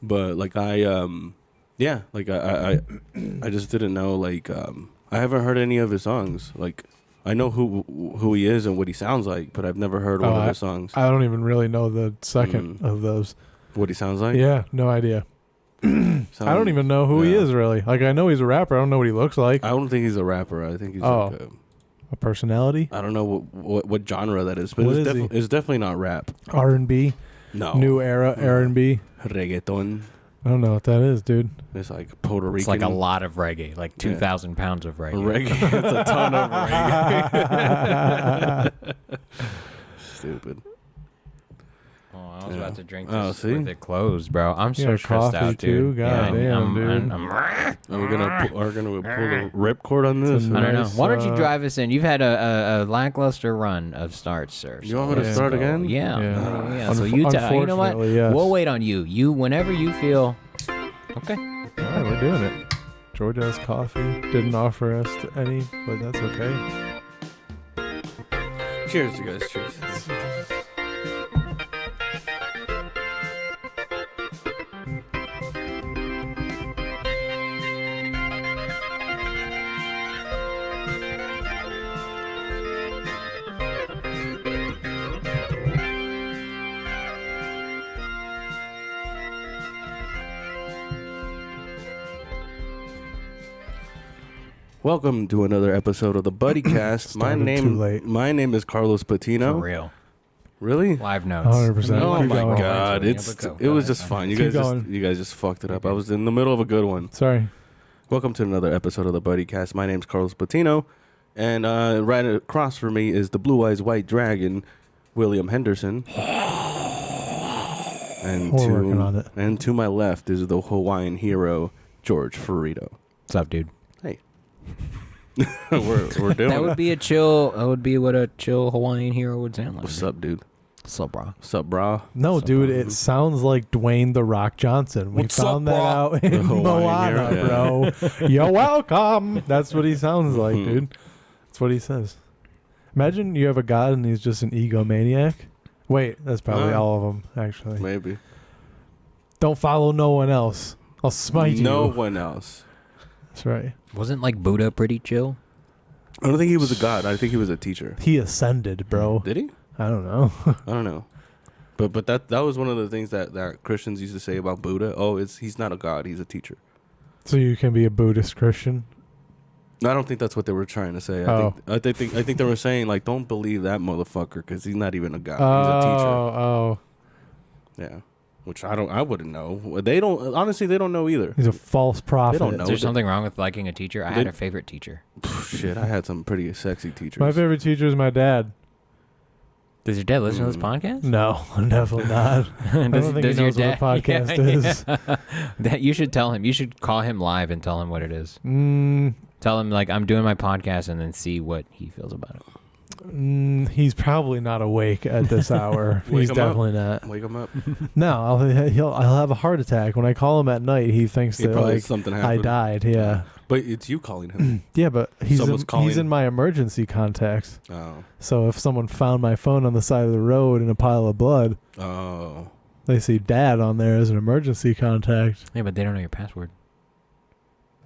But like I just didn't know like I haven't heard any of his songs. Like I know who he is and what he sounds like, but I've never heard one of his songs. I don't even really know the second of those. What he sounds like? Yeah, no idea. I don't even know who he is really. Like I know he's a rapper. I don't know what he looks like. I don't think he's a rapper. I think he's like a personality. I don't know what genre that is, but it's definitely not rap. R&B. No. New era R&B. Reggaeton. I don't know what that is, dude. It's like Puerto Rican. It's like a lot of reggae, like 2,000 pounds of reggae. It's a ton of reggae. Stupid. Oh, I was about to drink this with it closed, bro. I'm so stressed out, too? dude. God damn, dude. We're gonna pull the ripcord on this. I don't know. Why don't you drive us in? You've had a lackluster run of starts, sir. You want me to start again? Yeah. So you know what? Yes. We'll wait on you. You whenever you feel. Okay. All right, we're doing it. George has coffee. Didn't offer us any, but that's okay. Cheers, you guys. Cheers. Welcome to another episode of the Buddycast. My name is Carlos Patino. For real. Really? Live notes. 100%. Oh my going. God! It was just fun. You guys just fucked it up. I was in the middle of a good one. Sorry. Welcome to another episode of the Buddycast. My name's Carlos Patino, and right across from me is the Blue Eyes White Dragon, William Henderson. And to my left is the Hawaiian hero, George Ferido. What's up, dude? Hey. we're doing that would be a chill. That would be what a chill Hawaiian hero would sound like. What's up, dude? What's up, bro? What's up, bro? No, dude, it sounds like Dwayne the Rock Johnson. We found that out in Moana, bro. You're welcome. That's what he sounds like, dude. That's what he says. Imagine you have a god and he's just an egomaniac. Wait, that's probably all of them, actually. Maybe. Don't follow no one else. I'll smite you. No one else. That's right. Wasn't like Buddha pretty chill? I don't think he was a god. I think he was a teacher. He ascended, bro. Did he? I don't know. I don't know. But that was one of the things that Christians used to say about Buddha. Oh, he's not a god. He's a teacher. So you can be a Buddhist Christian? I don't think that's what they were trying to say. I think they were saying like, don't believe that motherfucker because he's not even a god. He's a teacher. Oh. Yeah. Which I wouldn't know. They don't know either. He's a false prophet. They don't know. Is there something wrong with liking a teacher? I had a favorite teacher. Shit, I had some pretty sexy teachers. My favorite teacher is my dad. Does your dad listen to this podcast? No, definitely not. I don't think he knows what a podcast is. That you should tell him. You should call him live and tell him what it is. Tell him like I'm doing my podcast and then see what he feels about it. He's probably not awake at this hour. He's definitely not. Wake him up. No, I'll have a heart attack. When I call him at night, he thinks that like something happened. I died. Yeah. But it's you calling him. Yeah, but he's in my emergency contacts. Oh. So if someone found my phone on the side of the road in a pile of blood, they see Dad on there as an emergency contact. Yeah, but they don't know your password.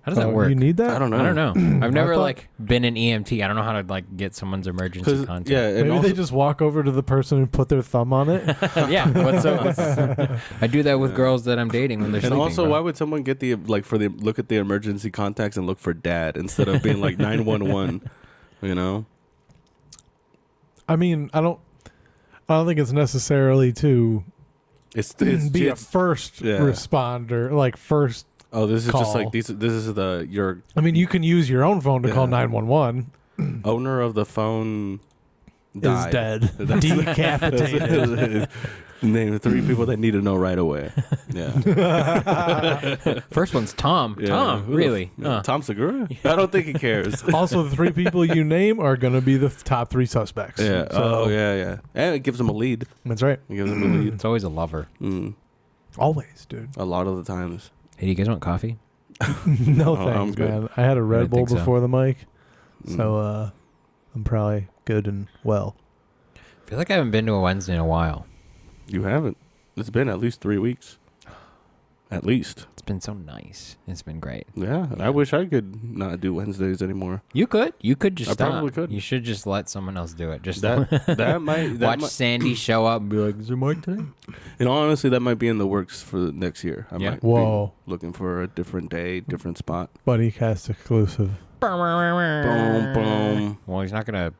How does that work? You need that? I don't know. I've never been an EMT. I don't know how to get someone's emergency contact. Yeah, maybe they just walk over to the person and put their thumb on it. Yeah, I do that with girls that I'm dating when they're sleeping. And also, why would someone get look at the emergency contacts and look for Dad instead of being like 911? You know. I mean, I don't think it's necessarily to be a first responder, like first. Oh, this is call. just like this is your. I mean, you can use your own phone to call 911. Owner of the phone died. Is dead. Decapitated. Name 3 people that need to know right away. Yeah. First one's Tom. Yeah. Tom, really? Tom Segura? I don't think he cares. Also, the 3 people you name are going to be the top 3 suspects. Yeah. So, yeah. And it gives him a lead. That's right. It gives him a lead. It's always a lover. Always, dude. A lot of the times. Hey, do you guys want coffee? No thanks, man. I had a Red Bull before the mic, so I'm probably good and well. I feel like I haven't been to a Wednesday in a while. You haven't? It's been at least 3 weeks. At least. It's been so nice. It's been great. Yeah. I wish I could not do Wednesdays anymore. You could just I stop. probably could. You should just let someone else do it. Just That might watch Sandy show up and be like, "Is there Mike today?" And honestly, that might be in the works for next year. I might Whoa. be looking for a different day, different spot. Buddycast exclusive. Boom, boom. Well, he's not gonna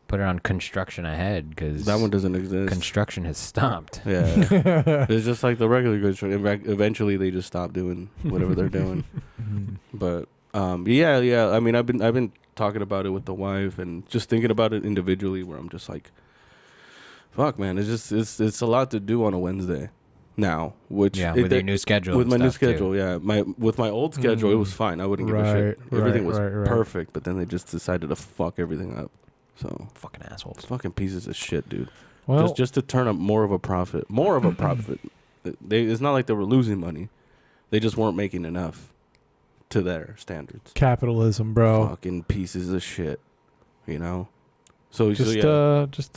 put it on construction ahead because That one doesn't exist. construction has stopped. Yeah. It's just like the regular construction. Eventually, they just stop doing whatever they're doing. But yeah. I mean, I've been talking about it with the wife and just thinking about it individually. Where I'm just like, fuck, man, it's a lot to do on a Wednesday now. Which With your new schedule. with and my new stuff, too. schedule, with my old schedule, it was fine. I wouldn't give a shit. Everything was perfect. But then they just decided to fuck everything up. So Fucking assholes. fucking pieces of shit, dude. Well, Just to turn up more of a profit. It's not like they were losing money. They just weren't making enough to their standards. capitalism, bro. Fucking pieces of shit. You know? So Just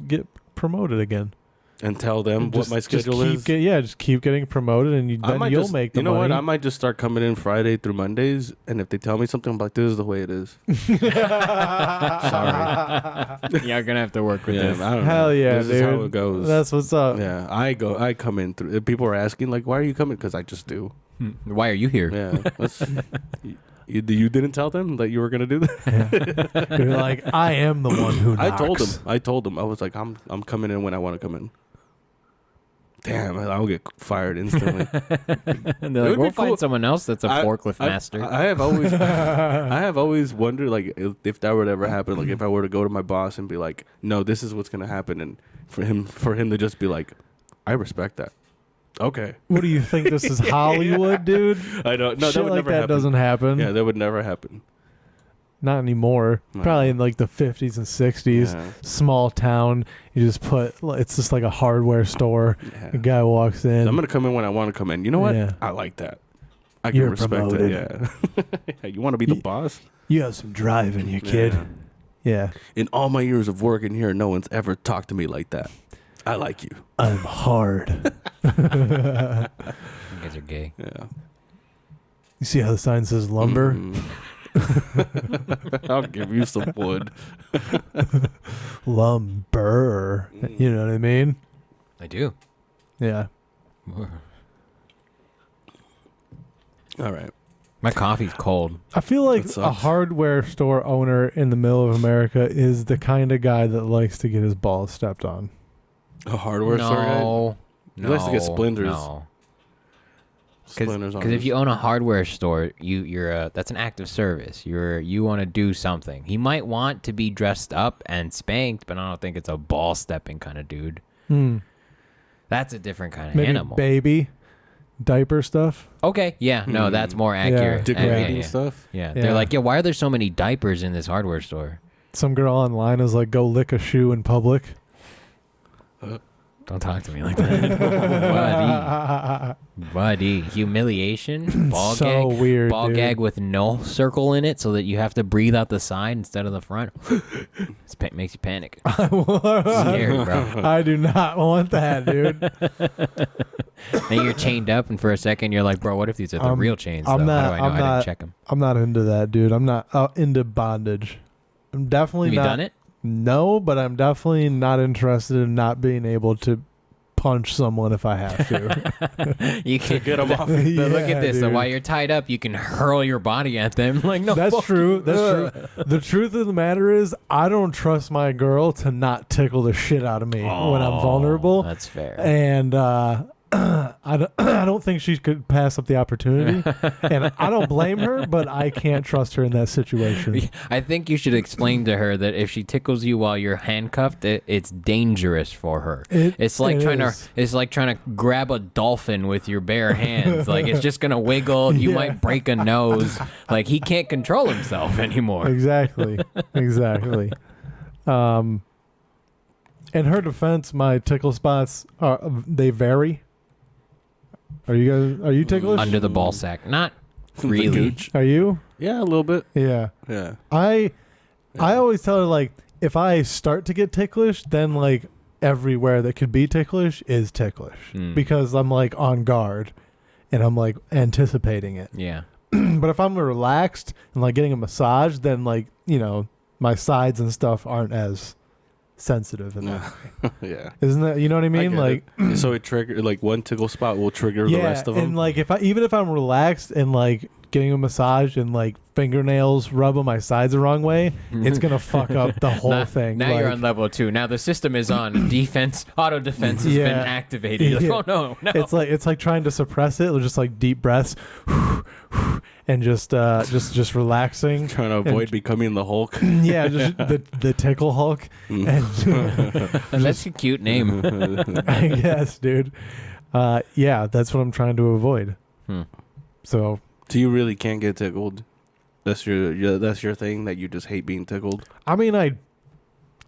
get promoted again. and tell them what my schedule is. Just keep getting promored, and then you'll make the you know money. what? I might just start coming in Friday through Mondays, and if they tell me something, I'm like, this is the way it is. Sorry. You're gonna have to work with this. I don't Hell know. yeah, This dude. is how it goes. That's what's up. Yeah, I come in through. People are asking like, why are you coming? Because I just do. Why are you here? Yeah. You didn't tell them that you were gonna do that. You're like, I am the one who knocks. I told them. I was like, I'm coming in when I want to come in. Damn, I'll get fired instantly. And they're like, we'll find someone else that's a forklift master. I have always wondered, like, if that would ever happen, like, if I were to go to my boss and be like, no, this is what's gonna happen, and for him to just be like, I respect that. Okay. What do you think? This is Hollywood, dude? I don't. No, Shit that would like never that happen. doesn't happen. Yeah, that would never happen. Not anymore. No. Probably in like the 50s and 60s. Yeah. Small town. You just it's just like a hardware store. Yeah. A guy walks in. I'm gonna come in when I want to come in. You know what? Yeah. I like that. I can You're respect promoted. it. Yeah. You want to be the boss? You have some drive in you, kid. Yeah. In all my years of working here, no one's ever talked to me like that. I like you. I'm hard. You guys are gay. Yeah. You see how the sign says lumber? I'll give you some wood. Lumber. You know what I mean? I do. Yeah. All right. My coffee's cold. I feel like That a sucks. hardware store owner in the middle of America is the kind of guy that likes to get his balls stepped on. A hardware store guy? No. He likes to get splinters. No. Splinters on Because if his- you own a hardware store, you're that's an act of service. You want to do something. He might want to be dressed up and spanked, but I don't think it's a ball stepping kind of dude. That's a different kind of Maybe animal. baby diaper stuff. Okay, yeah, no, that's more accurate. degrading yeah. stuff. Yeah, Yeah. they're like, yeah, why are there so many diapers in this hardware store? Some girl online is like, go lick a shoe in public. Don't talk to me like that. Buddy. Humiliation? Ball So gag? weird, Ball dude. gag with no circle in it so that you have to breathe out the side instead of the front. Makes you panic. Scary, bro. I do not want that, dude. Then you're chained up, and for a second you're like, bro, what if these are the real chains? How do I know? I didn't check them. I'm not into that, dude. I'm not into bondage. I'm definitely Have you not. done it? No, but I'm definitely not interested in not being able to punch someone if I have to. You can get 'em off. Look Yeah, at this. So dude. while you're tied up, you can hurl your body at them. Like, no, That's fuck true. you. That's true. The truth of the matter is, I don't trust my girl to not tickle the shit out of me when I'm vulnerable. That's fair. And I don't think she could pass up the opportunity. And I don't blame her, but I can't trust her in that situation. I think you should explain to her that if she tickles you while you're handcuffed, it's dangerous for her. It's like trying to grab a dolphin with your bare hands. Like, it's just gonna wiggle. You might break a nose. Like, he can't control himself anymore. Exactly. In her defense, my tickle spots they vary. Are you ticklish? Under the ball sack, not really. Are you? Yeah, a little bit. Yeah. Yeah. I always tell her, like, if I start to get ticklish, then like everywhere that could be ticklish is ticklish because I'm like on guard. and I'm like anticipating it. Yeah. But if I'm relaxed and like getting a massage, then like, you know, my sides and stuff aren't as sensitive in that way. Yeah. Isn't that, you know what I mean? Like, so it trigger like one tickle spot will trigger the rest of them. And like even if I'm relaxed and like getting a massage and like fingernails rub on my sides the wrong way, it's gonna fuck up the whole thing. Now like, you're on level 2. Now the system is on defense. Auto defense has been activated. You're like, oh no. It's like trying to suppress it, or just like deep breaths, and just relaxing. Trying to avoid becoming the Hulk. Yeah, just the tickle Hulk. And that's a cute name. I guess, dude. Yeah, that's what I'm trying to avoid. So you really can't get tickled? That's your thing, that you just hate being tickled? I mean, I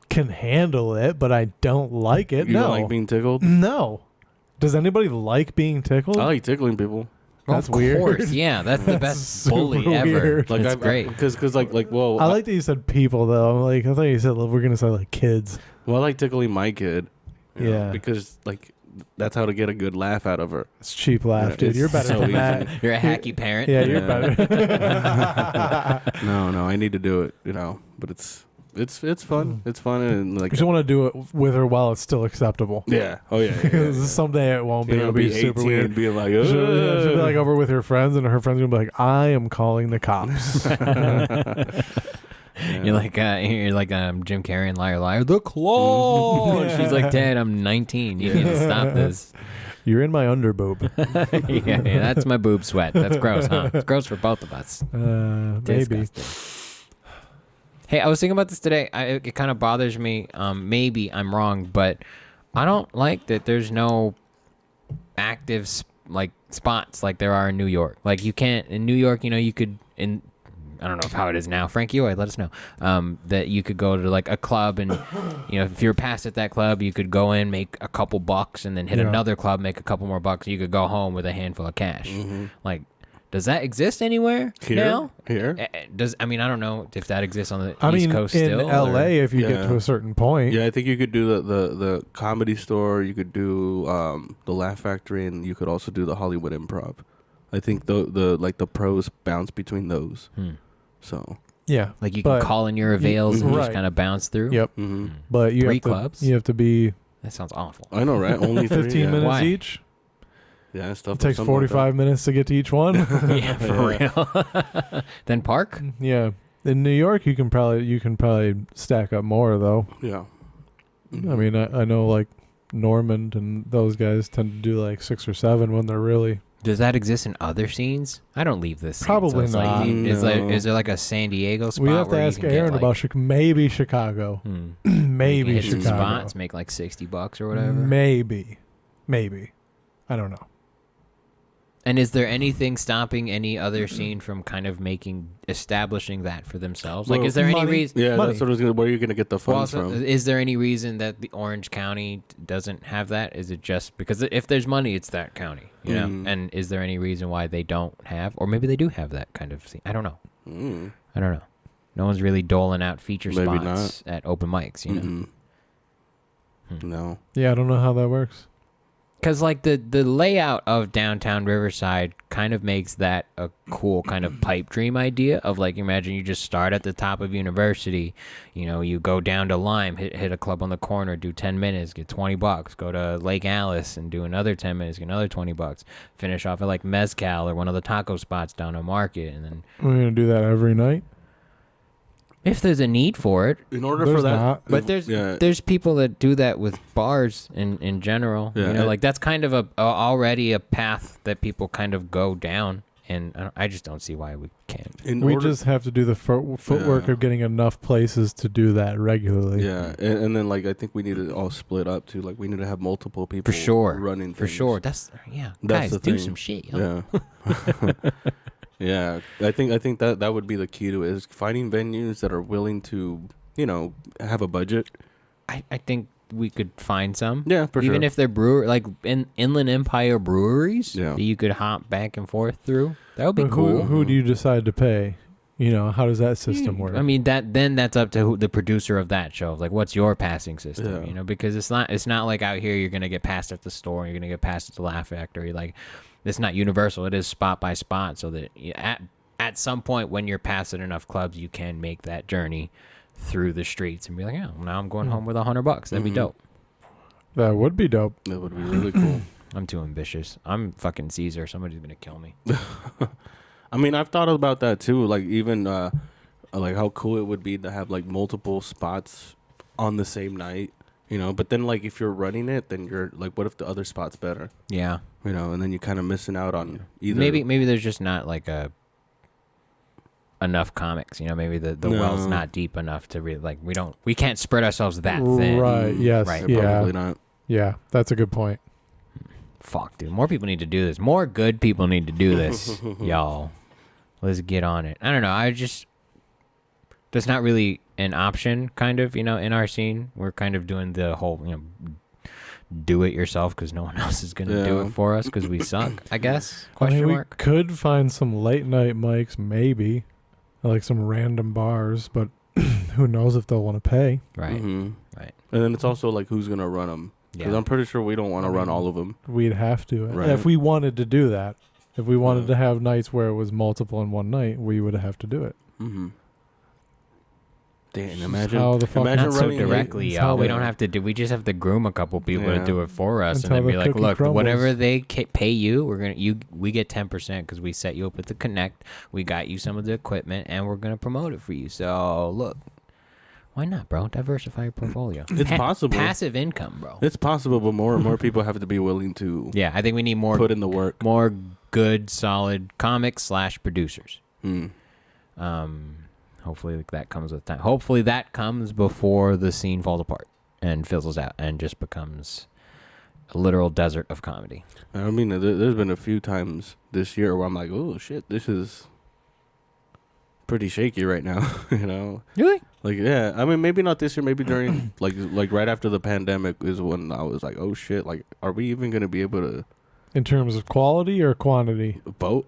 can handle it, but I don't like it. You don't like being tickled? No. Does anybody like being tickled? I like tickling people. That's weird. Of course, yeah. That's the best bully ever. Weird. Like, that's great. Because well, I like that you said people, though. Like, I thought you said we're going to say, like, kids. Well, I like tickling my kid. You know, because, like, that's how to get a good laugh out of her. It's cheap laugh, dude. You're better than that. You're a hacky parent. Yeah, you're better. No, I need to do it, you know. But it's fun. It's fun, and like you just want to do it with her while it's still acceptable. Yeah. Oh yeah. Because someday it won't be. It'll be super weird. Being like, she'll be like over with her friends, and her friends will be like, "I am calling the cops." Yeah. You're like Jim Carrey and Liar Liar. The claw. And she's like, Dad, I'm 19. You need to stop this. You're in my underboob. yeah, that's my boob sweat. That's gross, huh? It's gross for both of us. Maybe. Hey, I was thinking about this today. It kind of bothers me. Maybe I'm wrong, but I don't like that there's no active spots like there are in New York. Like you can't in New York. You know, you could in. I don't know how it is now. Frankie, let us know. That you could go to like a club and, you know, if you're passed at that club, you could go in, make a couple bucks, and then hit another club, make a couple more bucks. You could go home with a handful of cash. Like, does that exist anywhere now? Here? I mean, I don't know if that exists on the East Coast in still. LA, if you get to a certain point. Yeah, I think you could do the Comedy Store. You could do the Laugh Factory, and you could also do the Hollywood Improv. I think the pros bounce between those. So yeah, like you can call in your avails and just right. kind of bounce through. Yep. But you Three have to, clubs. You have to be. That sounds awful. I know, right? Only 15 minutes Why? each. Yeah, stuff. It takes 45 minutes to get to each one. Yeah, for real. Then park. Yeah, in New York, you can probably stack up more though. Yeah. I mean, I know like Normand and those guys tend to do like 6 or 7 when they're really. Does that exist in other scenes? I don't leave this scene. Probably so not. Is there like a San Diego spot? We have to where ask you can Aaron get, about maybe Chicago. Maybe hit some Chicago. spots, make like $60 or whatever. Maybe. I don't know. And is there anything stopping any other scene from kind of establishing that for themselves? Like, is there any reason? Yeah, that's what I was gonna. Where are you gonna get the funds from? Is there any reason that the Orange County doesn't have that? Is it just because if there's money, it's that county, you know? And is there any reason why they don't have, or maybe they do have that kind of scene? I don't know. I don't know. No one's really doling out feature spots at open mics, you know? No. Yeah, I don't know how that works. Because, like, the layout of downtown Riverside kind of makes that a cool kind of pipe dream idea of, like, imagine you just start at the top of University, you know, you go down to Lime, hit a club on the corner, do 10 minutes, get $20, go to Lake Alice and do another 10 minutes, get another $20, finish off at, like, Mezcal or one of the taco spots down on Market, and then... We're going to do that every night? If there's a need for it. In order for that, but there's people that do that with bars in general. Yeah, you know, like that's kind of already a path that people kind of go down, and I just don't see why we can't. We just have to do the footwork of getting enough places to do that regularly. Yeah, and then like I think we need to all split up too. Like we need to have multiple people for sure running. For sure, that's guys, the do thing. some shit. Yo. Yeah. Yeah, I think that would be the key to it, is finding venues that are willing to, you know, have a budget. I think we could find some. Yeah, for sure. Even if they're like Inland Empire breweries that you could hop back and forth through. That would be cool. Who do you decide to pay? You know, how does that system work? I mean, that's up to the producer of that show. Like, what's your passing system? Yeah. You know, because it's not like out here you're gonna get passed at the store, you're gonna get passed at the Laugh Factory. Like, it's not universal. It is spot by spot, so that at some point when you're passing enough clubs, you can make that journey through the streets and be like, yeah, now I'm going home with $100. That'd be dope. That would be dope. That would be really cool. I'm too ambitious. I'm fucking Caesar. Somebody's gonna kill me. I mean, I've thought about that too. Like even like how cool it would be to have like multiple spots on the same night. You know, but then like if you're running it, then you're like, what if the other spot's better? Yeah. You know, and then you're kind of missing out on either. Maybe there's just not like enough comics. You know, maybe the well's not deep enough to really like we can't spread ourselves that thin. Right. Yes. Right. Yeah. Probably not. Yeah. That's a good point. Fuck, dude. More people need to do this. More good people need to do this, y'all. Let's get on it. I don't know. That's not really an option, kind of, you know, in our scene. We're kind of doing the whole, you know, do it yourself because no one else is going to do it for us because we suck, I guess. Question mark. We could find some late night mics, maybe, like some random bars, but who knows if they'll want to pay. Right. Mm-hmm. Right. And then it's also like who's going to run them. Because I'm pretty sure we don't want to run all of them. We'd have to. Right. If we wanted to do that. If we wanted to have nights where it was multiple in one night, we would have to do it. Mm-hmm. Damn, imagine not so running directly, y'all. We don't have to do. We just have to groom a couple people to do it for us, Until and then be like, look, crumbles. whatever they pay you, we get 10% because we set you up with the Connect. We got you some of the equipment, and we're gonna promote it for you. So look, why not, bro? Diversify your portfolio. It's possible. Passive income, bro. It's possible, but more and more people have to be willing to. Yeah, I think we need more. Put in the work. More good, solid comics / producers. Hopefully that comes with time. Hopefully that comes before the scene falls apart and fizzles out and just becomes a literal desert of comedy. I mean, there's been a few times this year where I'm like, oh shit, this is pretty shaky right now. You know? Really? Like, yeah. I mean, maybe not this year. Maybe during like right after the pandemic is when I was like, oh shit, like, are we even gonna be able to? In terms of quality or quantity? Both,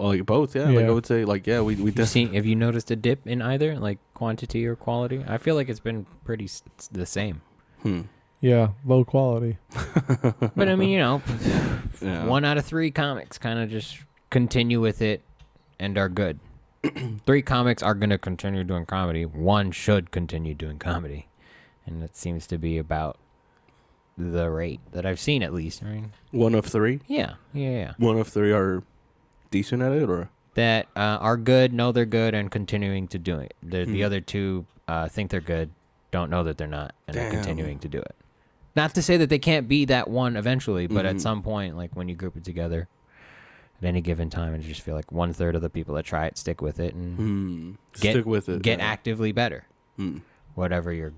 yeah. Like I would say, like, yeah, we have you noticed a dip in either, like quantity or quality? I feel like it's been pretty the same. Yeah, low quality. But I mean, you know, 1 out of 3 comics kind of just continue with it and are good. 3 comics are gonna continue doing comedy. 1 should continue doing comedy, and that seems to be about the rate that I've seen, at least. I mean, 1 of 3. Yeah. 1 of 3 are decent at it, or that are good, know they're good, and continuing to do it. The other 2 think they're good, don't know that they're not, and are continuing to do it. Not to say that they can't be that one eventually, but at some point, like when you group it together at any given time, and just feel like 1/3 of the people that try it stick with it and stick with it, get actively better. Whatever your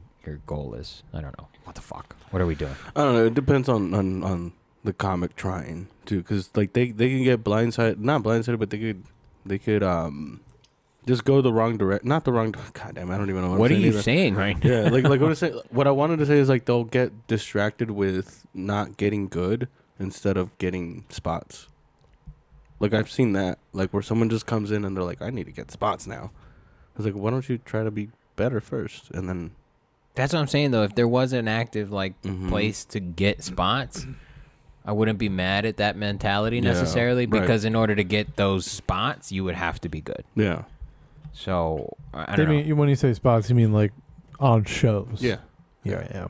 goal is. I don't know. What the fuck? What are we doing? I don't know. It depends on the comic trying too, because like they can get not blindsided, but they could just go the wrong direction. Not the wrong. God damn, I don't even know what I'm are you either. saying right now. Yeah, what I wanted to say is like they'll get distracted with not getting good instead of getting spots. Like I've seen that, like where someone just comes in and they're like, I need to get spots now. I was like, why don't you try to be better first, and then. That's what I'm saying, though. If there was an active place to get spots, I wouldn't be mad at that mentality necessarily, because in order to get those spots, you would have to be good. Yeah. So I don't know. When you say spots, you mean like on shows? Yeah. Yeah.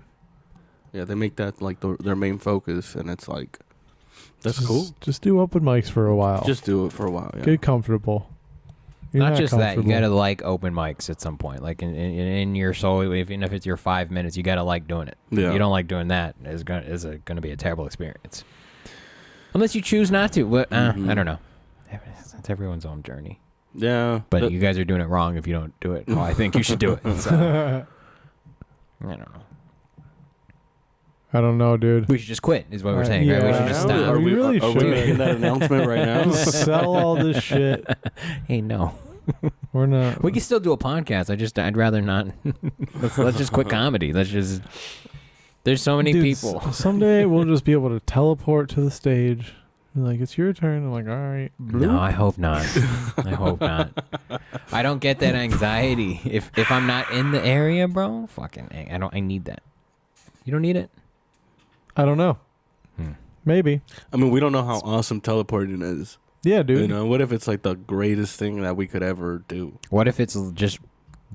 They make that like their main focus, and it's like that's cool. Just do open mics for a while. Just do it for a while. Yeah. Get comfortable. Not just that, you gotta like open mics at some point. Like in your soul, even if it's your 5 minutes, you gotta like doing it. Yeah. If you don't like doing that, it's gonna be a terrible experience. Unless you choose not to. I don't know. It's everyone's own journey. Yeah. But you guys are doing it wrong if you don't do it. I think you should do it. So, I don't know. I don't know, dude. We should just quit, is what we're saying, right? We should just stop. Are we making that announcement right now? Sell all this shit. Hey, no. We're not. We can still do a podcast. I'd rather not. Let's just quit comedy. There's so many people. Someday we'll just be able to teleport to the stage. Like, it's your turn. I'm like, all right. No, I hope not. I hope not. I don't get that anxiety. If I'm not in the area, bro, I need that. You don't need it? I don't know. Maybe. I mean, we don't know how awesome teleporting is. Yeah, dude. You know, what if it's like the greatest thing that we could ever do? What if it's just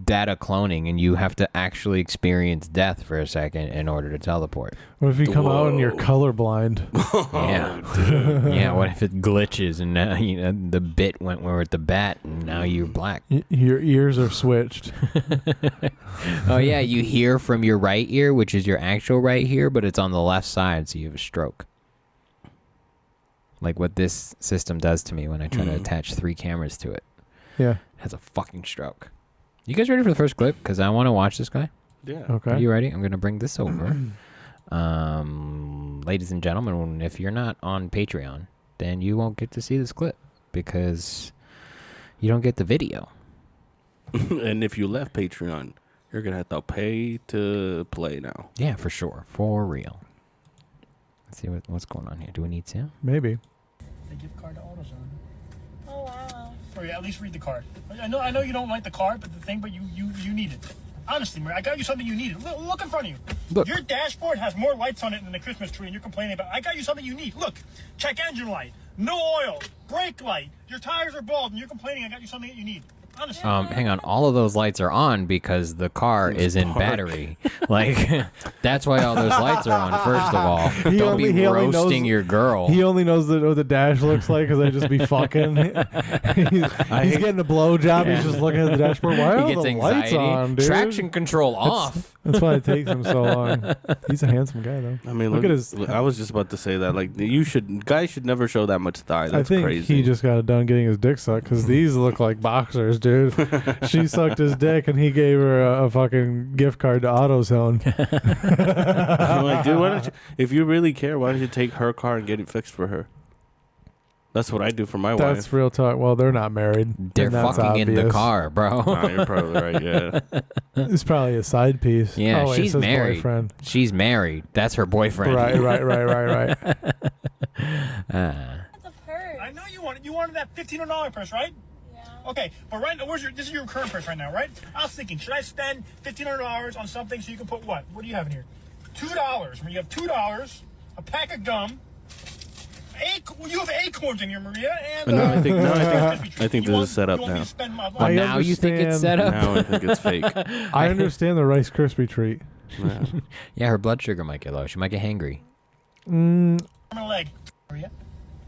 data cloning and you have to actually experience death for a second in order to teleport? What if you come out and you're colorblind? Yeah. Yeah, what if it glitches and now the bit went where with the bat and now you're black? Your ears are switched. Oh yeah, you hear from your right ear, which is your actual right ear, but it's on the left side, so you have a stroke. Like what this system does to me when I try to attach 3 cameras to it. Yeah. It has a fucking stroke. You guys ready for the first clip? Because I want to watch this guy. Yeah. Okay. Are you ready? I'm going to bring this over. Ladies and gentlemen, if you're not on Patreon, then you won't get to see this clip because you don't get the video. And if you left Patreon, you're going to have to pay to play now. Yeah, for sure. For real. Let's see what's going on here. Do we need to? Maybe. The gift card to AutoZone. Oh wow. Or at least read the card. I know you don't like the card, but you need it. Honestly, Maria, I got you something you need. Look in front of you. Look. Your dashboard has more lights on it than the Christmas tree, and you're complaining about. I got you something you need. Look, check engine light, no oil, brake light. Your tires are bald, and you're complaining. I got you something that you need. Honestly. Hang on. All of those lights are on because the car is in battery. Like, that's why all those lights are on, first of all. Don't be roasting your girl. He only knows what the dash looks like because they just be fucking. he's getting a blowjob. He's just looking at the dashboard. Why are He all gets the anxiety. lights on, dude? Traction control off. That's why it takes him so long. He's a handsome guy, though. I mean, look at his. I was just about to say that. Like, guys should never show that much thigh. That's I think crazy. he just got done getting his dick sucked because these look like boxers, dude. She sucked his dick and he gave her a fucking gift card to AutoZone. I'm like, dude, why don't you, if you really care, why don't you take her car and get it fixed for her? That's what I do for my wife. That's real talk. Well, they're not married. They're and that's fucking in the obvious. car, bro. Nah, you're probably right. Yeah. It's probably a side piece. Yeah, oh, wait, she's it says married. Boyfriend. She's married. That's her boyfriend. Right. That's a purse. I know you wanted that $1,500 purse, right? Yeah. Okay, but right now, this is your current purse right now, right? I was thinking, should I spend $1,500 on something so you can put what? What do you have in here? $2. When you have $2, a pack of gum. You have acorns in here, Maria. And I think this is set up now. Oh, now you think it's set up? Now I think it's fake. I understand the Rice Krispie treat. Yeah. Yeah, her blood sugar might get low. She might get hangry. I'm a leg. Maria,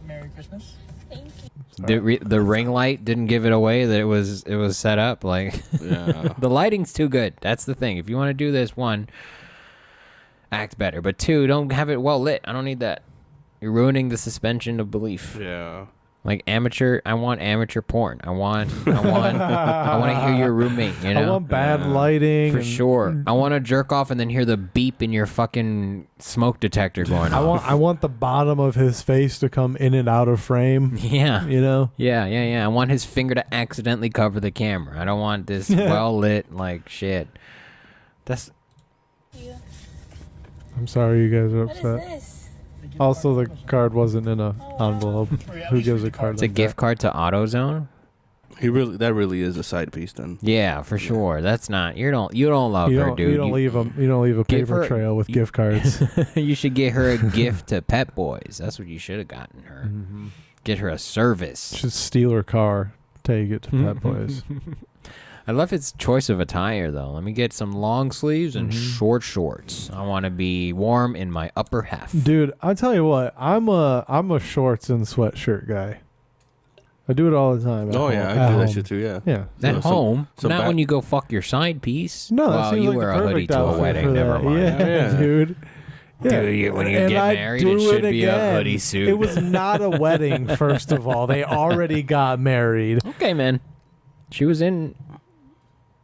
Merry Christmas. Thank you. The ring light didn't give it away that it was set up. Like, Yeah. the lighting's too good. That's the thing. If you want to do this, 1, act better, but 2, don't have it well lit. I don't need that. You're ruining the suspension of belief. Yeah. Like I want amateur porn. I want to hear your roommate, you know? I want bad lighting. For sure. I want to jerk off and then hear the beep in your fucking smoke detector going off. I want the bottom of his face to come in and out of frame. Yeah. You know? Yeah. I want his finger to accidentally cover the camera. I don't want this well lit like shit. That's You. I'm sorry you guys are What is upset. this? Also, the card wasn't in a envelope. Maria, at Who least gives read a the card? it's a like gift card to AutoZone. That really is a side piece then. Yeah, for sure. That's not you don't love that? her, dude. You don't leave a give paper her- trail with gift cards. You should get her a gift to Pet Boys. That's what you should have gotten her. Get her a service. Should steal her car, take it to Pet Boys. I love its choice of attire, though. Let me get some long sleeves and short shorts. I want to be warm in my upper half. Dude, I'll tell you what. I'm a shorts and sweatshirt guy. I do it all the time. Oh yeah, I do that shit too. Yeah. Yeah. At home, some not back- when you go fuck your side piece. No, that well, seems you like wear the a hoodie perfect to a outfit wedding. for Never that. mind. Yeah, dude. Yeah. Dude, when you And get I married, do it should be a again. hoodie suit. It was not a wedding, first of all. They already got married. Okay, man. She was in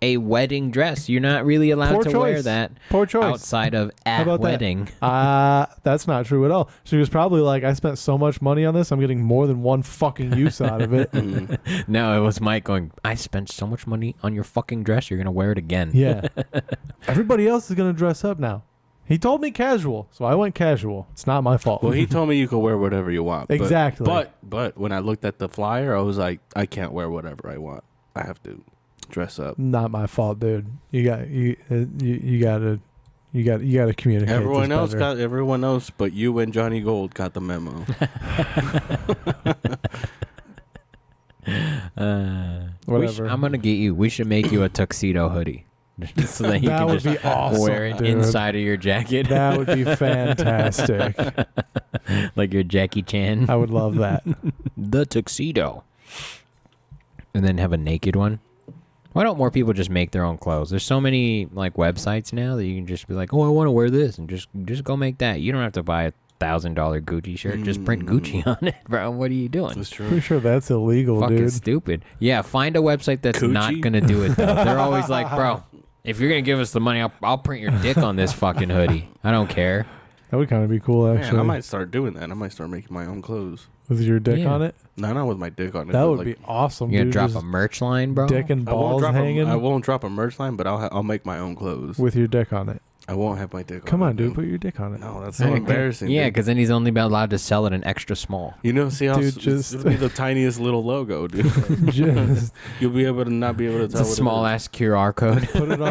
a wedding dress. You're not really allowed Poor to wear choice. that Poor choice. outside of How at about wedding. that? That's not true at all. She was probably like, I spent so much money on this, I'm getting more than one fucking use out of it. No, it was Mike going, I spent so much money on your fucking dress, you're going to wear it again. Yeah. Everybody else is going to dress up now. He told me casual, so I went casual. It's not my fault. Well, he told me you could wear whatever you want. Exactly. But when I looked at the flyer, I was like, I can't wear whatever I want. I have to dress up. Not my fault, dude. You got to You got to communicate. Everyone this else better. everyone else, but you and Johnny Gold got the memo. Whatever. I'm gonna get you. We should make you a tuxedo hoodie, so that you That can would just be awesome, wear it dude. inside of your jacket, That would be fantastic. like your Jackie Chan. I would love that. The tuxedo, and then have a naked one. Why don't more people just make their own clothes? There's so many like websites now that you can just be like, oh, I want to wear this, and just go make that. You don't have to buy a $1,000 Gucci shirt. Just print Gucci on it, bro. What are you doing? That's true. Pretty sure that's illegal, Fucking dude. stupid. Yeah, find a website that's Gucci? not gonna do it though. They're always like, bro, if you're gonna give us the money, I'll print your dick on this fucking hoodie. I don't care. That would kind of be cool, actually. Man, I might start doing that. I might start making my own clothes. With your dick Yeah. on it? No, not with my dick on it. That but would like, be awesome, You gonna dude. drop Just a merch line, bro? dick and balls hanging I won't drop a merch line, but I'll make my own clothes. with your dick on it. I won't have my dick Come on on, it, dude. no. Put your dick on it. No, that's so embarrassing. Yeah, dude. because then he's only allowed to sell it in extra small. You know, see how Dude, it'll be the tiniest little logo, dude. Just You'll be able to not be able to It's tell a what small ass QR code. put it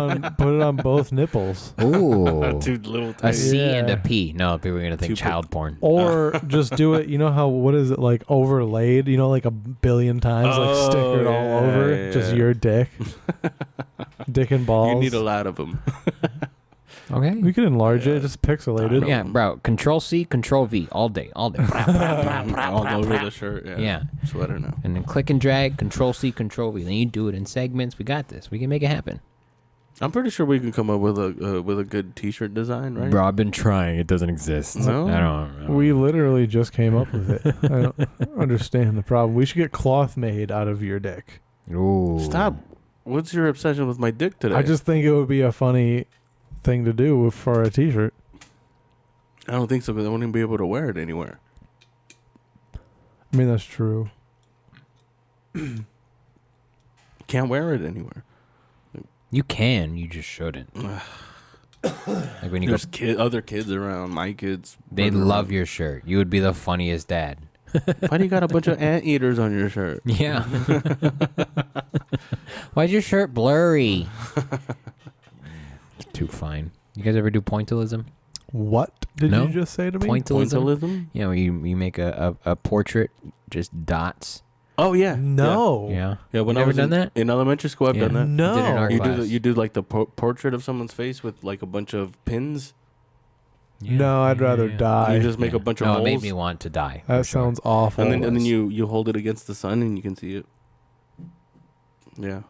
on both nipples. Ooh. Dude, little A tiny. C and a Yeah. P. No, people are gonna think Two child porn. Or just do it, you know how, what is it, like overlaid, you know, like 1 billion times, like Oh, stickered all yeah, over, yeah, just yeah. your dick. Dick and balls. You need a lot of them. Okay. We could enlarge Yeah. it, just pixelate it. Yeah, bro. Control C, Control V, all day. All over the shirt. Yeah. Yeah. Sweater now. And then click and drag, Control C, Control V. Then you do it in segments. We got this. We can make it happen. I'm pretty sure we can come up with a good T-shirt design, right? Bro, I've been trying. It doesn't exist. No? I don't know. We literally just came up with it. I don't understand the problem. We should get cloth made out of your dick. Ooh. Stop. What's your obsession with my dick today? I just think it would be a funny thing to do for a t-shirt. I don't think so because I wouldn't be able to wear it anywhere. I mean, that's true. Can't wear it anywhere. You can. You just shouldn't. Like when you go, There's other kids around, my kids. they'd running love around. your shirt. You would be the funniest dad. Why do you got a bunch of anteaters on your shirt? Yeah. Why's your shirt blurry? Too fine. You guys ever do pointillism? What did No? you just say to me? Pointillism? Pointillism? You know, you make a portrait, just dots. Oh yeah. No. Yeah. Yeah. When You I never was done that? in elementary school, I've Yeah. done that. No. Did it in our class. You do like the portrait of someone's face with like a bunch of pins. No, I'd rather die. You just make a bunch of no, holes. it made me want to die. That for sure. sounds awful. and then you hold it against the sun and you can see it. Yeah.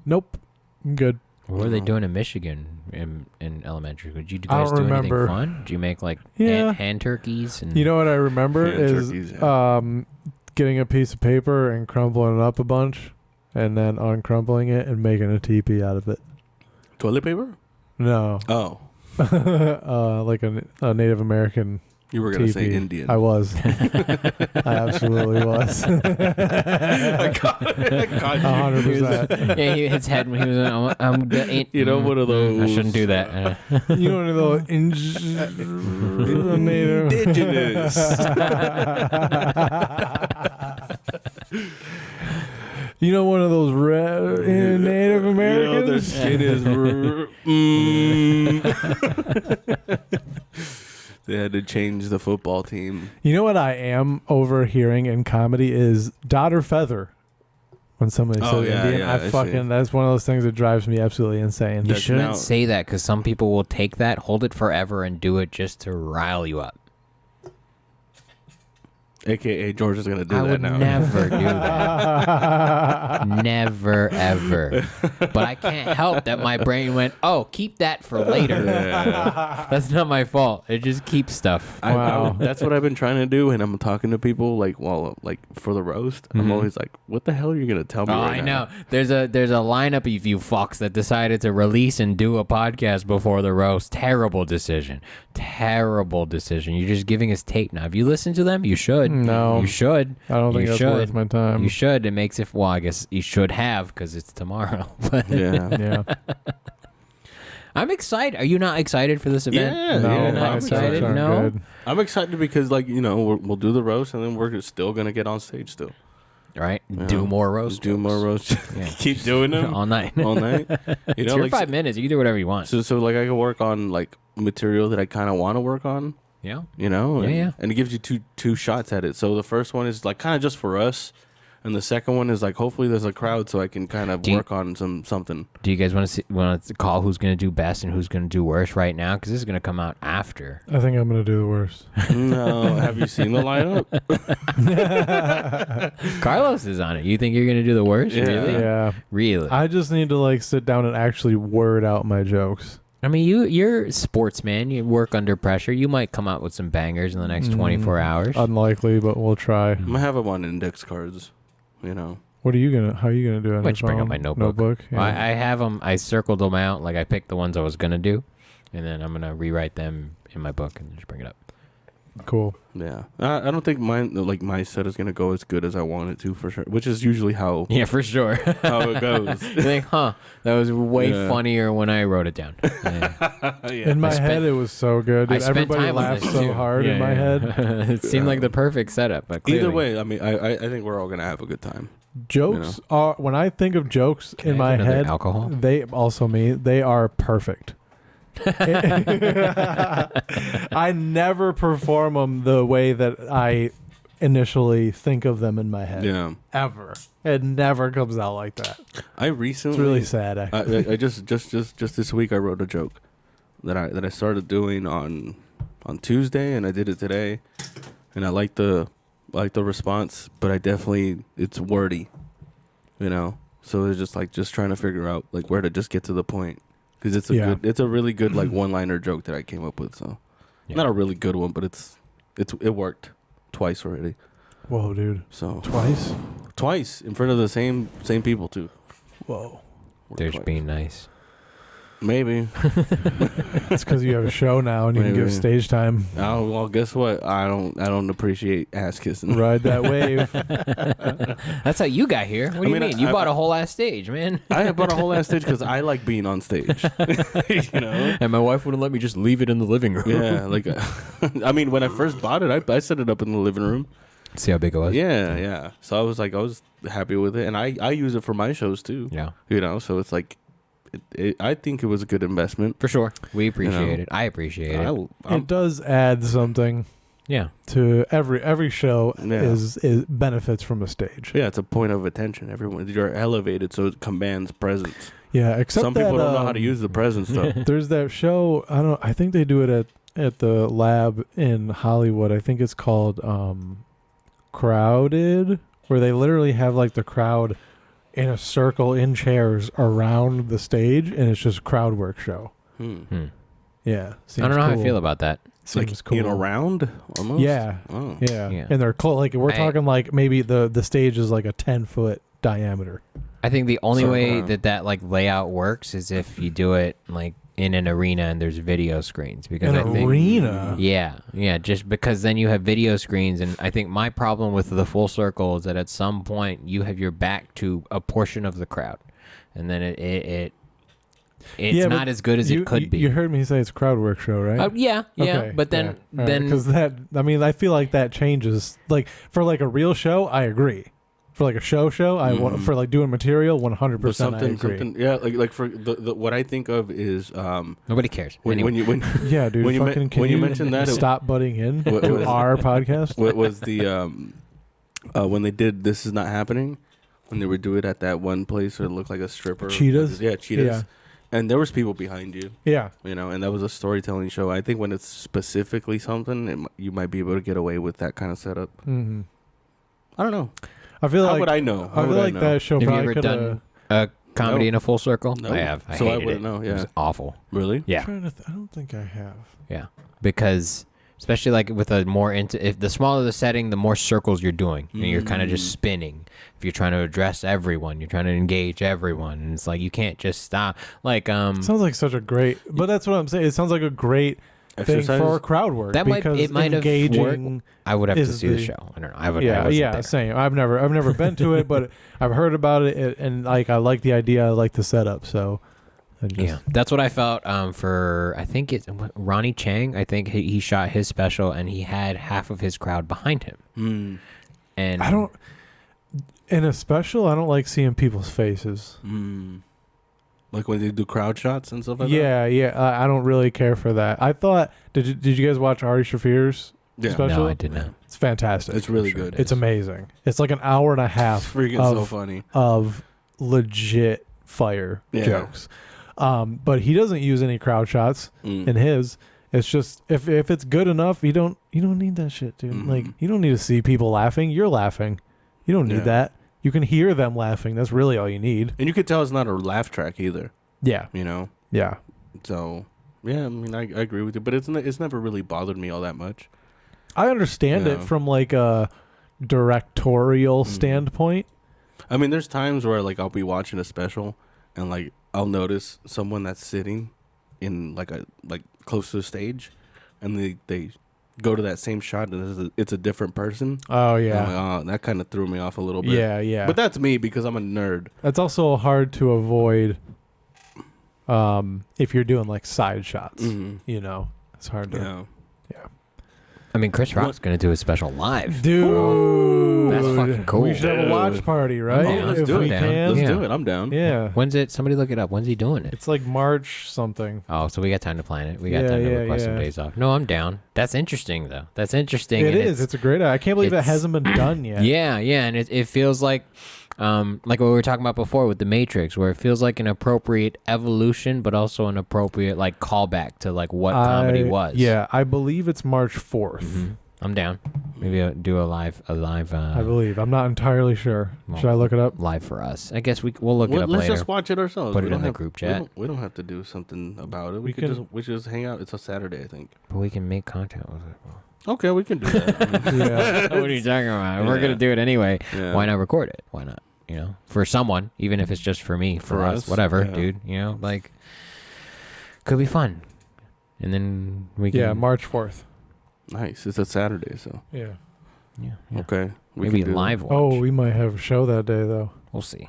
Nope. I'm good. What were they doing in Michigan in elementary? Did you I guys don't do remember. anything fun? Did you make like Yeah. hand turkeys? And You know what I remember Yeah, is turkeys, yeah. getting a piece of paper and crumpling it up a bunch and then uncrumpling it and making a teepee out of it. Toilet paper? No. Oh, Like a Native American you were gonna say teepee. Indian. I was. I absolutely was. I caught you. 100%. yeah, his head when he was. You know, one of those. I shouldn't do that. You know, one of those Native. Indigenous. You know, one of those Native You know, their Americans. skin is. They had to change the football team. You know what I am overhearing in comedy is dot or feather. When somebody Oh, says yeah, Indian, yeah, I I see. fucking that's one of those things that drives me absolutely insane. You That's shouldn't now- say that because some people will take that, hold it forever, and do it just to rile you up. AKA George is gonna do I that would now. never do that. Never, ever. But I can't help that my brain went, oh, keep that for later. Yeah. That's not my fault. It just keeps stuff. Wow. That's what I've been trying to do, and I'm talking to people like for the roast. I'm Mhm. always like, "What the hell are you gonna tell me?" Oh, right I now? know. There's a lineup of you fucks that decided to release and do a podcast before the roast. Terrible decision. Terrible decision. You're just giving us tape now. If you listen to them, you should. No. You should. I don't think You that's should. worth my time. You should. It makes it. Well, I guess you should have because it's tomorrow. But Yeah. Yeah. I'm excited. Are you not excited for this event? Yeah, No, yeah, I'm not I'm excited. excited. No. Good. I'm excited because, like, you know, we'll do the roast, and then we're still gonna get on stage still. Right? You Do know? more roast. Do more roast. Yeah. Keep doing them all night. all night. It's your 5 minutes. You can do whatever you want. So like I can work on like material that I kind of want to work on. Yeah. You know. Yeah. And it gives you two shots at it. So the first one is like kind of just for us. And the second one is like hopefully there's a crowd so I can kind of work on something. Do you guys want to call who's going to do best and who's going to do worst right now? Because this is going to come out after. I think I'm going to do the worst. No, have you seen the lineup? Carlos is on it. You think you're going to do the worst? Yeah. Really? Yeah. Really? I just need to like sit down and actually word out my jokes. I mean, you're a sportsman. You work under pressure. You might come out with some bangers in the next 24 hours. Unlikely, but we'll try. I'm gonna have them on index cards. You know. What are you gonna? How are you gonna do it? Might just bring up my notebook. Yeah. I have them. I circled them out. Like I picked the ones I was gonna do, and then I'm gonna rewrite them in my book and just bring it up. Cool. Yeah, I don't think my set is gonna go as good as I want it to for sure. Which is usually how Yeah, for sure. how it goes. You think, huh? That was way Yeah. funnier when I wrote it down. Yeah. In my head, it was so good. Dude. I spent Everybody time on laughed this so too. hard Yeah, in my yeah. head. It seemed like the perfect setup. But clearly. Either way, I mean, I think we're all gonna have a good time. Jokes are when I think of jokes Can in I my have another head. alcohol. They also me. They are perfect. I never perform them the way that I initially think of them in my head. Yeah, Ever. It never comes out like that. I recently. It's really sad. Actually. I just this week I wrote a joke that I started doing on Tuesday, and I did it today, and I like the response, but it's wordy, you know. So it's just trying to figure out like where to just get to the point, because it's a really good like one-liner joke that I came up with. So not a really good one, but it worked twice already. Whoa, dude. So Twice in front of the same people too. Whoa. There's Twice. being nice. Maybe. It's because you have a show now and you can give Maybe. stage time. Oh well, guess what? I don't appreciate ass kissing. Ride that wave. That's how you got here. What do you mean, mean? You I- bought a whole ass stage, man. I bought a whole ass stage because I like being on stage. You know. And my wife wouldn't let me just leave it in the living room. Yeah, like I mean, when I first bought it, I set it up in the living room. See how big it was? Yeah. So I was happy with it, and I use it for my shows too. Yeah. You know, so it's like, I think it was a good investment. For sure. We appreciate You know. it. I appreciate it. It does add something Yeah. to every show. Yeah. Is benefits from a stage. Yeah, it's a point of attention. You're elevated, so it commands presence. Yeah, except Some people that, don't know how to use the presence though. There's that show. I think they do it at the lab in Hollywood. I think it's called Crowded, where they literally have like the crowd in a circle in chairs around the stage, and it's just crowd work show. Yeah, I don't know how I cool. feel about that. Like Seems cool. in a round almost. Yeah. Oh. Yeah, and they're cool. Like we're talking like maybe the stage is like a 10-foot diameter. I think the only So, way that like layout works is if you do it like in an arena and there's video screens, because I think Arena. yeah, just because then you have video screens, and I think my problem with the full circle is that at some point you have your back to a portion of the crowd, and then it's not as good as it could be. You heard me say it's a crowd work show, right? Yeah, Okay, but then because I feel like that changes. Like for like a real show, I agree. For like a show, I want for like doing material, 100%. But something, I agree. yeah, like for the what I think of is Nobody cares. when you Yeah, dude. when you fucking, can when you mentioned that, stop butting in What- to what- our podcast. what was the when they did This Is Not Happening, when they would do it at that one place where it looked like a stripper. Cheetahs? Yeah, Cheetahs. Yeah. And there was people behind you, Yeah, you know, and that was a storytelling show. I think when it's specifically something, you might be able to get away with that kind of setup. mm-hmm. I don't know. I feel How like would I know? I feel like that show Have you probably ever could done a comedy No. in a full circle? No. I have. I So I hated wouldn't it. know, It yeah. was awful. Really? Yeah. I don't think I have. Yeah, because especially like with a more if the smaller the setting, the more circles you're doing, and you're kind of just spinning. If you're trying to address everyone, you're trying to engage everyone, and it's like you can't just stop. Like Sounds like such a great, but that's what I'm saying. It sounds like a great thing Exercise? for crowd work. that might because it might have engaging. worked. I would have to is see the the- show. I don't know. I wasn't Yeah, there. same. I've never been to it, but I've heard about it, and like I like the idea. I like the setup. So, I just, Yeah, that's what I felt for. I think it's Ronnie Chang. I think he shot his special, and he had half of his crowd behind him. And I don't. In a special, I don't like seeing people's faces. Like when they do crowd shots and stuff like that? Yeah. I don't really care for that. I thought, did you guys watch Ari Shafir's special? No, I did not. It's fantastic. It's really good. It's amazing. It's like an hour and a half It's freaking so funny. of legit fire jokes. But he doesn't use any crowd shots in his. It's just if it's good enough, you don't need that shit, dude. Like you don't need to see people laughing. You're laughing. You don't need that. You can hear them laughing. That's really all you need. And you could tell it's not a laugh track either. Yeah. You know? Yeah. So, yeah, I mean, I agree with you. But it's never really bothered me all that much. I understand it from like a directorial standpoint. I mean, there's times where like I'll be watching a special and like I'll notice someone that's sitting in like close to the stage and they go to that same shot and it's a different person. Oh yeah. Like, that kind of threw me off a little bit. Yeah. But that's me because I'm a nerd. That's also hard to avoid if you're doing like side shots. You know, it's hard to. Yeah. I mean, Chris Rock's going to do a special live. Dude. That's fucking cool. We should have a watch party, right? Let's do it. Let's do it. I'm down. Yeah. When's it? Somebody look it up. When's he doing it? It's like March something. Oh, so we got time to plan it. We got time to request some days off. No, I'm down. That's interesting, though. That's interesting. It is. It's a great idea. I can't believe it hasn't been done yet. Yeah. And it feels like what we were talking about before with The Matrix, where it feels like an appropriate evolution, but also an appropriate like callback to like what comedy was. Yeah, I believe it's March 4th. I'm down. Maybe I'll do a live. I believe. I'm not entirely sure. Well, should I look it up? Live for us. I guess we'll look it up let's later. just watch it ourselves. Put it in the group chat. We don't have to do something about it. We could just hang out. It's a Saturday, I think. But we can make content with it. Okay, we can do that. Yeah. What are you talking about? We're gonna do it anyway. Yeah. Why not record it? Why not? You know, for someone, even if it's just for me, for us, whatever, dude. You know, like, could be fun. And then we can. Yeah, March 4th. Nice. It's a Saturday, so. Yeah. Okay. Maybe live watch. Oh, we might have a show that day, though. We'll see.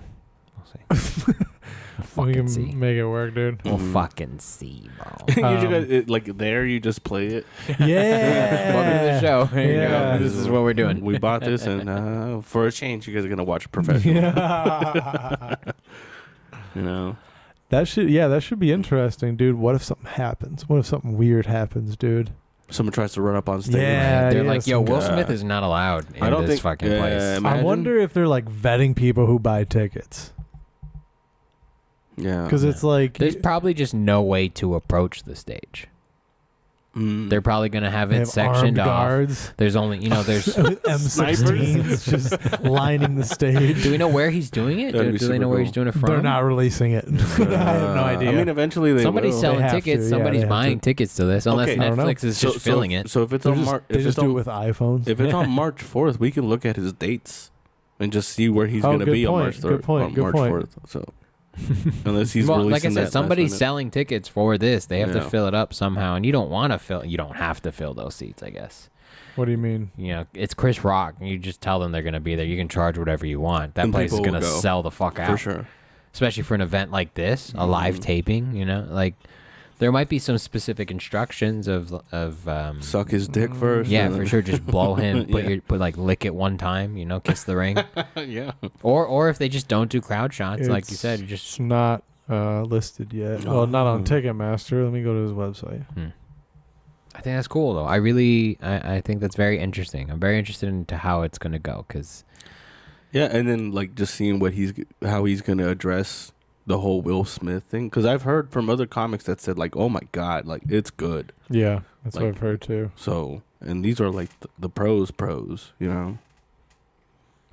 We can make it work, dude. We'll fucking see, bro. You just play it. Yeah. Welcome to the show. Here you go. This is what we're doing. We bought this, and for a change, you guys are gonna watch it professional. You know. That should be interesting, dude. What if something happens? What if something weird happens, dude? Someone tries to run up on stage. Yeah, they're like, "Yo, Will Smith is not allowed in this fucking place." Imagine. I wonder if they're like vetting people who buy tickets. Yeah, because it's like there's probably just no way to approach the stage. They're probably gonna have it sectioned off. Guards. There's only there's M16s just lining the stage. Do we know where he's doing it? Do they know where he's doing it from? They're not releasing it. I have no idea. I mean, eventually somebody's will. selling tickets. Somebody's buying tickets to this, unless Netflix is just filling it. So if it's on March, they just do it with iPhones. If it's on March 4th, we can look at his dates and just see where he's going to be on March 3rd. Good point. March 4th. So. Unless he's releasing like I said, that somebody's selling tickets for this. They have to fill it up somehow, and you don't want to fill. You don't have to fill those seats, I guess. What do you mean? You know, it's Chris Rock, and you just tell them they're going to be there. You can charge whatever you want. That place is going to sell the fuck out for sure. Especially for an event like this, a live taping. You know, like there might be some specific instructions of suck his dick first. Yeah, for sure. Just blow him. Put lick it one time. You know, kiss the ring. Yeah. Or if they just don't do crowd shots, like you said, it's not listed yet. Well, not on Ticketmaster. Let me go to his website. I think that's cool though. I think that's very interesting. I'm very interested into how it's gonna go because. Yeah, and then like just seeing how he's gonna address the whole Will Smith thing, because I've heard from other comics that said like, oh my god, like it's good. Yeah, that's what I've heard too. So, and these are like the pros, you know.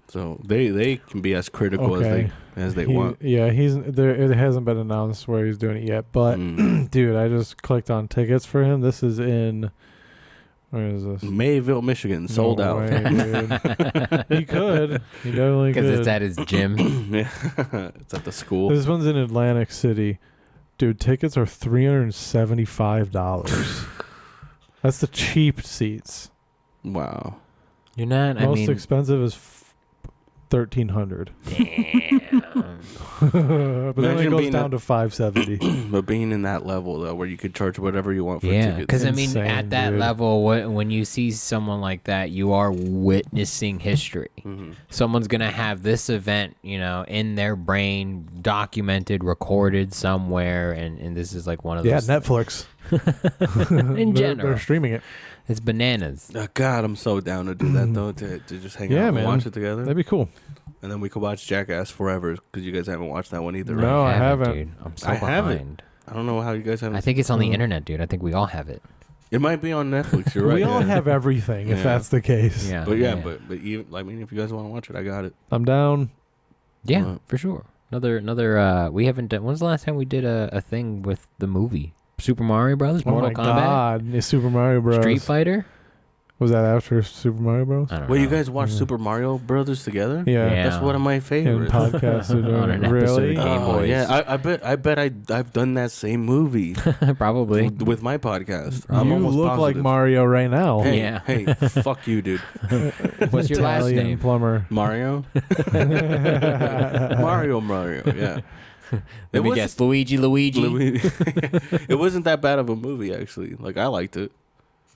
So they can be as critical as they want. Yeah, he's there. It hasn't been announced where he's doing it yet, but dude, I just clicked on tickets for him. This is in. Where is this? Mayville, Michigan. Sold out. Way, he could. He definitely could. Because it's at his gym. Yeah. It's at the school. This one's in Atlantic City. Dude, tickets are $375. That's the cheap seats. Wow. You're not. Most expensive is $1,300. Damn. But then Imagine it goes being down to $570. But being in that level though, where you could charge whatever you want for Yeah, tickets. because I mean, Insane, at that dude. level, when you see someone like that, you are witnessing history. Mm-hmm. Someone's gonna have this event, in their brain, documented, recorded somewhere, and this is like one of Yeah, those. Netflix. In general, They're streaming it. it's bananas. God, I'm so down to do that though. To just hang Yeah, out and man. watch it together, That'd be cool. and then we could watch Jackass forever because you guys haven't watched that one either, right? No, I haven't. dude. I'm so I haven't. behind. I don't know how you guys haven't. I think it's on the internet, dude. I think we all have it. It might be on Netflix. You're right. We all yeah. have everything, if Yeah. that's the case. Yeah, But but even, I mean, if you guys want to watch it, I got it. I'm down. yeah, Well- for sure. Another. We haven't done. When's the last time we did a thing with the movie Super Mario Brothers, Oh Mortal my Kombat, God. It's Super Mario Bros. Street Fighter? Was that after Super Mario Bros? I don't Well, know. you guys watch Yeah. Super Mario Brothers together? Yeah. Yeah. That's one of my In favorites. podcasts. On an episode Really? of Game Oh, Boys. yeah, I bet I've done that same movie Probably. with my podcast. You I'm almost look like positive. Mario right now. Hey, Yeah. hey, fuck you, dude. What's your last Italian name? plumber. Mario, Mario, yeah. Let me was- guess. Luigi. It wasn't that bad of a movie, actually. Like I liked it.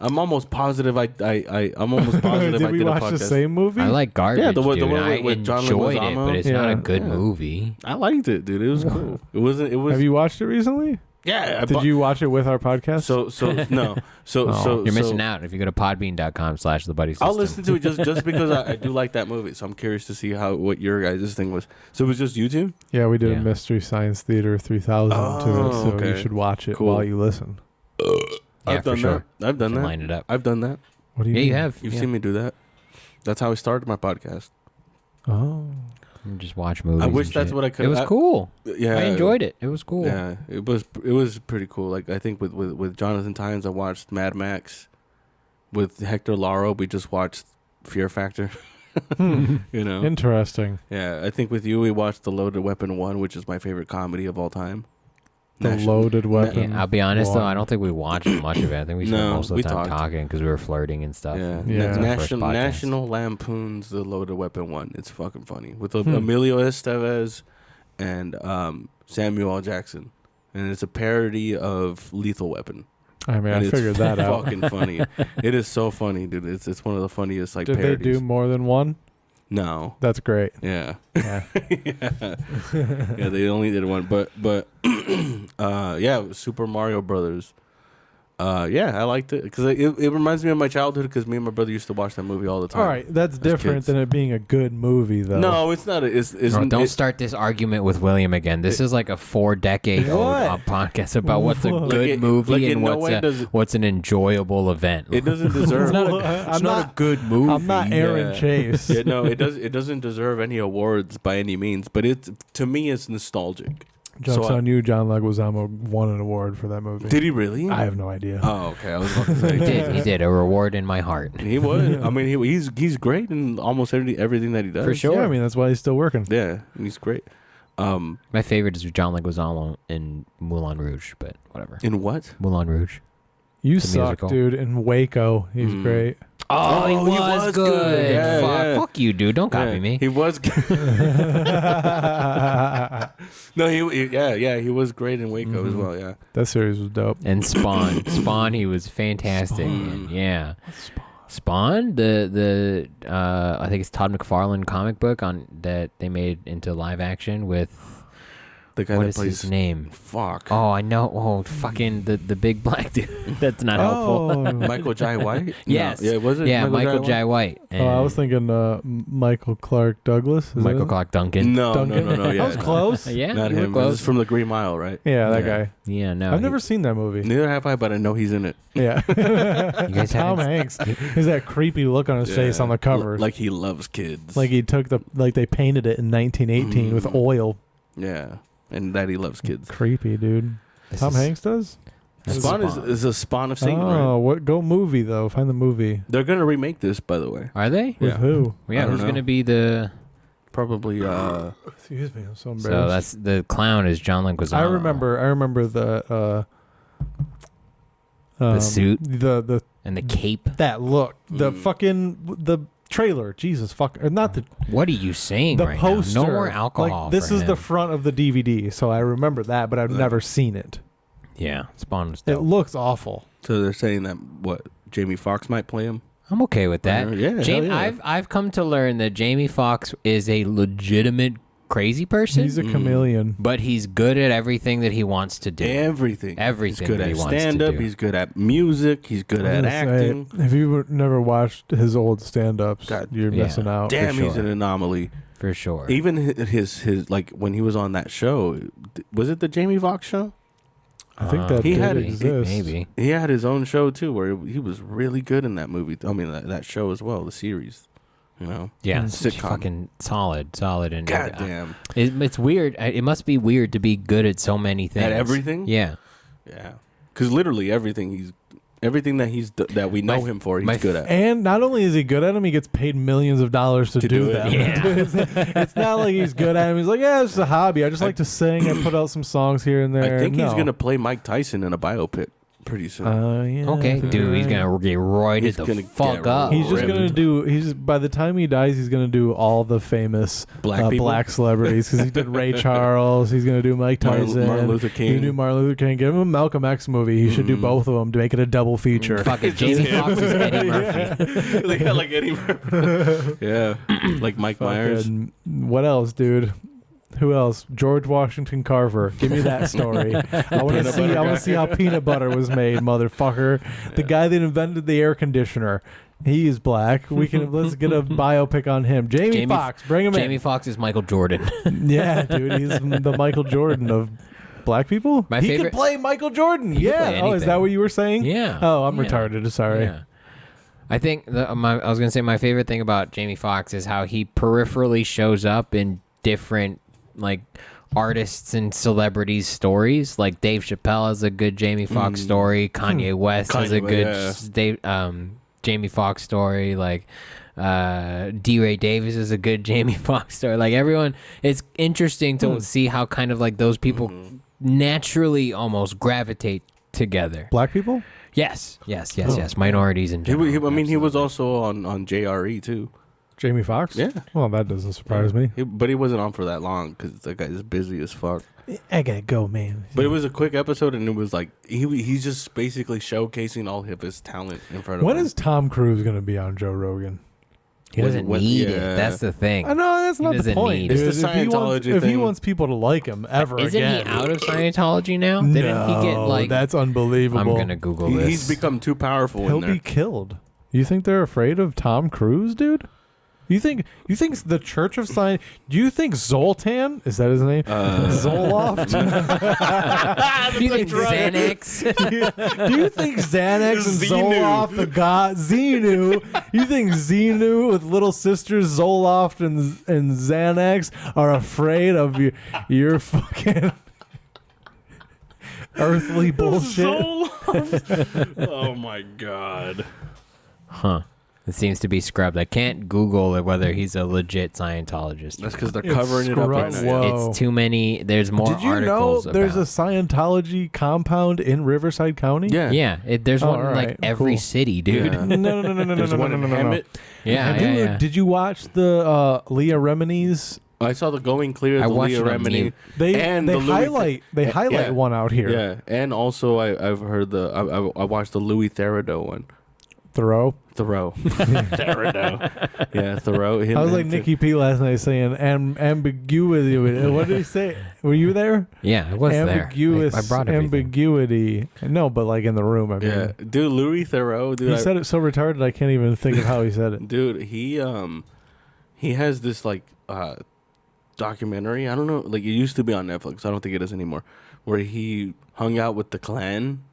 I'm almost positive. I'm almost positive. Did I we did a watch podcast. the same movie? I like garbage, Yeah, the one- dude. the one I with John enjoyed it, Leguizamo. but it's not Yeah. a good Yeah. movie. I liked it, dude. It was cool. It wasn't. It was. Have you watched it recently? Yeah. Did you watch it with our podcast? So no. So Oh. so You're so missing out if you go to podbean.com/thebuddy system. I'll listen to it just because I do like that movie. So I'm curious to see what your guys' thing was. So it was just you two? Yeah, we did Yeah. a Mystery Science Theater 3000 to Oh, it, so you okay. should watch it Cool. while you listen. Yeah, I've for done sure. that. I've done Can that. line it up. I've done that. What do you Yeah, mean? you have. You've Yeah. seen me do that. That's how I started my podcast. Oh. You just watch movies. I wish and that's shit. what I could. It was cool. Yeah, I enjoyed it. It was cool. Yeah, it was pretty cool. Like I think with Jonathan Tynes, I watched Mad Max. With Hector Laro, we just watched Fear Factor. You know. Interesting. Yeah, I think with you, we watched The Loaded Weapon 1, which is my favorite comedy of all time. The Loaded Weapon. Yeah, I'll be honest though, I one. don't think we watched much of it. I think we spent No, most of we the time talked. talking because we were flirting and stuff. Yeah, Yeah. National Lampoon's The Loaded Weapon 1. It's fucking funny with Hmm. Emilio Estevez and Samuel L. Jackson, and it's a parody of Lethal Weapon. I mean, I And it's figured that out. Fucking funny. It is so funny, dude. It's one of the funniest like Did parodies. they do more than one? No. That's great. Yeah. Yeah. Yeah, they only did one, but yeah, it was Super Mario Brothers. Yeah, I liked it because it reminds me of my childhood because me and my brother used to watch that movie all the time. All right, that's different kids. than it being a good movie, though. No, it's not. It's No, don't it- start this argument with William again. This is like a 4-decade-old What? podcast about what's a What? good Like it- movie like in and no way does it- what's an enjoyable event. It doesn't deserve. It's not a, I'm it's not a good movie. I'm not Aaron Yeah. Chase. Yeah, no, it does. It doesn't deserve any awards by any means. But to me, it's nostalgic. Joke's So I- on you, John Leguizamo won an award for that movie. Did he really? I have no idea. Oh, okay. I was about to say. He did a reward in my heart. He would. I mean, he's great in almost everything that he does. For sure. Yeah, I mean, that's why he's still working. Yeah, he's great. My favorite is John Leguizamo in Moulin Rouge, but whatever. In what? Moulin Rouge. You The suck, musical. dude. In Waco, he's Mm. great. Oh, he was good. Yeah, Fuck. yeah. Fuck you, dude. Don't copy Yeah, me. He was. No, he was great in Waco as well. Yeah. That series was dope. And Spawn. Spawn, he was fantastic. Spawn. Yeah. Spawn, the I think it's Todd McFarlane comic book on that they made into live action with The guy what that is plays. his name? Fuck. Oh, I know. Oh, fucking the big black dude. That's not helpful. Oh, Michael Jai White. Yes. No, yeah. Was it? Yeah, Michael Jai Jai White. oh, I was thinking Michael Clark Douglas. Is Michael that it? Clark Duncan. No, Duncan? no. Yeah, That was close. Yeah, Not you were him. close. This is from The Green Mile, right? Yeah, that Yeah. guy. Yeah, no. I've never seen that movie. Neither have I, but I know he's in it. Yeah. You guys Tom haven't- Hanks. He's that creepy look on his face Yeah. on the cover. Like he loves kids. Like he took they painted it in 1918 with oil. Yeah, and that he loves kids. Creepy, dude. This Tom is- Hanks does? That's Spawn Spawn. is a spawn of Satan, Oh, right? what? Go movie though. Find the movie. They're gonna remake this, by the way. Are they? With Yeah. who? Yeah, I don't who's know. going to be the... Probably. Excuse me. I'm so embarrassed. So that's the clown is John Leguizamo. I remember the The suit the and the cape. that look, the Mm. fucking the trailer. Jesus fuck, or not the What are you saying the right poster. now? No more alcohol. Like, this for is the him. front of the DVD, so I remember that, but I've never seen it. Yeah, Spawn was It dope. looks awful. So they're saying that Jamie Foxx might play him. I'm okay with that. Yeah, hell yeah. I've come to learn that Jamie Foxx is a legitimate crazy person. He's a chameleon. But he's good at everything that he wants to do. Everything. Everything He's good that he at wants to stand-up. do. He's good at music. He's good at acting. If you never watched his old stand-ups, God, you're yeah. missing out. Damn, for he's sure. an anomaly. For sure. Even his like when he was on that show, was it the Jamie Foxx show? I think that He did had it- exist. Maybe. He had his own show too, where he was really good in that movie. I mean, that show as well, the series. You know, Yeah, Sitcom. fucking solid, and God damn, it's weird. It must be weird to be good at so many things. at everything. Yeah, Yeah, because literally everything that we know him for, he's good at. And not only is he good at them, he gets paid millions of dollars to do do it. them. Yeah. It's not like he's good at them. He's like, yeah, it's a hobby. I just like to sing and put out some songs here and there. I think he's No. gonna play Mike Tyson in a biopic pretty soon. Yeah, okay, I think dude, you're he's right. gonna get roided He's the gonna fuck get up. He's just gonna ribbed. do. He's by the time he dies, he's gonna do all the famous Black people? black celebrities because he did Ray Charles. He's gonna do Mike Tyson. Martin Luther He's gonna do King. Martin Luther King. Give him a Malcolm X movie. He should do both of them to make it a double feature. Fucking Jamie Foxx is Eddie Murphy. Yeah, like Eddie Murphy. Yeah, like Mike Myers. Fucking- What else, dude? Who else? George Washington Carver. Give me that story. I want to Peanut see. butter I want guy. to see how peanut butter was made, motherfucker. The guy that invented the air conditioner. He is black. Let's get a biopic on him. Jamie Foxx. Bring him Jamie Foxx is Michael Jordan. in. Yeah, dude. He's the Michael Jordan of black people. My he favorite- can play Michael Jordan. He can Yeah. play Oh, is that anything. what you were saying? Yeah. Oh, I'm Yeah. retarded. Sorry. Yeah. I think I was gonna say my favorite thing about Jamie Foxx is how he peripherally shows up in different like artists and celebrities' stories. Like Dave Chappelle has a good Jamie Foxx story. Kanye West has a Kanye, good yeah. Jamie Foxx story. Like D. Ray Davis is a good Jamie Foxx story. Like everyone, it's interesting to see how kind of like those people naturally almost gravitate together. Black people? Yes. Minorities in general. He was also on JRE too. Jamie Foxx? Yeah. Well, that doesn't surprise me. But he wasn't on for that long because that guy is busy as fuck. I gotta go, man. But it was a quick episode, and it was like he's just basically showcasing all of his talent in front of When him. is Tom Cruise gonna be on Joe Rogan? He doesn't need yeah. it. That's the thing. I know that's He not the doesn't point. need it. dude. It's the If he wants- Scientology If he thing. wants people to like him ever Isn't again, he out of Scientology now? Didn't he get No, like? that's unbelievable. I'm gonna Google this. He's become too powerful He'll in there. be killed. You think they're afraid of Tom Cruise, dude? You think the Church of Science? Do you think Zoltan is that his name? Zoloft? Do you think Xanax? Do you think Xanax and Xenu. Zoloft, the god Xenu? You think Xenu with little sisters Zoloft and Xanax are afraid of your fucking earthly bullshit? Oh my god. Huh. It seems to be scrubbed. I can't Google whether he's a legit Scientologist. That's because they're It's covering it up right scrubbed. now. Whoa. It's too many. There's more Did you know articles. there's a about. Scientology compound in Riverside County? Yeah. Yeah, there's Oh, one in all like right, every cool. city, dude. Yeah. No. There's one in Hemet. Yeah, Dude, yeah. Did you watch the Leah Remini's? I saw the Going Clear, I the watched Leah it on Remini. mute. They And the Louis highlight yeah. one out here. Yeah, and also I've heard I watched the Louis Therido one. Thoreau. Therido. Yeah, Thoreau. Him I was like and- Nikki P last night saying ambiguity. What did he say? Were you there? Yeah, I was Ambiguous there. I brought everything. ambiguity. No, but like in the room. I mean, Yeah, dude, Louis Theroux, dude. he said it so retarded I can't even think of how he said it. Dude, he has this like documentary. I don't know, like it used to be on Netflix. I don't think it is anymore. Where he hung out with the Klan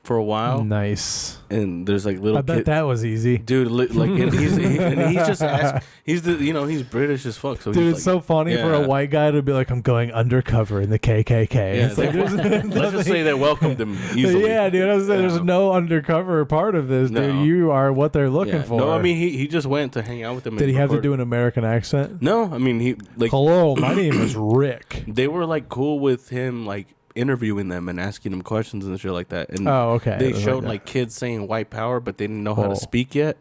for a while, Nice. and there's like little. I bet that was easy. Dude, like and he's just asked. He's he's British as fuck. So Dude, he's it's so funny for a yeah. white guy to be like, I'm going undercover in the KKK. Yeah, It's like, there's let's just say they welcomed him easily. Yeah, dude. I was saying, there's Yeah. no undercover part of this, dude. No. You are what they're looking Yeah. for. No, I mean he just went to hang out with them. did and he have to record. do an American accent? No, I mean he like Hello, my name is Rick. they were like cool with him like interviewing them and asking them questions and shit like that. And Oh, okay. they It was showed that. like kids saying white power, but they didn't know how Oh. to speak yet.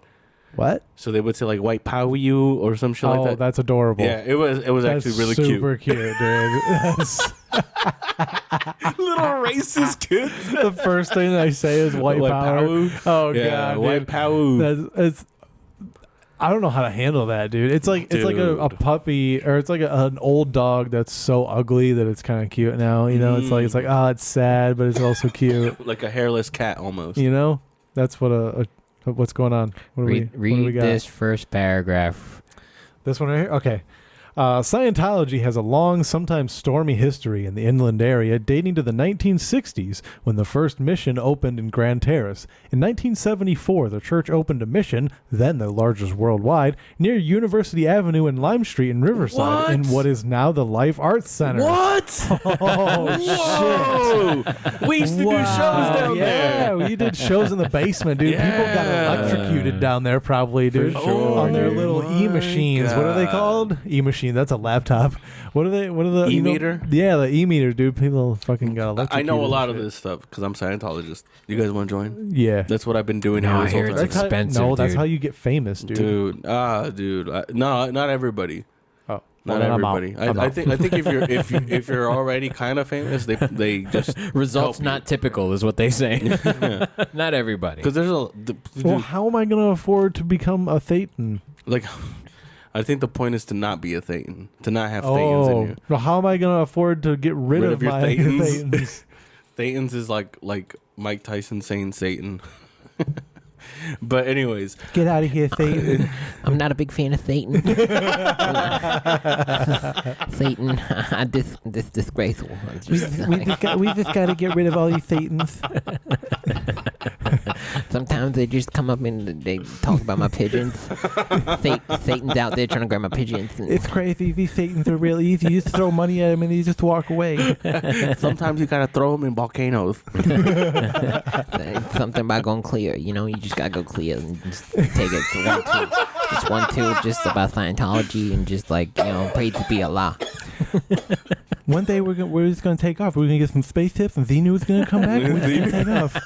What? So they would say like "white power you" or some shit like that. Oh, that's adorable. Yeah, it was That's actually really cute. super cute, dude. That's Little racist kids. the first thing I say is white power. Oh Yeah, god, white dude. power. It's I don't know how to handle that, dude. It's like a Dude. puppy, or it's like an old dog that's so ugly that it's kind of cute now. You know, it's like oh, it's sad, but it's also cute. Like a hairless cat almost. You know, that's what what's going on. What do what do we Read got? this first paragraph. This one right here? Okay. Scientology has a long, sometimes stormy history in the inland area dating to the 1960s when the first mission opened in Grand Terrace. In 1974, the church opened a mission, then the largest worldwide, near University Avenue and Lime Street in Riverside in what is now the Life Arts Center. What? Oh, shit. We used to do shows down there. Yeah, we did shows in the basement, dude. People got electrocuted down there probably, dude. sure, On their dude. little e-machines. What are they called? E-machine. That's a laptop. What are the E-meter? Yeah, the e-meter, dude. People fucking got electrocuted. I know a lot of and this stuff because I'm Scientologist. You guys want to join? shit. Yeah. That's what I've been doing No, here I this whole hear time. it's expensive, No, that's dude. how you get famous, dude. Dude. No, not everybody. Oh, Not then I'm out. everybody. I'm I out. think if you're already kind of famous, they just Results help not typical is what they say. Not everybody. because there's Well, how am I going to afford to become a Thetan? like. I think the point is to not be a Thetan, to not have Thetans in you. Well, how am I going to afford to get rid of your my Thetans? Thetans? Thetans is like Mike Tyson saying Satan. But anyways, Get out of here, Thetan. I'm not a big fan of Satan. Satan, this disgraceful. we just got to get rid of all these Thetans. Sometimes they just come up and they talk about my pigeons. Satan's out there trying to grab my pigeons. It's crazy. These Thetans are real easy. You just throw money at them and they just walk away. sometimes you gotta throw them in volcanoes. Something about going clear. You know, you just gotta go clear and just take it to 1 2. Just 1 2, just about Scientology and just like, you know, praise to be Allah. One day we're just gonna take off. We're gonna get some spaceships, and Xenu's gonna come back, and we're just gonna take off.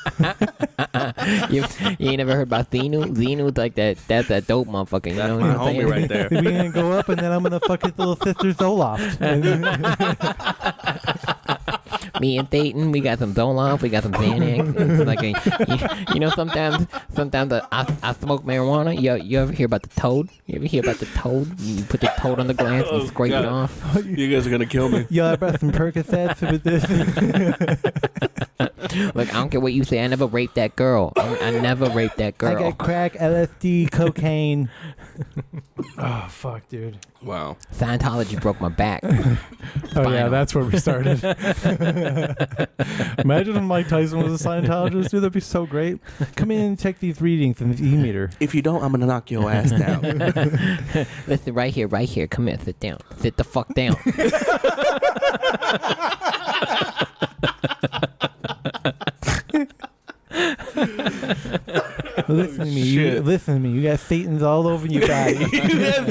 You ain't never heard about Xenu? Xenu's like that's that dope motherfucker. You know That's what my I'm saying? homie right there. We're gonna go up, and then I'm gonna fuck his little sister Zoloft. Me and Dayton, we got some Zoloft, we got some Xanax. Like you know, sometimes I smoke marijuana. You ever hear about the toad? You ever hear about the toad? You put the toad on the glass and scrape it off. You guys are gonna kill me. Yo, I brought some Percocets with this. Like, I don't care what you say. I never raped that girl. I never raped that girl. I got crack, LSD, cocaine. Oh fuck, dude. Wow. Scientology broke my back. Oh yeah, Spinal. that's where we started. Imagine if Mike Tyson was a Scientologist, dude. That'd be so great. Come in and check these readings in the e-meter. If you don't, I'm gonna knock your ass down. Listen, right here. Come here, sit down. Sit the fuck down. Listen to me. You got Satans all over your body.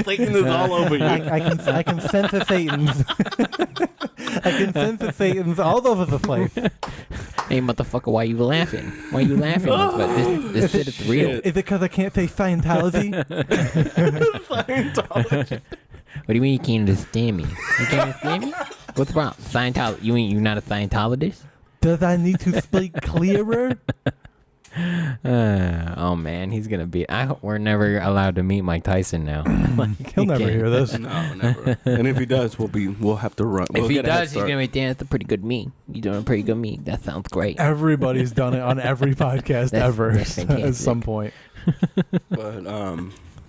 Satan is all over you. I can sense the Satans. I can sense the Satans all over the place. Hey, motherfucker, why you laughing? Why you laughing? But this shit is real. Is it because I can't say Scientology? Scientology. What do you mean you can't understand me? You can't understand me? What's wrong? Scientology? You not a Scientologist? Does I need to speak clearer? Oh man, he's gonna be. I hope we're never allowed to meet Mike Tyson now. He'll never hear this. No, never. And if he does, we'll have to run. If We'll he get a head does, he's start. gonna be damn. That's a pretty good me. You're doing a pretty good me. That sounds great. Everybody's done it on every podcast ever that's at fantastic. some point. But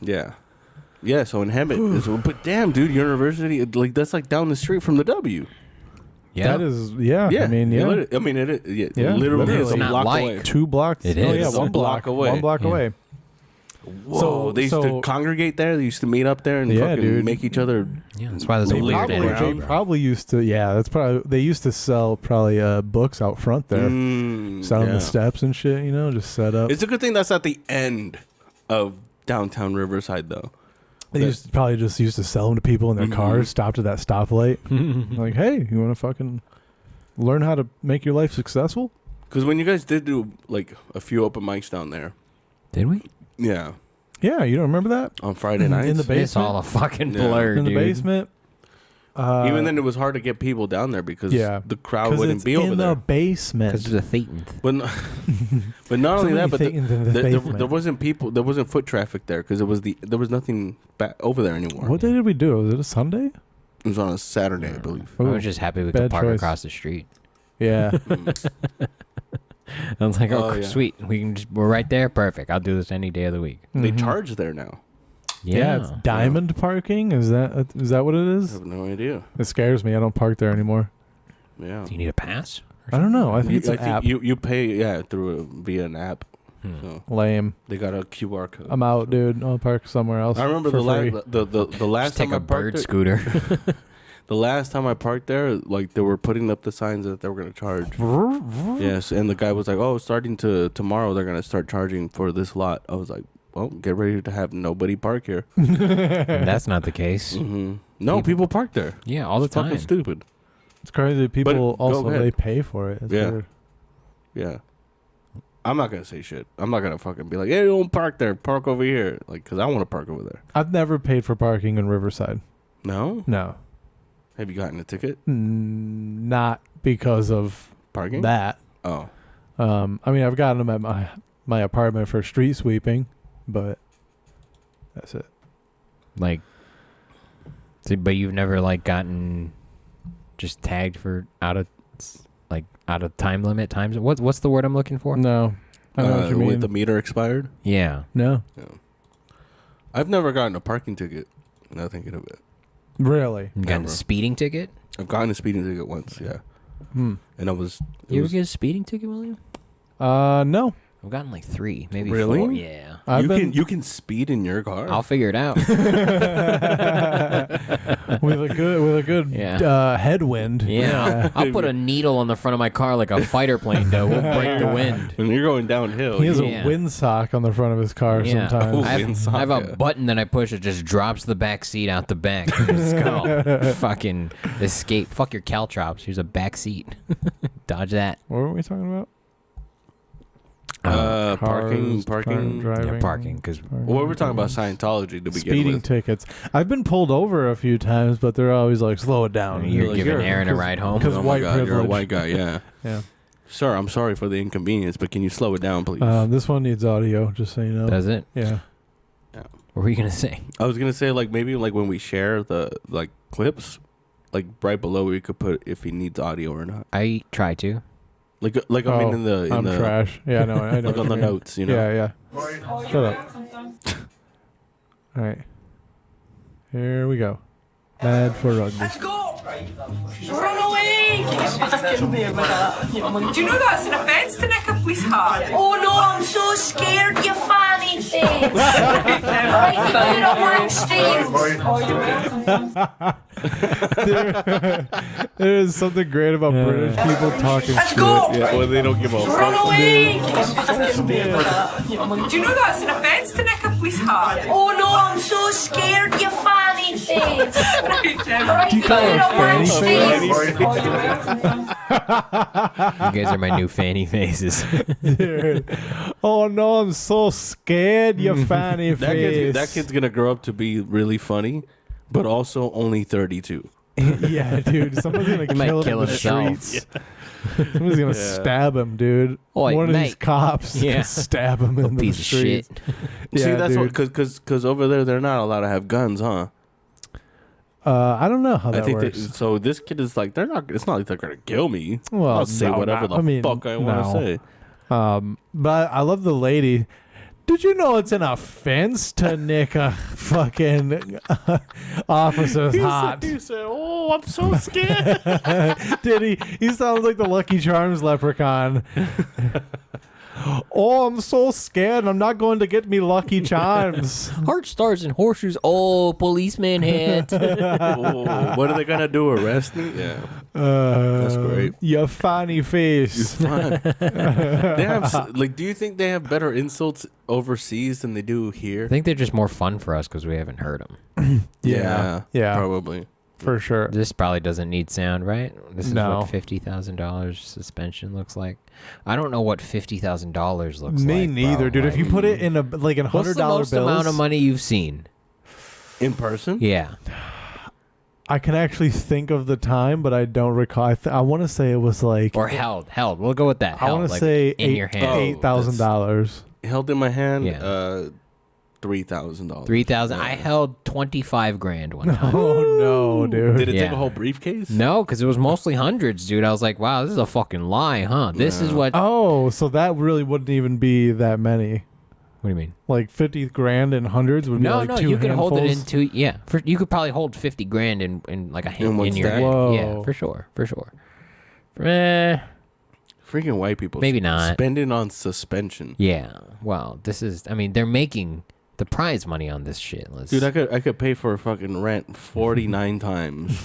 yeah. Yeah, so in Hemet, but damn, dude, university, like that's like down the street from the W. Yeah, That is, yeah. Yeah, I mean, yeah. it Yeah, literally is a literally. Not block like- away. 2 blocks. It Oh is. yeah, It's a 1 block block away. 1 block Yeah. away. Whoa, they used to congregate there. They used to meet up there and Yeah, fucking dude. make each other. yeah. That's why there's a They weird probably- energy. They Ground. probably used to. Yeah, that's probably. They used to sell probably books out front there, set on yeah. the steps and shit. You know, just set up. It's a good thing that's at the end of downtown Riverside, though. They probably just used to sell them to people in their cars. Stopped at that stoplight. Like, hey, you want to fucking learn how to make your life successful? Because when you guys did do like a few open mics down there, Did we? yeah, Yeah, you don't remember that? On Friday nights? In the basement? It's all a fucking blur, In the dude. basement? Even then, it was hard to get people down there because the crowd wouldn't be over in there. the basement. Because the Thetans. But not only that, but there basement. wasn't people. There wasn't foot traffic there because there was nothing back over there anymore. What day did we do? Was it a Sunday? It was on a Saturday, I believe. I was just happy we could bad park choice. across the street. Yeah. I was like, oh, Yeah. sweet. We're right there. Perfect. I'll do this any day of the week. They charge there now. Yeah, it's diamond parking. Is that what it I is? have no idea. It scares me. I don't park there anymore. Yeah. Do you need a pass? I don't know. I think it's an app. You pay via an app. So Lame. they got a QR code. I'm out, dude. I'll park somewhere else. I remember for the free. last Just take time a I parked bird there, scooter. the last time I parked there, like they were putting up the signs that they were gonna charge. Yes, and the guy was like, "Oh, starting tomorrow, they're gonna start charging for this lot." I was like, "Well, get ready to have nobody park here." That's not the case. No, people park there. Yeah, all the It's time. fucking stupid. It's crazy. People go also ahead. they pay for it. It's Yeah. weird. Yeah. I'm not gonna say shit. I'm not gonna fucking be like, "Hey, don't park there. Park over here." Like, cause I want to park over there. I've never paid for parking in Riverside. No. No. Have you gotten a ticket? Not because of Parking? that. Oh. I mean, I've gotten them at my apartment for street sweeping, but that's it. Like, but you've never like gotten just tagged for out of time limit times. What's the word I'm looking for? No. I know what you mean. With the meter expired? Yeah. No. Yeah. I've never gotten a parking ticket. Now thinking of it. Really? You got a Never. speeding ticket? I've gotten a speeding ticket once, yeah. And I was... You ever get a speeding ticket, William? No. I've gotten like 3, maybe Really? 4. Yeah. You can speed in your car? I'll figure it out. with a good headwind. Yeah. I'll put a needle on the front of my car like a fighter plane does. We'll break the wind. When you're going downhill... He has Yeah. a windsock on the front of his car sometimes. I have a button that I push. It just drops the back seat out the back. Just go. Fucking escape. Fuck your caltrops. Here's a back seat. Dodge that. What were we talking about? parking. driving. Yeah, parking. Because Well, we're talking about Scientology to begin Speeding with. tickets. I've been pulled over a few times, but they're always like, slow it down. you're like, giving you're- Aaron a ride home. Because Oh my white God, privilege. you're a white guy, yeah. Yeah. Sir, I'm sorry for the inconvenience, but can you slow it down, please? This one needs audio, just so you know. Does it? Yeah. What were you going to say? I was gonna say like maybe like when we share the like clips, like right below we could put if he needs audio or not. I try to. Like I mean in I'm the trash. Yeah, I know. I know like what on you the mean. notes, you know. Yeah, yeah. Shut up. All right. Here we go. Mad for rugby. Let's go! Run away! Do you know that's an offence to nick a police car? Oh no, I'm so scared, you fanny face! Right, you're a black stain! There is something great about British people talking Let's shit. go! Yeah, well they don't give a Run fuck. away! Do you know that's an offence to nick a police car? Oh no, I'm so scared, you fanny face! Right, Do you call her you're a black fanny stain! You guys are my new fanny faces. Dude. Oh no, I'm so scared, you fanny face. That kid's gonna grow up to be really funny, but also only 32. Yeah, dude. Someone's gonna might kill him kill in the himself. streets. Someone's gonna stab him, dude. Oi, One of these mate. cops Yeah. gonna stab him in the Piece of streets. shit. Yeah, See, that's dude. what because over there they're not allowed to have guns, huh? I don't know how that I think works. so. This kid is like they're not. It's not like they're gonna kill me. Well, I'll say no, whatever not- the I mean, fuck I want to no. say. But I love the lady. Did you know it's an offense to nick a fucking officer's hot? He said, "Oh, I'm so scared." Did he? He sounds like the Lucky Charms leprechaun. Oh, I'm so scared. I'm not going to get me Lucky Charms. Heart stars and horseshoes. Oh, policeman hat. Oh, what are they gonna do? Arrest me? Yeah, that's great. You funny face. It's fun. They have like. Do you think they have better insults overseas than they do here? I think they're just more fun for us because we haven't heard them. Yeah. Probably. for sure. This probably doesn't need sound, right? This is No. what $50,000 suspension looks like. I don't know what $50,000 looks like. Me neither, bro. dude. If you put it in a like in What's $100 the most bills, amount of money you've seen? In person? Yeah. I can actually think of the time, but I don't recall. I want to say it was like, Or held. We'll go with that. I Held, want to like say in your hand. $8,000. Held in my hand. Yeah. $3,000. 3,000. I held 25 grand one time. Oh no, dude! Did it take Yeah. a whole briefcase? No, because it was mostly hundreds, dude. I was like, wow, this is a fucking lie, huh? This is what. Oh, so that really wouldn't even be that many. What do you mean? Like 50 grand in hundreds would be No, like no, two you could hold it in handfuls? two. Yeah, you could probably hold 50 grand in like a hand one in your stack? hand. Whoa. Yeah, for sure. Freaking white people. Maybe not. Spending on suspension. Yeah. Well, this is. I mean, they're making the prize money on this shit. Dude, I could pay for a fucking rent 49 times.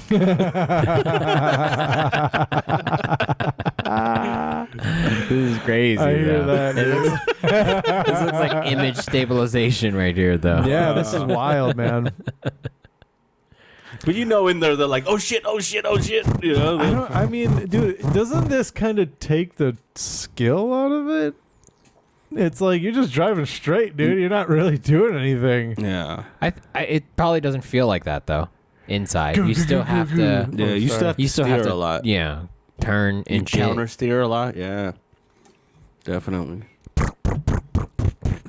This is crazy. I hear though. that, dude. This looks like image stabilization right here, though. Yeah, this is wild, man. But you know, in there, they're like, oh shit, oh shit, oh shit. You know? I mean, dude, doesn't this kind of take the skill out of it? It's like you're just driving straight, dude. You're not really doing anything. Yeah. It probably doesn't feel like that though. Inside, you still have to. Yeah, you still have to You still steer have to a lot. Yeah, turn You and shit. counter steer a lot. Yeah. Definitely.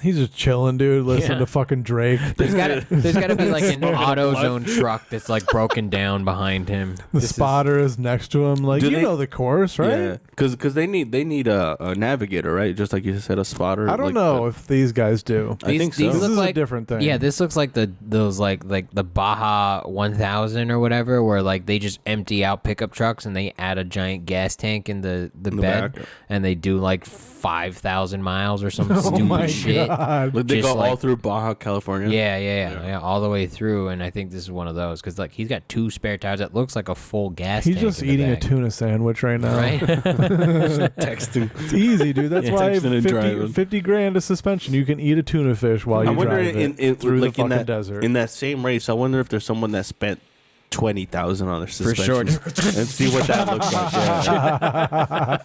He's just chilling, dude, listening Yeah. to fucking Drake. There's gotta be like an AutoZone truck that's like broken down behind him. The spotter is next to him. Like, Do you they- know the course, right? Yeah. Because they need a navigator, right? Just like you said, a spotter. I don't like know if these guys do. I think so. These This look is like a different thing. Yeah, this looks like those like the Baja 1000 or whatever, where like they just empty out pickup trucks and they add a giant gas tank in the bed, back. and they do like 5,000 miles or some Oh stupid my shit. god. Like, they Just go all like- through Baja, California. Yeah, all the way through, and I think this is one of those because like he's got 2 spare tires that looks like a full gas He's tank. just in the eating a back. tuna sandwich right now. Right? Texting. It's easy, dude. That's Yeah, why texting and 50, driving. 50 grand of suspension. You can eat a tuna fish while I you wonder drive it through like the in fucking that desert. in that same race. I wonder if there's someone that spent 20,000 on their For suspension sure. and see what that looks like. Yeah.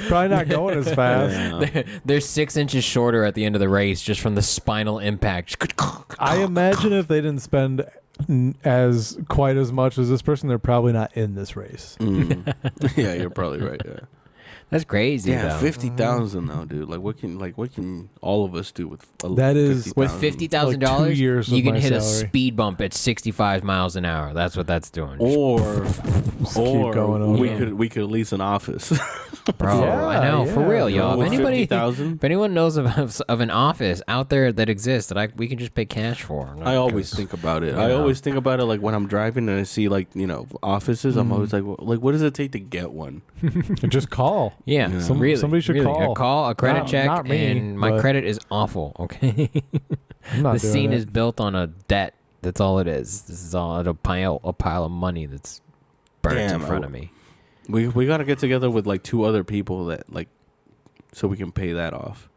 Probably not going as fast. Yeah. They're 6 inches shorter at the end of the race just from the spinal impact. I imagine if they didn't spend quite as much as this person, they're probably not in this race. Mm. Yeah, you're probably right. Yeah. That's crazy. Yeah, though. 50,000 now, dude. Like, what can all of us do with That is- With $50,000? Like $50,000, 2 years you of can my hit a salary. speed bump at 65 miles an hour. That's what that's doing. Or keep going over. we could lease an office. Bro, Yeah, I know, for yeah. real, y'all. With If anybody, 50,000? if anyone knows of an office out there that exists that we can just pay cash for. I always think about it. You I know. always think about it like when I'm driving and I see like, you know, offices. I'm always like, what does it take to get one? Just call. Yeah, Yeah. really, Somebody should really. call. A credit Not- check, not me, and my but- credit is awful. Okay, I'm not the doing scene it. is built on a debt. That's all it is. This is all a pile of money that's burnt Damn, in front of me. We got to get together with like 2 other people that like, so we can pay that off.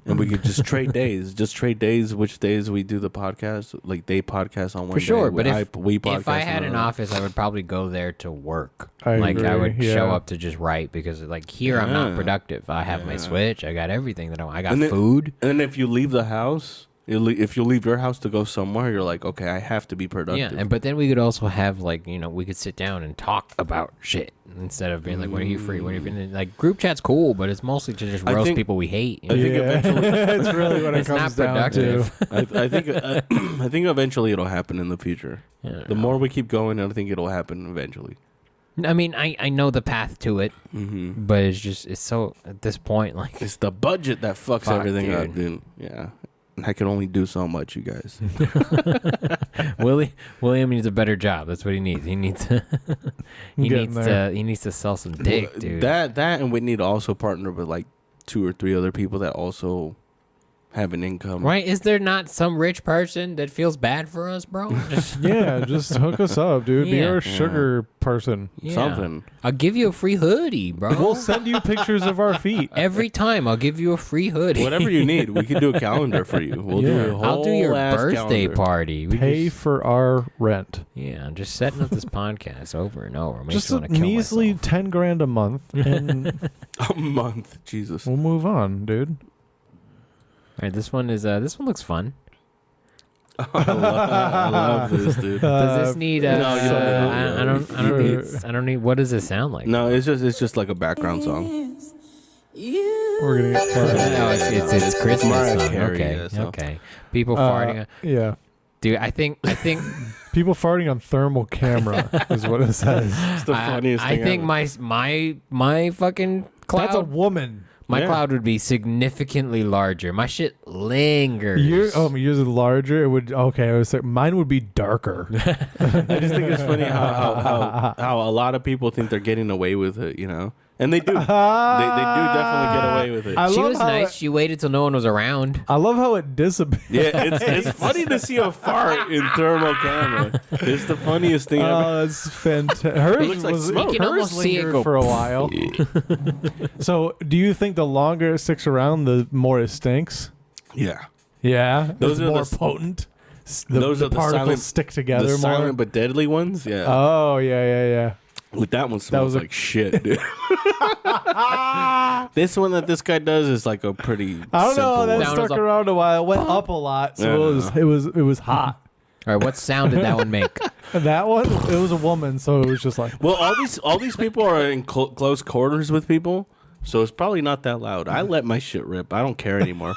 And we could just trade days. Just trade days. Which days we do the podcast? Like they podcast on one For sure, day. but we if I podcast had on an another. office, I would probably go there to work. I I agree, would show yeah. up to just write because like here I'm not Yeah. productive. I have my Switch. I got everything that I got And then- food. And then if you leave the house, if you leave your house to go somewhere, you're like, okay, I have to be productive. Yeah, but then we could also have like we could sit down and talk about shit instead of being like, when are you free? When are you free? Like group chat's cool, but it's mostly to just I roast think- people we hate. I think eventually, it's really what it It's comes not down productive. to. I think eventually it'll happen in the future. Yeah, The more we keep going, I think it'll happen eventually. I mean, I know the path to it, Mm-hmm. but it's so at this point like It's the budget that fucks Fuck, everything up, dude. dude. Yeah. And I can only do so much, you guys. William needs a better job. That's what he needs. He needs he needs to sell some dick, dude. That and we need to also partner with like 2 or 3 other people that also have an income. Right? Is there not some rich person that feels bad for us, bro? Yeah, just hook us up, dude. Be Yeah. our sugar person. Yeah. Something. I'll give you a free hoodie, bro. We'll send you pictures of our feet. Every time I'll give you a free hoodie. Whatever you need, we can do a calendar for you. We'll Yeah. do a whole I'll do your ass birthday calendar. party. We Pay just- for our rent. Yeah, I'm just setting up this podcast over and over. Makes Just me a want to kill measly myself. 10 grand a month, and A month, Jesus. we'll move on, dude. All right, this one looks fun. I love this, dude. Does this need? no, you don't need I don't need. I don't need. What does it sound like? No, it's just like a background song. We're gonna get farted. No, it's Christmas Mariah song. Carey, Okay, yeah, so. okay. People farting. Yeah. Dude, I think People farting on thermal camera is what it says. It's the funniest I thing think ever. my fucking cloud. That's a woman. My Yeah. cloud would be significantly larger. My shit lingers. Yours is larger. It would I was like, mine would be darker. I just think it's funny how a lot of people think they're getting away with it, you know, and they do. They do definitely get away with it. I She love was how nice. She waited till no one was around. I love how it dissipates. Yeah, it's funny to see a fart in thermal camera. It's the funniest thing ever. Oh, that's fantastic. Hers looks like was smoke. You can hers almost see it lingered go for a while. So, do you think the longer it sticks around, the more it stinks? Yeah, Yeah, Those it's are more the- potent. those The are the particles silent- stick together the more. silent but deadly ones. Yeah, Oh yeah. with that one smells was a- like shit, dude. This one that this guy does is like a pretty. I don't know. simple That one. Down stuck was a- around a while. It went up a lot, so it was hot. All right, what sound did that one make? That one, it was a woman, so it was just like. Well, all these people are in close quarters with people, so it's probably not that loud. I let my shit rip. I don't care anymore.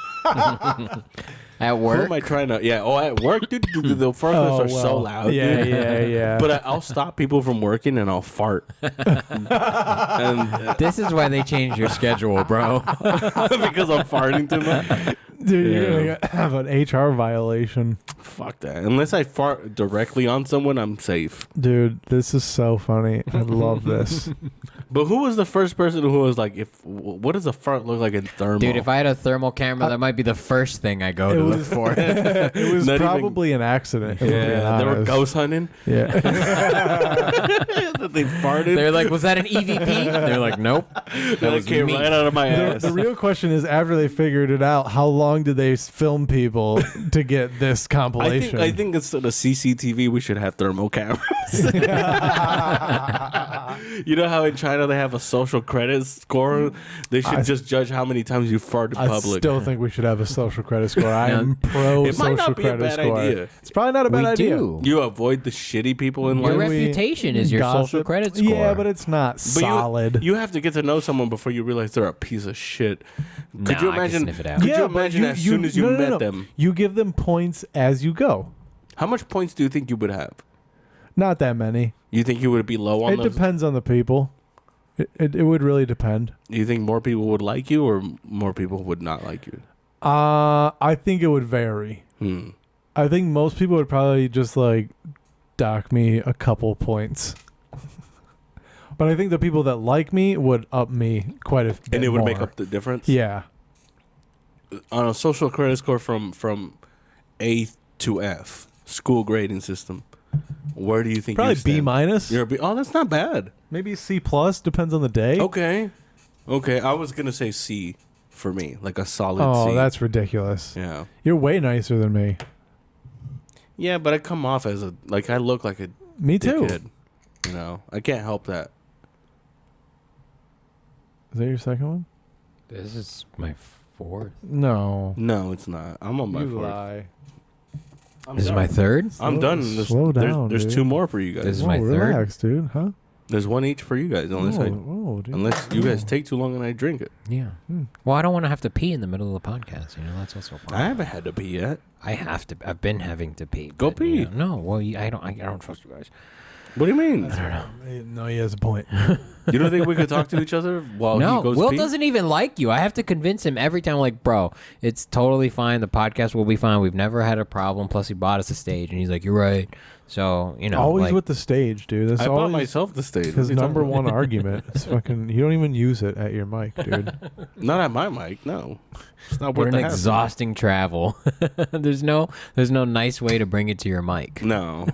At Who work? am I trying to? Yeah. Oh, at work, dude, the forklifts are so loud. Yeah, dude. yeah. But I'll stop people from working and I'll fart. and This is why they changed your schedule, bro. because I'm farting too much. Dude, you're gonna have an HR violation. Fuck that. Unless I fart directly on someone, I'm safe. Dude, this is so funny. I love this. But who was the first person who was like, what does a fart look like in thermal? Dude, if I had a thermal camera, that might be the first thing I go to look for. It was Not even- probably an accident. if we're being yeah, they were honest. ghost hunting. Yeah. That they farted. They're like, was that an EVP? They're like, nope. That was came me. right out of my ass. The real question is, after they figured it out, how long did they film people to get this compilation? I think instead of CCTV, we should have thermal cameras. You know how in China they have a social credit score? They should just judge how many times you fart in I public. still think we should have a social credit score. I am pro It might social not be a credit bad score. idea. It's probably not a bad We idea. do. You avoid the shitty people in Your life. we reputation is your social Gossip. credit score. Yeah, but it's not But solid. You have to get to know someone before you realize they're a piece of shit. Could you Nah, I can imagine? sniff it out. Could Yeah, you but imagine as soon as you no, met them? You give them points as you go. How much points do you think you would have? Not that many. You think you would be low on It those? depends on the people. It would really depend. Do you think more people would like you or more people would not like you? I think it would vary. I think most people would probably just like dock me a couple points. But I think the people that like me would up me quite a bit And it would make more. up the difference? Yeah. On a social credit score from A to F, school grading system, where do you think Probably you B stand? minus. You're a B. Oh, that's not bad. Maybe C plus, depends on the day. Okay. I was going to say C for me, like a solid Oh, C. that's ridiculous. Yeah. You're way nicer than me. Yeah, but I come off as I look like a Me too. dickhead. You know, I can't help that. Is that your second one? This is my fourth. No. No, it's not. I'm on my You fourth. lie. This is my third? I'm done. Slow down, There's dude. two more for you guys. This is Whoa, my third. relax, dude. Huh? There's one each for you guys, unless Whoa, dude. unless you guys take too long and I drink it. Yeah. Well, I don't want to have to pee in the middle of the podcast. You know, that's also a problem. I haven't had to pee yet. I have to. I've been having to pee. Go but, you pee. know, no, well, I don't trust you guys. What do you mean? No, he has a point. You don't think we could talk to each other while no, he goes Will pee? doesn't even like you. I have to convince him every time. Like, bro, it's totally fine. The podcast will be fine. We've never had a problem. Plus, he bought us a stage, and he's like, "You're right." So, always like, with the stage, dude. That's I bought always myself the stage. his number one argument. It's fucking. You don't even use it at your mic, dude. Not at my mic. No, it's not what worth an the hassle. exhausting travel. There's no nice way to bring it to your mic. No,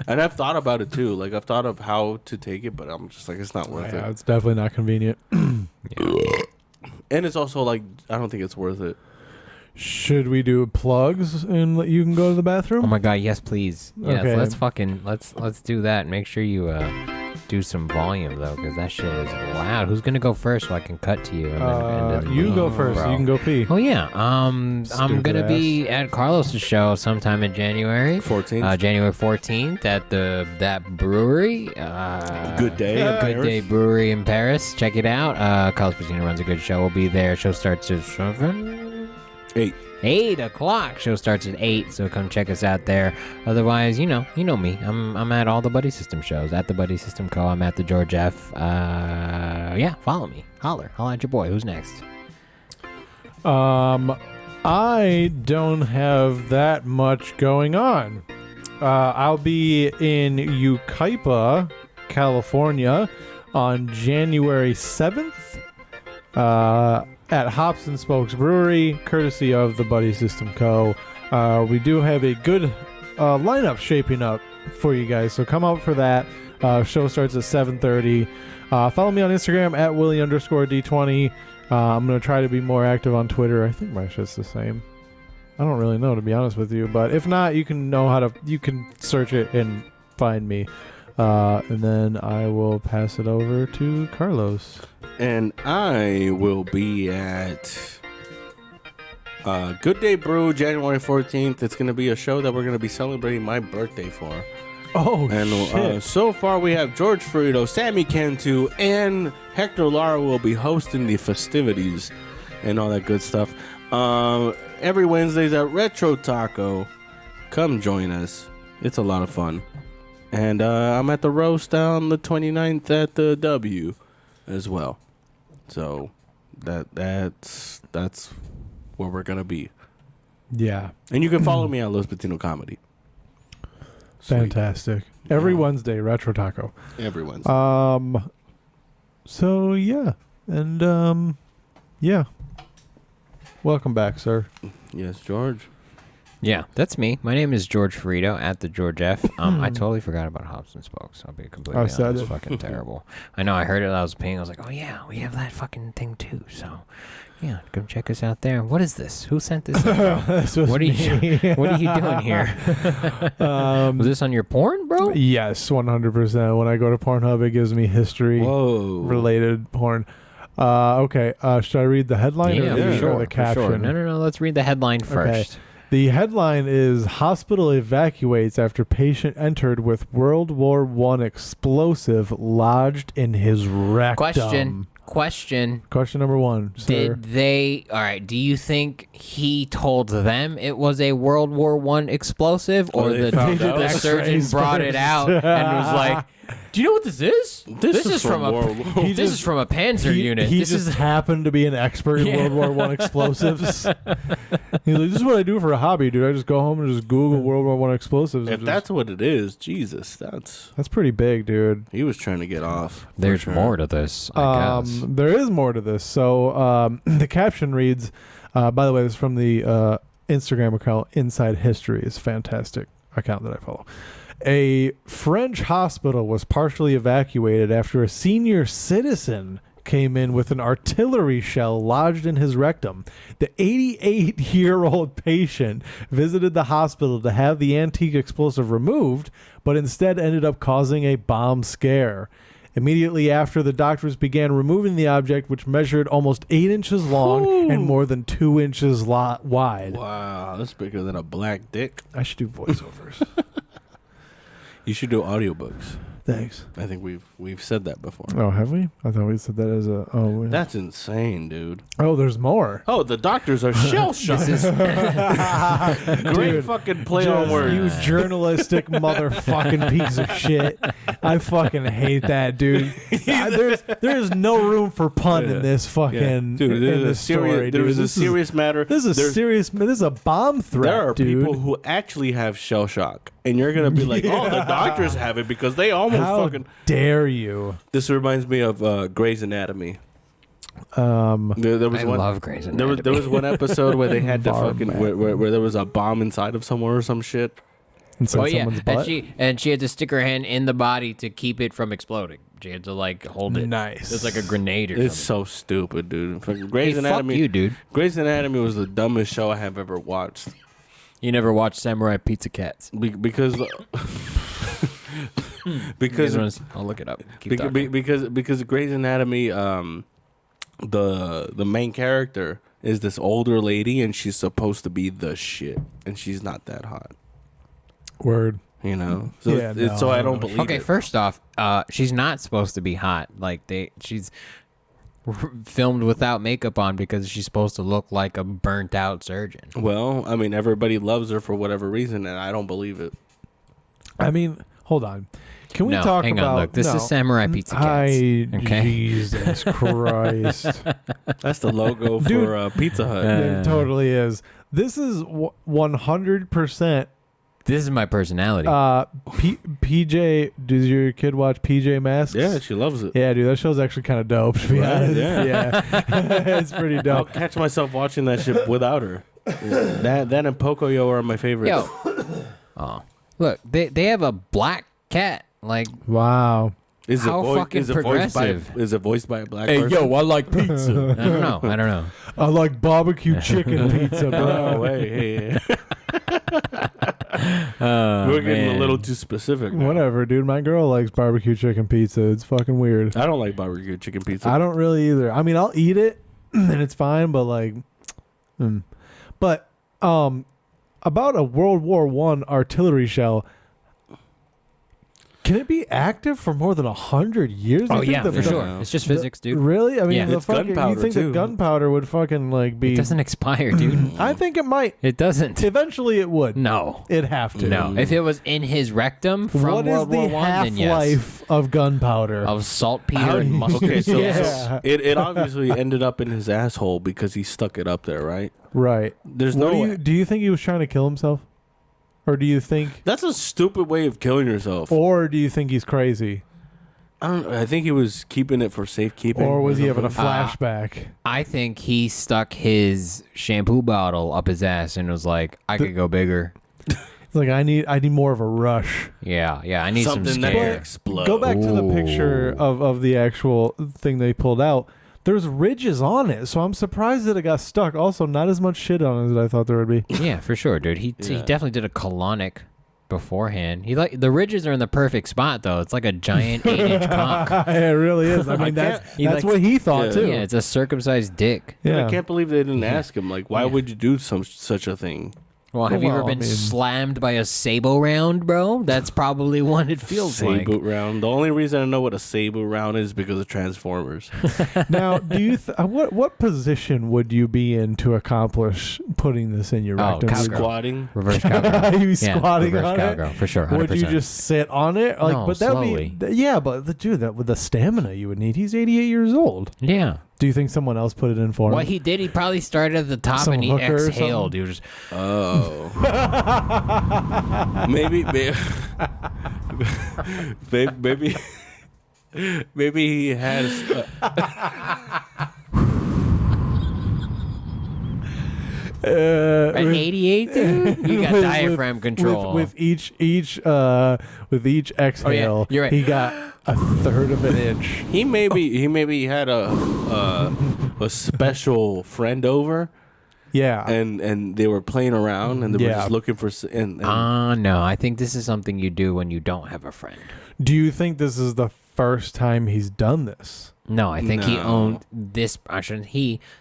and I've thought about it too. Like I've thought of how to take it, but I'm just like it's not worth Yeah, it. it's definitely not convenient. And it's also like I don't think it's worth it. Should we do plugs and you can go to the bathroom? Oh my god, yes, please. Yes, Okay. let's do that. Make sure you do some volume though, because that shit is loud. Who's gonna go first so I can cut to you? And then You go first. bro. You can go pee. Oh yeah. I'm Stupid gonna be at Carlos's show sometime in January. 14th. January 14th at that brewery. Good Day in Good Paris. Day Brewery in Paris. Check it out. Carlos Patino runs a good show. We'll be there. Show starts at 8 o'clock. Show starts at 8, so come check us out there. Otherwise, you know me. I'm at all the Buddy System shows. At the Buddy System Co. I'm at the George F. Yeah, follow me. Holler at your boy. Who's next? I don't have that much going on. I'll be in Yucaipa, California on January 7th. At Hops and Spokes Brewery, courtesy of the Buddy System Co. We do have a good lineup shaping up for you guys, so come out for that. Show starts at 7:30. Follow me on Instagram at Willie_D20. I'm going to try to be more active on Twitter. I think my shit's the same. I don't really know, to be honest with you, but if not, you can search it and find me. And then I will pass it over to Carlos. And I will be at Good Day Brew January 14th. It's going to be a show that we're going to be celebrating my birthday for. Oh, And shit. so far we have George Ferido, Sammy Cantu, and Hector Lara will be hosting the festivities and all that good stuff. Every Wednesdays at Retro Taco. Come join us. It's a lot of fun. And I'm at the roast on the 29th at the W as well. So that's where we're gonna be. Yeah. And you can follow me at Los Patino Comedy. Sweet. Fantastic. Every Wednesday, Retro Taco. Every Wednesday. So yeah. And yeah. Welcome back, sir. Yes, George. Yeah, that's me. My name is George Ferido at the George F. I totally forgot about Hops and Spokes. I'll be completely honest. said It's it. fucking terrible. I know. I heard it. I was paying. I was like, oh yeah, we have that fucking thing too. So, yeah, come check us out there. What is this? Who sent this? In, bro? This was What are you? me. What are you doing here? Was this on your porn, bro? Yes, 100%. When I go to Pornhub, it gives me history Whoa. related porn. Okay. Should I read the headline Yeah, or, for the, sure. or the For caption? sure. No. Let's read the headline first. The headline is Hospital Evacuates After Patient Entered with World War I Explosive Lodged in His Rectum. Question. Question number one, sir. Did they? All right. Do you think he told them it was a World War I explosive, or they the found out. surgeon X-rays brought it first. out and was like, "Do you know what this is? This is from a World War He this just- is from a Panzer unit. He This just is happened to be an expert in Yeah. World War I explosives. He's like, this is what I do for a hobby, dude. I just go home and just Google World War I explosives. and If just- that's what it is, Jesus, that's that's pretty big, dude. he was trying to get off. for There's sure. more to this. I guess. There is more to this. So the caption reads, by the way, this is from the Instagram account Inside History. It's a fantastic account that I follow. A French hospital was partially evacuated after a senior citizen came in with an artillery shell lodged in his rectum. The 88-year-old patient visited the hospital to have the antique explosive removed, but instead ended up causing a bomb scare. Immediately after, the doctors began removing the object, which measured almost 8 inches long and more than 2 inches wide. Wow, that's bigger than a black dick. I should do voiceovers. You should do audiobooks. Thanks. I think we've said that before. Oh, have we? I thought we said that as a. Oh, yeah. That's insane, dude. Oh, there's more. Oh, the doctors are shell shocked. Great Dude, fucking play on words. You journalistic motherfucking piece of shit. I fucking hate that, dude. There's no room for pun in this fucking dude. in this story, dude. There's a serious matter. This is a serious. This is a bomb threat. There are dude. people who actually have shell shock, and you're gonna be like, "Oh, the doctors have it because they almost How fucking." dare you? This reminds me of Grey's Anatomy. There was I one, love Grey's Anatomy. there was one episode where they had to fucking Barman. where there was a bomb inside of somewhere or some shit. Inside someone's butt. and she had to stick her hand in the body to keep it from exploding. She had to like hold it. Nice. It's like a grenade or It's something. so stupid, dude. Fucking Grey's Hey, Anatomy. fuck you, dude. Grey's Anatomy was the dumbest show I have ever watched. You never watched Samurai Pizza Cats? Because I'll look it up. Keep talking. because Grey's Anatomy, the main character is this older lady, and she's supposed to be the shit, and she's not that hot. Word. You know, so Yeah, so I no. don't believe Okay, it. first off, she's not supposed to be hot. Like she's filmed without makeup on because she's supposed to look like a burnt out surgeon. Well, I mean, everybody loves her for whatever reason, and I don't believe it. I mean, hold on. Can we No, talk hang about? on, look, this is Samurai Pizza Cats. Okay? Jesus Christ. That's the logo Dude. for Pizza Hut. It totally is. This is 100%. This is my personality. PJ, does your kid watch PJ Masks? Yeah, she loves it. Yeah, dude, that show's actually kind of dope, to be Right, honest. yeah. It's pretty I'll dope. catch myself watching that shit without her. That and Pocoyo are my favorites. Yo. Oh. Look, they have a black cat. Like, Wow. Is it, How fucking progressive. Is it voiced by a black person? I like pizza. I don't know. I like barbecue chicken pizza, No bro. way. Hey. We're getting a little too specific. now. Whatever, dude. My girl likes barbecue chicken pizza. It's fucking weird. I don't like barbecue chicken pizza. I don't really either. I mean, I'll eat it and it's fine, but like, but about a World War I artillery shell. Can it be active for more than 100 years? Oh, I think yeah, for sure. the- It's just physics, dude. Really? I mean, Yeah. the It's fucking, you gunpowder, think the too. gunpowder would fucking like be? It doesn't expire, dude. I think it might. It doesn't. Eventually, it would. No. It'd have to. No. If it was in his rectum from What is World the War One, then yes. half-life of gunpowder? Of saltpeter and mustard. Okay, so, Yeah. so it obviously ended up in his asshole because he stuck it up there, right? Right. There's What no. do you think he was trying to kill himself? Or do you think That's a stupid way of killing yourself. or do you think he's crazy? I think he was keeping it for safekeeping. Or was he having a something. flashback? I think he stuck his shampoo bottle up his ass and was like, I could go bigger. It's like I need more of a rush. Yeah, I need Something some that scare. can explode. Go back to the picture of the actual thing they pulled out. There's ridges on it, so I'm surprised that it got stuck. Also, not as much shit on it as I thought there would be. Yeah, for sure, dude. He Yeah. definitely did a colonic beforehand. He like the ridges are in the perfect spot though. It's like a giant 8-inch cock. It really is. I mean, that's He likes- what he thought Yeah. too. Yeah, it's a circumcised dick. Yeah. I can't believe they didn't ask him. Like, why would you do such a thing? Well, have you ever Well, I been mean- slammed by a sabo round, bro? That's probably what it feels like. Saboot round. The only reason I know what a saboot round is because of Transformers. Now, do you what position would you be in to accomplish putting this in your rectum? cowgirl. Squatting. Reverse cowgirl. You squatting reverse on cowgirl, it? for sure. 100%. Would you just sit on it? Like, No, but that would slowly. be yeah. But dude, that with the stamina you would need. He's 88 years old. Yeah. Do you think someone else put it in for him? What he did, he probably started at the top Some and he hooker or exhaled. He was just, Oh. maybe, maybe he has. at 88, dude? You got With- diaphragm control. with each exhale. you're right. He got a third of an inch. He maybe had a special friend over, Yeah. and they were playing around, and they were Yeah. just looking for. And No. I think this is something you do when you don't have a friend. Do you think this is the first time he's done this? No, I think he No. owned this.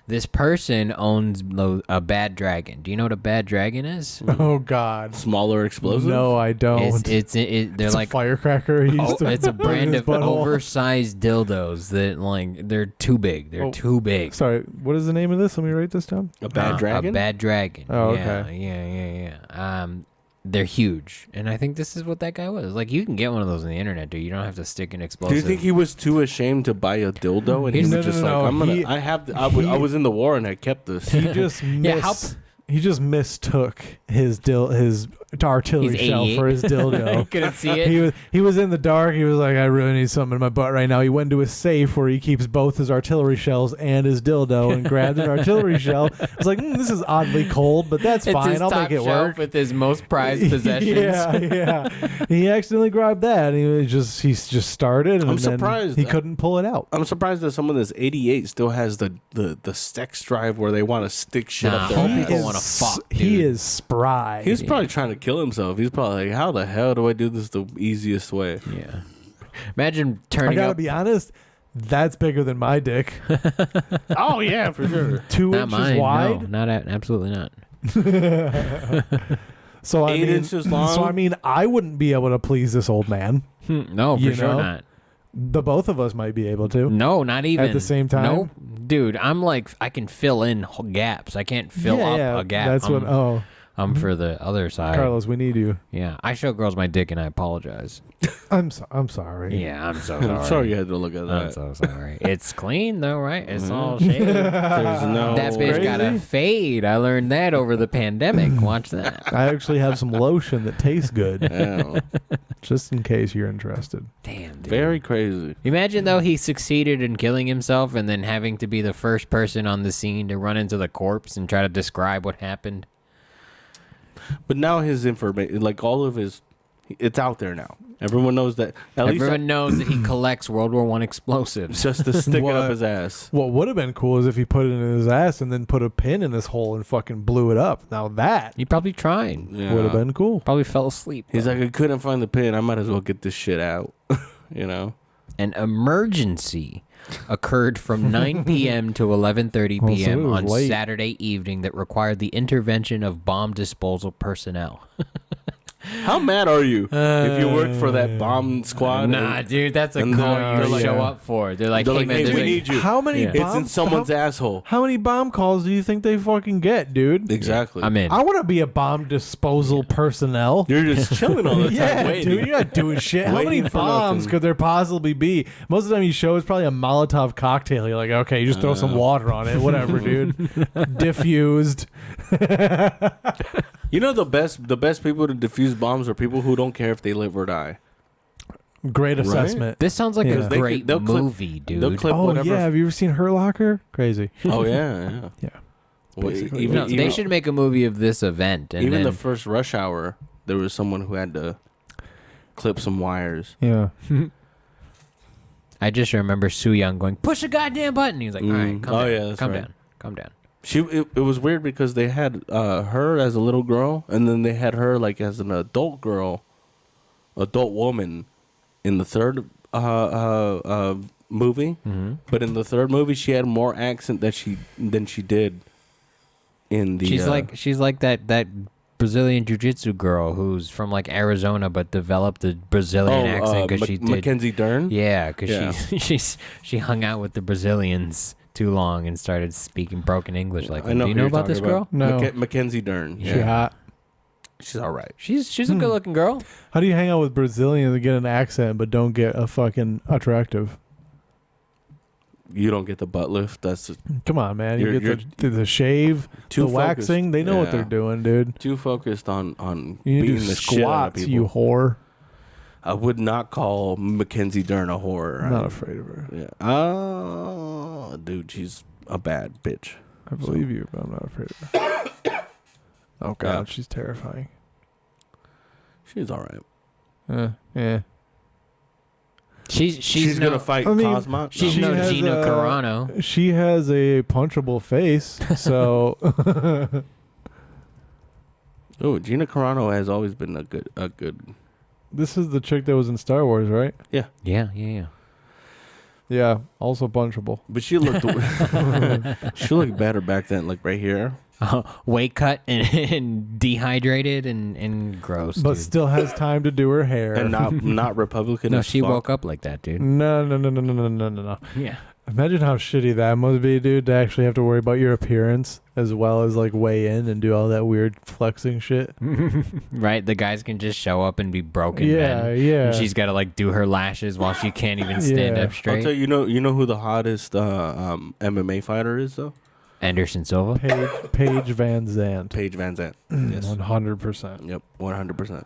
This person owns a bad dragon. Do you know what a bad dragon is? Oh God. Smaller explosive? No, I don't. They're It's like a firecracker. He used to it's a put in brand his of butthole. oversized dildos that like they're too big. They're Oh, too big. Sorry, what is the name of this? Let me write this down. A bad dragon? A bad dragon. Oh, Yeah, okay. yeah. They're huge, and I think this is what that guy was. Like, you can get one of those on the internet, dude. You don't have to stick an Do explosive. you think he was too ashamed to buy a dildo, and he was No, just no, like, "I'm he- gonna, I have, I was in the war and I kept this." He just he just mistook his artillery He's shell 88. for his dildo. couldn't see it. He was in the dark. He was like, I really need something in my butt right now. He went into his safe where he keeps both his artillery shells and his dildo and grabbed an artillery shell. It's like, this is oddly cold, but that's It's fine. his I'll top make it shelf work. with his most prized possessions. Yeah. He accidentally grabbed that. And he just started. And I'm then surprised. he couldn't pull it out. I'm surprised that someone that's 88 still has the sex drive where they want to stick shit Nah, up their all ass. people wanna fuck, He dude. is spry. He was probably trying to kill himself. He's probably like, "How the hell do I do this the easiest way?" Yeah. Imagine I turning gotta up. be honest. That's bigger than my dick. Oh yeah, for sure. 2 Not inches mine. wide. No, absolutely not. So 8 inches long? So I mean, I wouldn't be able to please this old man. No, for You sure know? not. The both of us might be able to. No, not even At the same time? Nope, dude. I'm like I can fill in gaps. I can't fill up a gap. That's what. Oh, I'm for the other side. Carlos, we need you. Yeah, I show girls my dick and I apologize. I'm sorry. Yeah, I'm so sorry. I'm sorry you had to look at I'm that. so sorry. It's clean though, right? It's all shaved. There's no. That bitch got a fade. I learned that over the pandemic. Watch that. I actually have some lotion that tastes good, Yeah. just in case you're interested. Damn, dude. Very crazy. Imagine though he succeeded in killing himself and then having to be the first person on the scene to run into the corpse and try to describe what happened. But now his information, like all of his, it's out there now. Everyone knows that. At least Everyone knows that he collects World War I explosives. just to stick it What? up his ass. What would have been cool is if he put it in his ass and then put a pin in his hole and fucking blew it up. Now that He probably tried. Yeah. would have been cool. Probably fell asleep. He's like, I couldn't find the pin. I might as well get this shit out. You know. An emergency occurred from 9 p.m. to 11:30 Well, so p.m. it was on late. Saturday evening that required the intervention of bomb disposal personnel. How mad are you if you work for that bomb squad? Nah, dude, that's a and call they're you like- show up for. They're like, They're hey, like, man, hey, there's we a- need you. How many? Yeah. It's Bomb, in someone's how, asshole. How many bomb calls do you think they fucking get, dude? Exactly. I'm in. I want to be a bomb disposal personnel. You're just chilling all the time Yeah, waiting. dude, you're not doing shit. How many Waiting for bombs nothing. could there possibly be? Most of the time you show it's probably a Molotov cocktail. You're like, okay, you just throw some water on it, whatever, dude. Diffused. You know the best people to defuse bombs are people who don't care if they live or die. Great Right? assessment. This sounds like Yeah. a 'Cause they great could- they'll clip- movie, dude. They'll clip Oh whatever. yeah, have you ever seen Hurt Locker? Crazy. Oh yeah, Yeah. Well, basically even, No, they should make a movie of this event. And even then, the first Rush Hour, there was someone who had to clip some wires. Yeah. I just remember Soo Young going, push a goddamn button. He was like, all right, calm Oh, down. yeah, that's calm right. down. Calm down. It was weird because they had her as a little girl, and then they had her like as an adult woman, in the third movie. Mm-hmm. But in the third movie, she had more accent than she did in the. She's like that Brazilian jiu-jitsu girl who's from like Arizona but developed a Brazilian accent because she did. Mackenzie Dern. Yeah, because Yeah. she hung out with the Brazilians too long and started speaking broken English like I them. know Do you who know you're about talking this girl? No. Mackenzie Dern. She hot. She's all right. She's a good looking girl. How do you hang out with Brazilians and get an accent but don't get a fucking attractive? You don't get the butt lift. That's Come on, man. You You're- get the shave, too the focused. waxing. They know what Yeah. they're doing, dude. too focused on You need beating to do the shit out of squats, people. you whore. I would not call Mackenzie Dern a whore. I'm not afraid of her. Yeah. Oh, dude, she's a bad bitch. I believe you, but I'm not afraid of her. Oh, God. Yeah. She's terrifying. She's all right. Yeah. She's gonna no, fight I mean, Cosmo. She's She no has Gina a- Carano. She has a punchable face, so Oh, Gina Carano has always been a good. this is the chick that was in Star Wars, right? Yeah. Yeah, also punchable. But she looked better back then, like right here. Weight cut and dehydrated and gross. But dude. still has time to do her hair. And not Republican. No, as she fuck. woke up like that, dude. No. Yeah. Imagine how shitty that must be, dude, to actually have to worry about your appearance as well as like weigh in and do all that weird flexing shit. Right? The guys can just show up and be broken Yeah, men. yeah. And she's got to like do her lashes while she can't even stand Yeah. up straight. I'll tell you, you know who the hottest MMA fighter is though? Anderson Silva. Paige Van Zandt. Paige Van Zandt. Yes. 100%. Yep. 100%.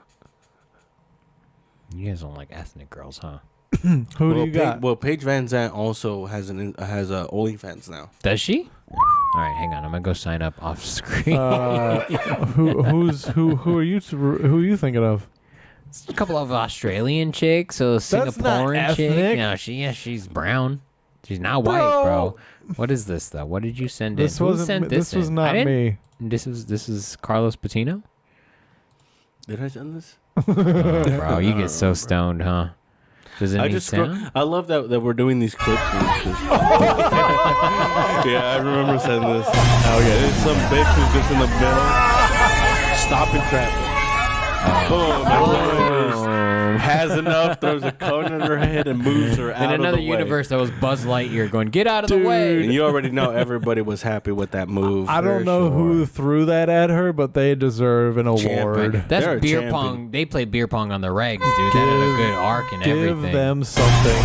You guys don't like ethnic girls, huh? Who do you got? Paige Van Zandt also has a OnlyFans now. Does she? All right, hang on. I'm gonna go sign up off screen. Who are you thinking of? A couple of Australian chicks, so not Singaporean chick. ethnic. No, she's brown. She's not white, bro. What is this though? What did you send in? This Who wasn't. sent This was in? not I didn't- me. This is Carlos Patino. Did I send this? Bro, you get so stoned, huh? Does it make sound? I love that we're doing these clips. Yeah, I remember saying this. Oh yeah, there's some bitch who's just in the middle, stopping traffic. Boom! Has enough, throws a cone in her head and moves her out In of another the way. universe, that was Buzz Lightyear going, "Get out of the way!" And you already know everybody was happy with that move. I don't know who threw that at her, but they deserve an award. They're That's a beer champion. pong. They play beer pong on the reg, dude. That had a good arc and Give everything. them something.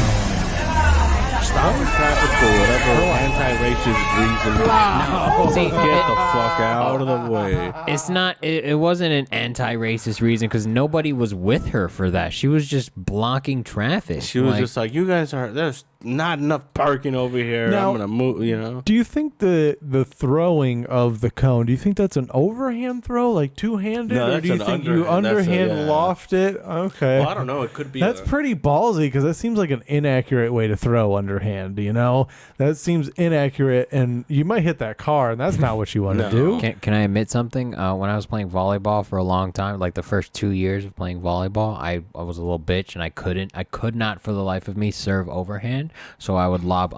Stopping traffic for whatever anti-racist reason. No, see, Get the fuck out of the way. it's not. It wasn't an anti-racist reason because nobody was with her for that. She was just blocking traffic. She was just like, "You guys there's not enough parking over here. Now- I'm gonna move." You know. Do you think the throwing of the cone? Do you think that's an overhand throw, like two-handed, No, or that's do you an think you underhand. That's underhand yeah. loft it? Okay. Well, I don't know. It could be. That's pretty ballsy because that seems like an inaccurate way to throw underhand. You know, that seems inaccurate, and you might hit that car, and that's not what you want to No. do. Can I admit something? When I was playing volleyball for a long time, like the first 2 years of playing volleyball, I was a little bitch and I could not for the life of me serve overhand. So I would lob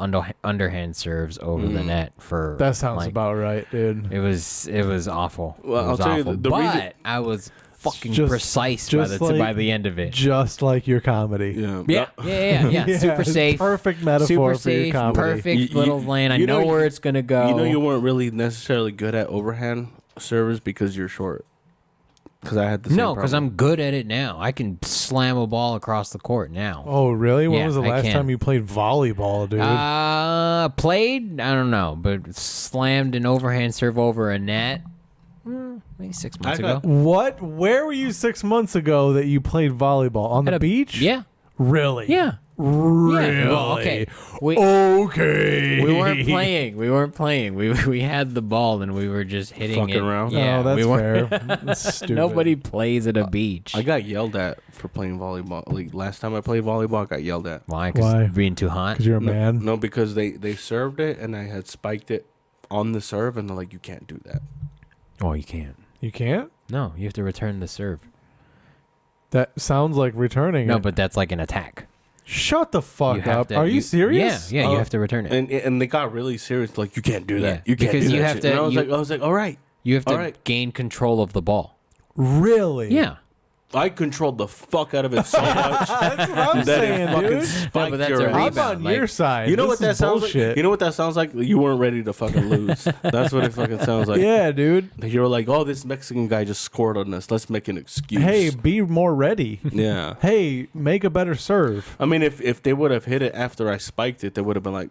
underhand serves over the net for. That sounds like, about right, dude. It was awful. Well, it was I'll tell you awful. the reason- But I was fucking Just- precise just by like- the end of it. Just like your comedy. Yeah. Yeah. Super safe. Perfect metaphor Super for your safe. comedy. Perfect little lane. I know where it's gonna go. You know, you weren't really necessarily good at overhand serves because you're short. Because I had the same No, because problem. I'm good at it now. I can slam a ball across the court now. Oh, really? When Yeah, was the I last can. time you played volleyball, dude? Played? I don't know, but slammed an overhand serve over a net. Maybe 6 months ago. What? Where were you 6 months ago that you played volleyball? On the At a- beach? Yeah. Really? Yeah. Really? Yeah. Well, okay. Okay. We weren't playing. We had the ball and we were just hitting Fucking it. around? Yeah, Oh, that's we weren't. fair. That's stupid. Nobody plays at a beach. I got yelled at for playing volleyball. Like last time I played volleyball, I got yelled at. Why? Why? Because being too hot. Because you're a man. No, because they served it and I had spiked it on the serve and they're like, you can't do that. Oh, you can't. You can't? No, you have to return the serve. That sounds like returning No, it. but that's like an attack. Shut the You fuck have up. to- Are you serious? Yeah, you Oh, have to return it. And they got really serious. Like, you can't do that. Yeah, You can't because do you that have shit. to- And I you- was like, all right. You have to All right. gain control of the ball. Really? Yeah. I controlled the fuck out of it so much. That's what I'm that saying, it fucking dude. spiked No, but that's your a ass. I'm rebound. on Like, your side. You know This what that is sounds bullshit. like? You know what that sounds like? You weren't ready to fucking lose. That's what it fucking sounds like. Yeah, dude. You were like, oh, this Mexican guy just scored on us. Let's make an excuse. Hey, be more ready. Yeah. Hey, make a better serve. I mean, if they would have hit it after I spiked it, they would have been like,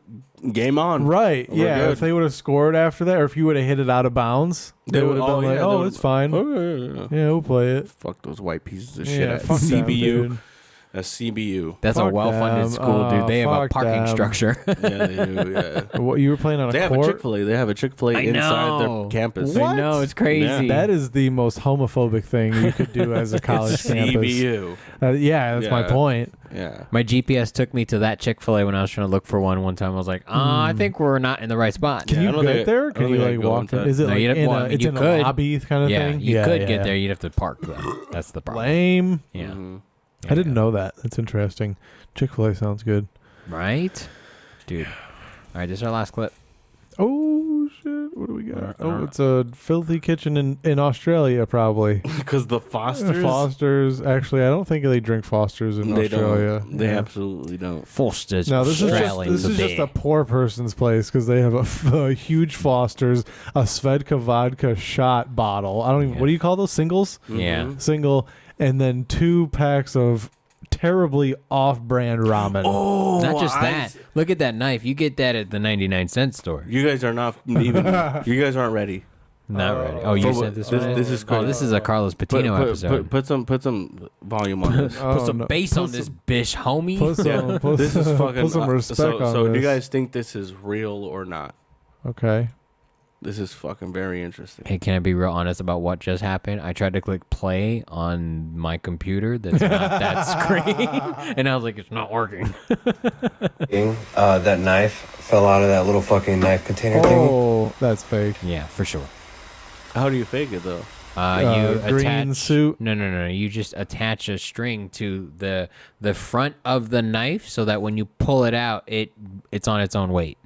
game on. Right. We're Yeah. good. If they would have scored after that, or if you would have hit it out of bounds, they would have been like, yeah, oh, they it's fine. Oh, yeah. Yeah, we'll play it. Fuck those white pieces of shit Yeah, at fuck them, CBU. dude. At CBU. That's a Fuck well-funded them. school, dude. They have a Fuck parking them. structure. Yeah, they do. Yeah. What, you were playing on They a have a court? Chick-fil-A. They have a Chick-fil-A I inside know. their campus. What? I know, it's crazy. That is the most homophobic thing you could do as a college It's campus. CBU. Yeah, that's my Yeah. point. Yeah. My GPS took me to that Chick-fil-A when I was trying to look for one time. I was like, I think we're not in the right spot. Can Yeah, I you don't get think- there? I Can don't you think I like go walk? into that. Is it No, like you'd have- in well, I a? mean, It's you in could. a lobby kind of Yeah, thing. you could get there. You'd have to park, though. That's the problem. Lame. Yeah. Mhm. I didn't know that. That's interesting. Chick-fil-A sounds good. Right? dude. All right, this is our last clip. Oh shit! What do we got? Oh, it's a filthy kitchen in Australia, probably. Because the Fosters. Fosters. Actually, I don't think they drink Fosters in Australia. They absolutely don't. Fosters. No, this is just a poor person's place because they have a huge Fosters, a Svedka vodka shot bottle. I don't even. What do you call those? Singles. Yeah. Single, and then 2 packs of terribly off-brand ramen. Oh, not just that. Look at that knife. You get that at the 99-cent store. You guys are not even. You guys aren't ready. Not ready. Oh, you said this. This is crazy. Oh, this is a Carlos Patino episode. Put some volume on this. Put some bass on this bish, homie. This is fucking. Put some respect on so this. do you guys think this is real or not? Okay. This is fucking very interesting. Hey, can I be real honest about what just happened? I tried to click play on my computer that's not that screen, and I was like, it's not working. That knife fell out of that little fucking knife container thing. Oh, that's fake. Yeah, for sure. How do you fake it though? You green attach, suit. No. You just attach a string to the front of the knife so that when you pull it out, it's on its own weight.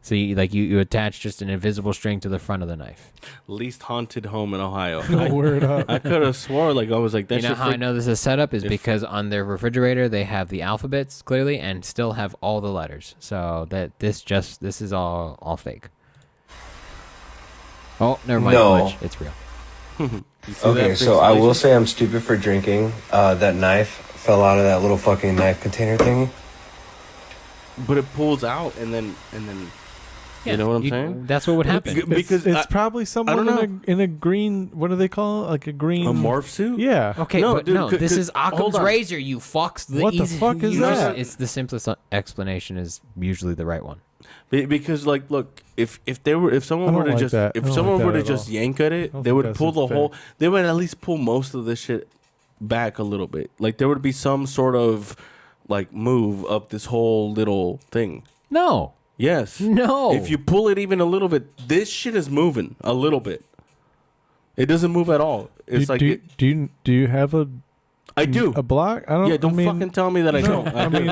So you attach just an invisible string to the front of the knife. Least haunted home in Ohio. Word up. I could have swore I was like that. You know how I know this is set up is because on their refrigerator they have the alphabets clearly and still have all the letters. So that this is all fake. Oh, never mind. No. Glitch. It's real. Okay, so I will say I'm stupid for drinking. That knife fell out of that little fucking knife container thingy. But it pulls out and then. You know what I'm saying? That's what would happen. Because it's probably someone in a green. What do they call it? Like a green morph suit. Yeah. Okay, this is Occam's razor. You fucks. What the fuck is that? It's the simplest explanation is usually the right one. Because look, if someone were to just yank at it, they would pull the whole. They would at least pull most of this shit back a little bit. Like there would be some sort of move up this whole little thing. No. Yes. No. If you pull it even a little bit, this shit is moving a little bit. It doesn't move at all. It's do you have a? I do a block. I don't. Yeah, don't fucking tell me that I don't. I mean,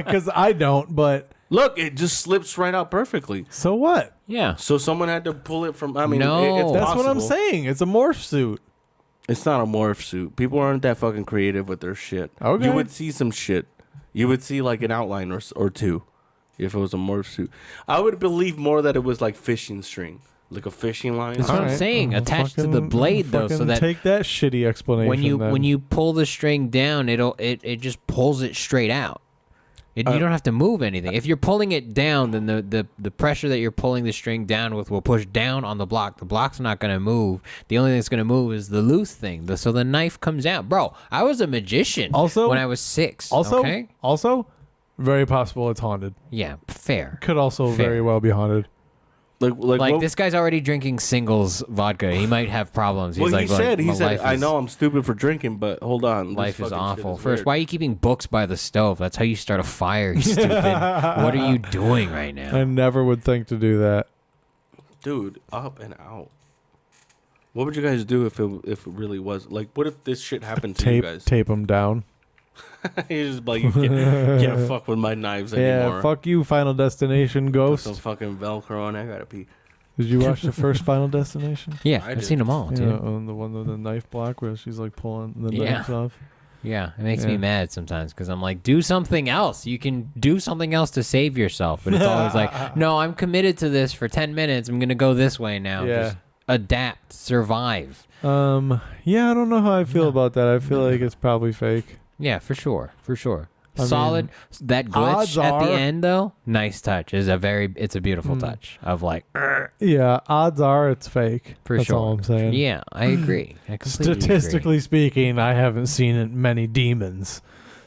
because I don't. But look, it just slips right out perfectly. So what? Yeah. So someone had to pull it from. I mean, no, it's that's possible. what I'm saying. It's a morph suit. It's not a morph suit. People aren't that fucking creative with their shit. Okay. You would see some shit. You would see an outline or two. If it was a morph suit, I would believe more that it was like fishing string, like a fishing line. That's what I'm saying. Attached to the blade though, so that take that shitty explanation. When you pull the string down, it just pulls it straight out. You don't have to move anything. If you're pulling it down, then the pressure that you're pulling the string down with will push down on the block. The block's not going to move. The only thing that's going to move is the loose thing. So the knife comes out. Bro, I was a magician when I was 6. Also, very possible it's haunted. Yeah, fair. Could also very well be haunted. Like this guy's already drinking singles vodka. He might have problems. He's he said, I know I'm stupid for drinking, but hold on. Life is awful. First, why are you keeping books by the stove? That's how you start a fire, you stupid. What are you doing right now? I never would think to do that. Dude, up and out. What would you guys do if it really was? What if this shit happened to you guys? Tape them down. He's just you can't fuck with my knives anymore. Yeah, fuck you, Final Destination Ghost. Put some fucking Velcro on. I gotta pee. Did you watch the first Final Destination? Yeah, I've seen them all, dude. Yeah, on the one with the knife block where she's pulling the knives off. Yeah, it makes me mad sometimes because I'm like, do something else. You can do something else to save yourself. But it's always like, no, I'm committed to this for 10 minutes. I'm going to go this way now. Yeah. Just adapt, survive. Yeah, I don't know how I feel about that. I feel like it's probably fake. Yeah, for sure. I Solid. mean, That glitch at the end, though, nice touch. It's a beautiful touch of yeah, odds are it's fake. For That's sure. all I'm saying. Yeah, I agree. I completely Statistically agree. speaking, I haven't seen many demons.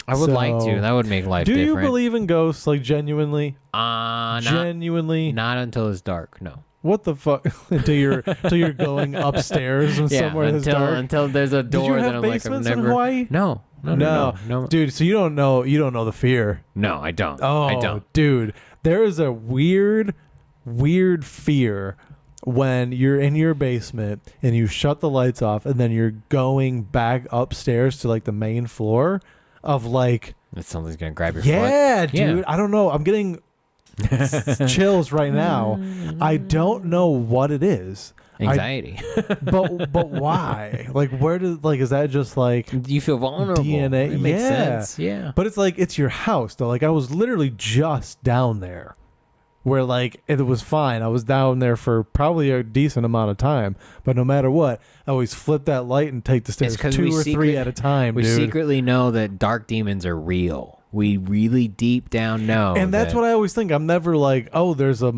I would like to. That would make life different. Do different. you believe in ghosts, genuinely? Genuinely? Not until it's dark, no. What the fuck? Till you're going upstairs and somewhere that's dark? Until there's a door. Did you have that I'm basements I'm never. In Hawaii? No, dude. So you don't know the fear. No, I don't. Oh, I don't, dude. There is a weird fear when you're in your basement and you shut the lights off and then you're going back upstairs to the main floor of that something's gonna grab your foot. Yeah, dude. I don't know. I'm getting chills right now. I don't know what it is. Anxiety. But why? Like, where does, like, is that just like You feel vulnerable. DNA? It makes Yeah. sense. Yeah. But it's like, it's your house though. Like, I was literally just down there where like it was fine. I was down there for probably a decent amount of time, but no matter what, I always flip that light and take the stairs 'cause 2 or 3 at a time, We dude. secretly know that dark demons are real. We really deep down know. And that's what I always think. I'm never like, oh, there's a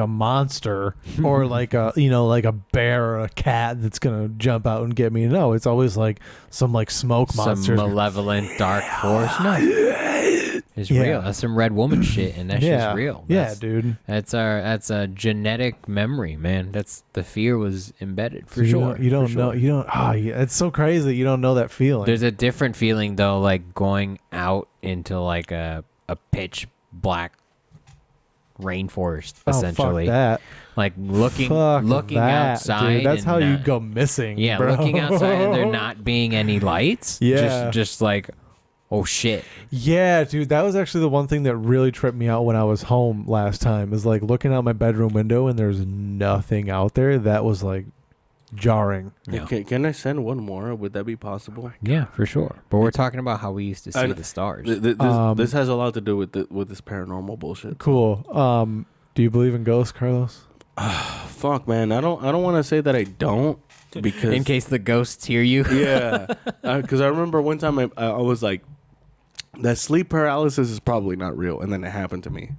monster or like a like a bear or a cat that's gonna jump out and get me. No, it's always like some like smoke some monster. malevolent dark force. No, it's Yeah. real. That's some Red Woman shit, and that's Yeah. just real. Yeah, That's, dude. That's a genetic memory, man. That's the fear was embedded for You sure. don't- You don't for know. sure. You don't. Oh, yeah, it's so crazy. You don't know that feeling. There's a different feeling though, like going out into like a pitch black rainforest, essentially. Oh, fuck that. Like looking Fuck that, outside. dude. That's and, how you go missing. Yeah, bro. looking outside and there not being any lights. Yeah. Just like, oh shit. Yeah, dude, that was actually the one thing that really tripped me out when I was home last time. Is like looking out my bedroom window and there's nothing out there. That was like jarring. Yeah. Can I send one more? Would that be possible? Yeah, for sure. But we're talking about how we used to see the stars. This has a lot to do with this paranormal bullshit. Cool. Do you believe in ghosts, Carlos? Fuck, man. I don't want to say that I don't because In case the ghosts hear you. yeah, because I remember one time I was like, that sleep paralysis is probably not real, and then it happened to me.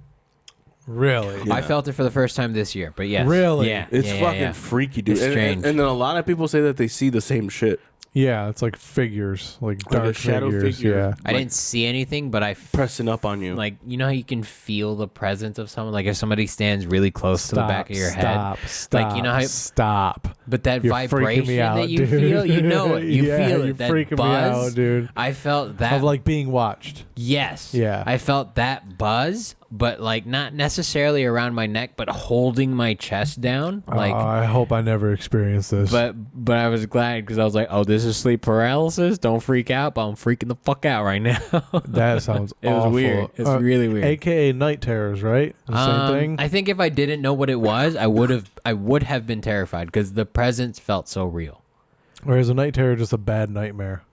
Really? Yeah. I felt it for the first time this year, but yes. Really? Yeah. It's yeah, fucking yeah. freaky, dude. It's strange. And then a lot of people say that they see the same shit. Yeah, it's like figures, like Like a dark shadow figures. figure. Yeah. I didn't see anything, but I Pressing up on you. like, you know how you can feel the presence of someone? Like if somebody stands really close to the back of your head. Stop. Like, you know how- Stop. But that You're freaking vibration me out, that you dude. feel, you know it. You Yeah, feel you're it. That freaking me buzz. out, dude. I felt that. Of like being watched. Yes. Yeah. I felt that buzz, but like not necessarily around my neck, but holding my chest down. Like, I hope I never experience this. but I was glad because I was like, oh, this is sleep paralysis. Don't freak out, but I'm freaking the fuck out right now. that sounds It was awful. weird. It's really weird. AKA night terrors, right? The same thing. I think if I didn't know what it was, I would have been terrified because the presence felt so real. Or is a night terror just a bad nightmare?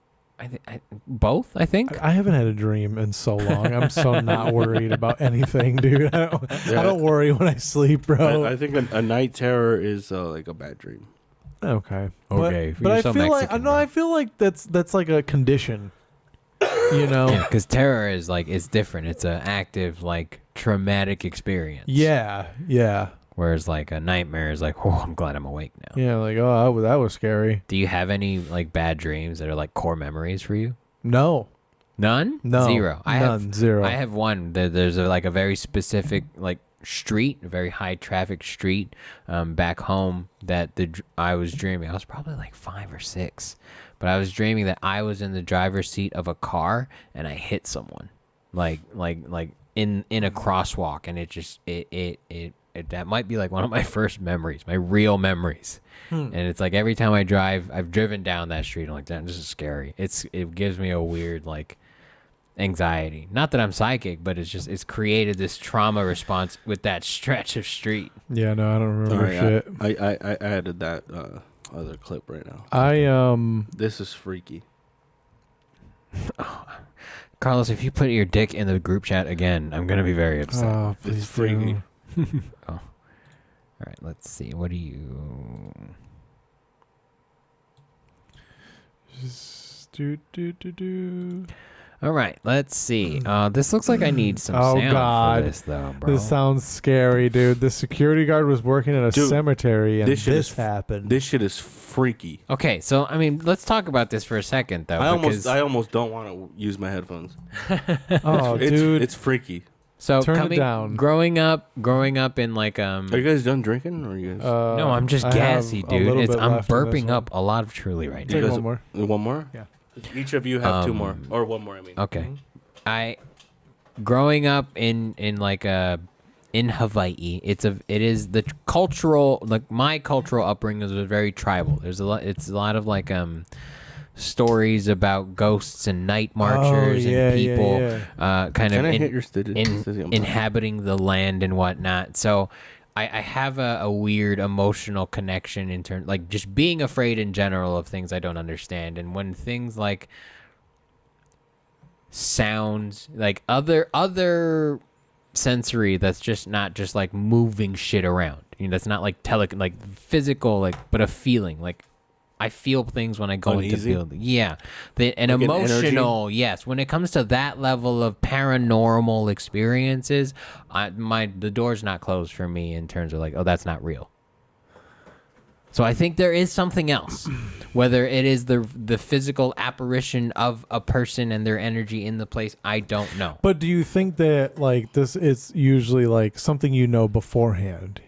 Both, I think. I haven't had a dream in so long. I'm so not worried about anything, dude. I don't worry when I sleep, bro. I think a night terror is like a bad dream. Okay. Okay, But I you're so feel like Mexican, no, bro. I feel like that's like a condition. You know? Yeah, because terror is like it's different. It's an active, like traumatic experience. Yeah. Yeah. Whereas like a nightmare is like, oh, I'm glad I'm awake now. Yeah, like, oh, that was scary. Do you have any like bad dreams that are like core memories for you? No. None. No. Zero. Zero. I have one. There's like a very specific like street, a very high traffic street, back home that I was dreaming. I was probably like 5 or 6, but I was dreaming that I was in the driver's seat of a car and I hit someone, like in a crosswalk, and it just it that might be like one of my first memories, my real memories. And it's like every time I've driven down that street, I'm like, damn, this is scary. It gives me a weird like anxiety. Not that I'm psychic, but it's created this trauma response with that stretch of street. Yeah, no, I don't remember shit. I added that other clip right now. This is freaky. Carlos, if you put your dick in the group chat again, I'm gonna be very upset. Oh, please It's freaky. do. Oh. All right, let's see. What do you? Do. All right, let's see. This looks like I need some Oh, sound God. for this, though, bro. This sounds scary, dude. The security guard was working in a Dude, cemetery and this shit is happened. This shit is freaky. Okay, so I mean, let's talk about this for a second, though. I almost don't want to use my headphones. Oh, dude. It's freaky. So Turn it down. Growing up in like Are you guys done drinking, or are you guys? no, I'm just I gassy, have a dude. little bit I'm left in this burping one. up a lot of Truly right Take now. one more. One more? Yeah. Each of you have 2 more, or 1 more. I mean. Okay. Growing up in Hawaii, it is the cultural, like my cultural upbringing was very tribal. It's a lot of like stories about ghosts and night marchers and people kind of hit your inhabiting the land and whatnot. So I have a weird emotional connection in terms, like just being afraid in general of things I don't understand. And when things like sounds, like other sensory that's just not just like moving shit around, that's not like like physical, like, but a feeling, like I feel things when I go into buildings. Yeah. An like emotional, yes. When it comes to that level of paranormal experiences, the door's not closed for me in terms of like, oh, that's not real. So I think there is something else. Whether it is the physical apparition of a person and their energy in the place, I don't know. But do you think that like this is usually like something beforehand?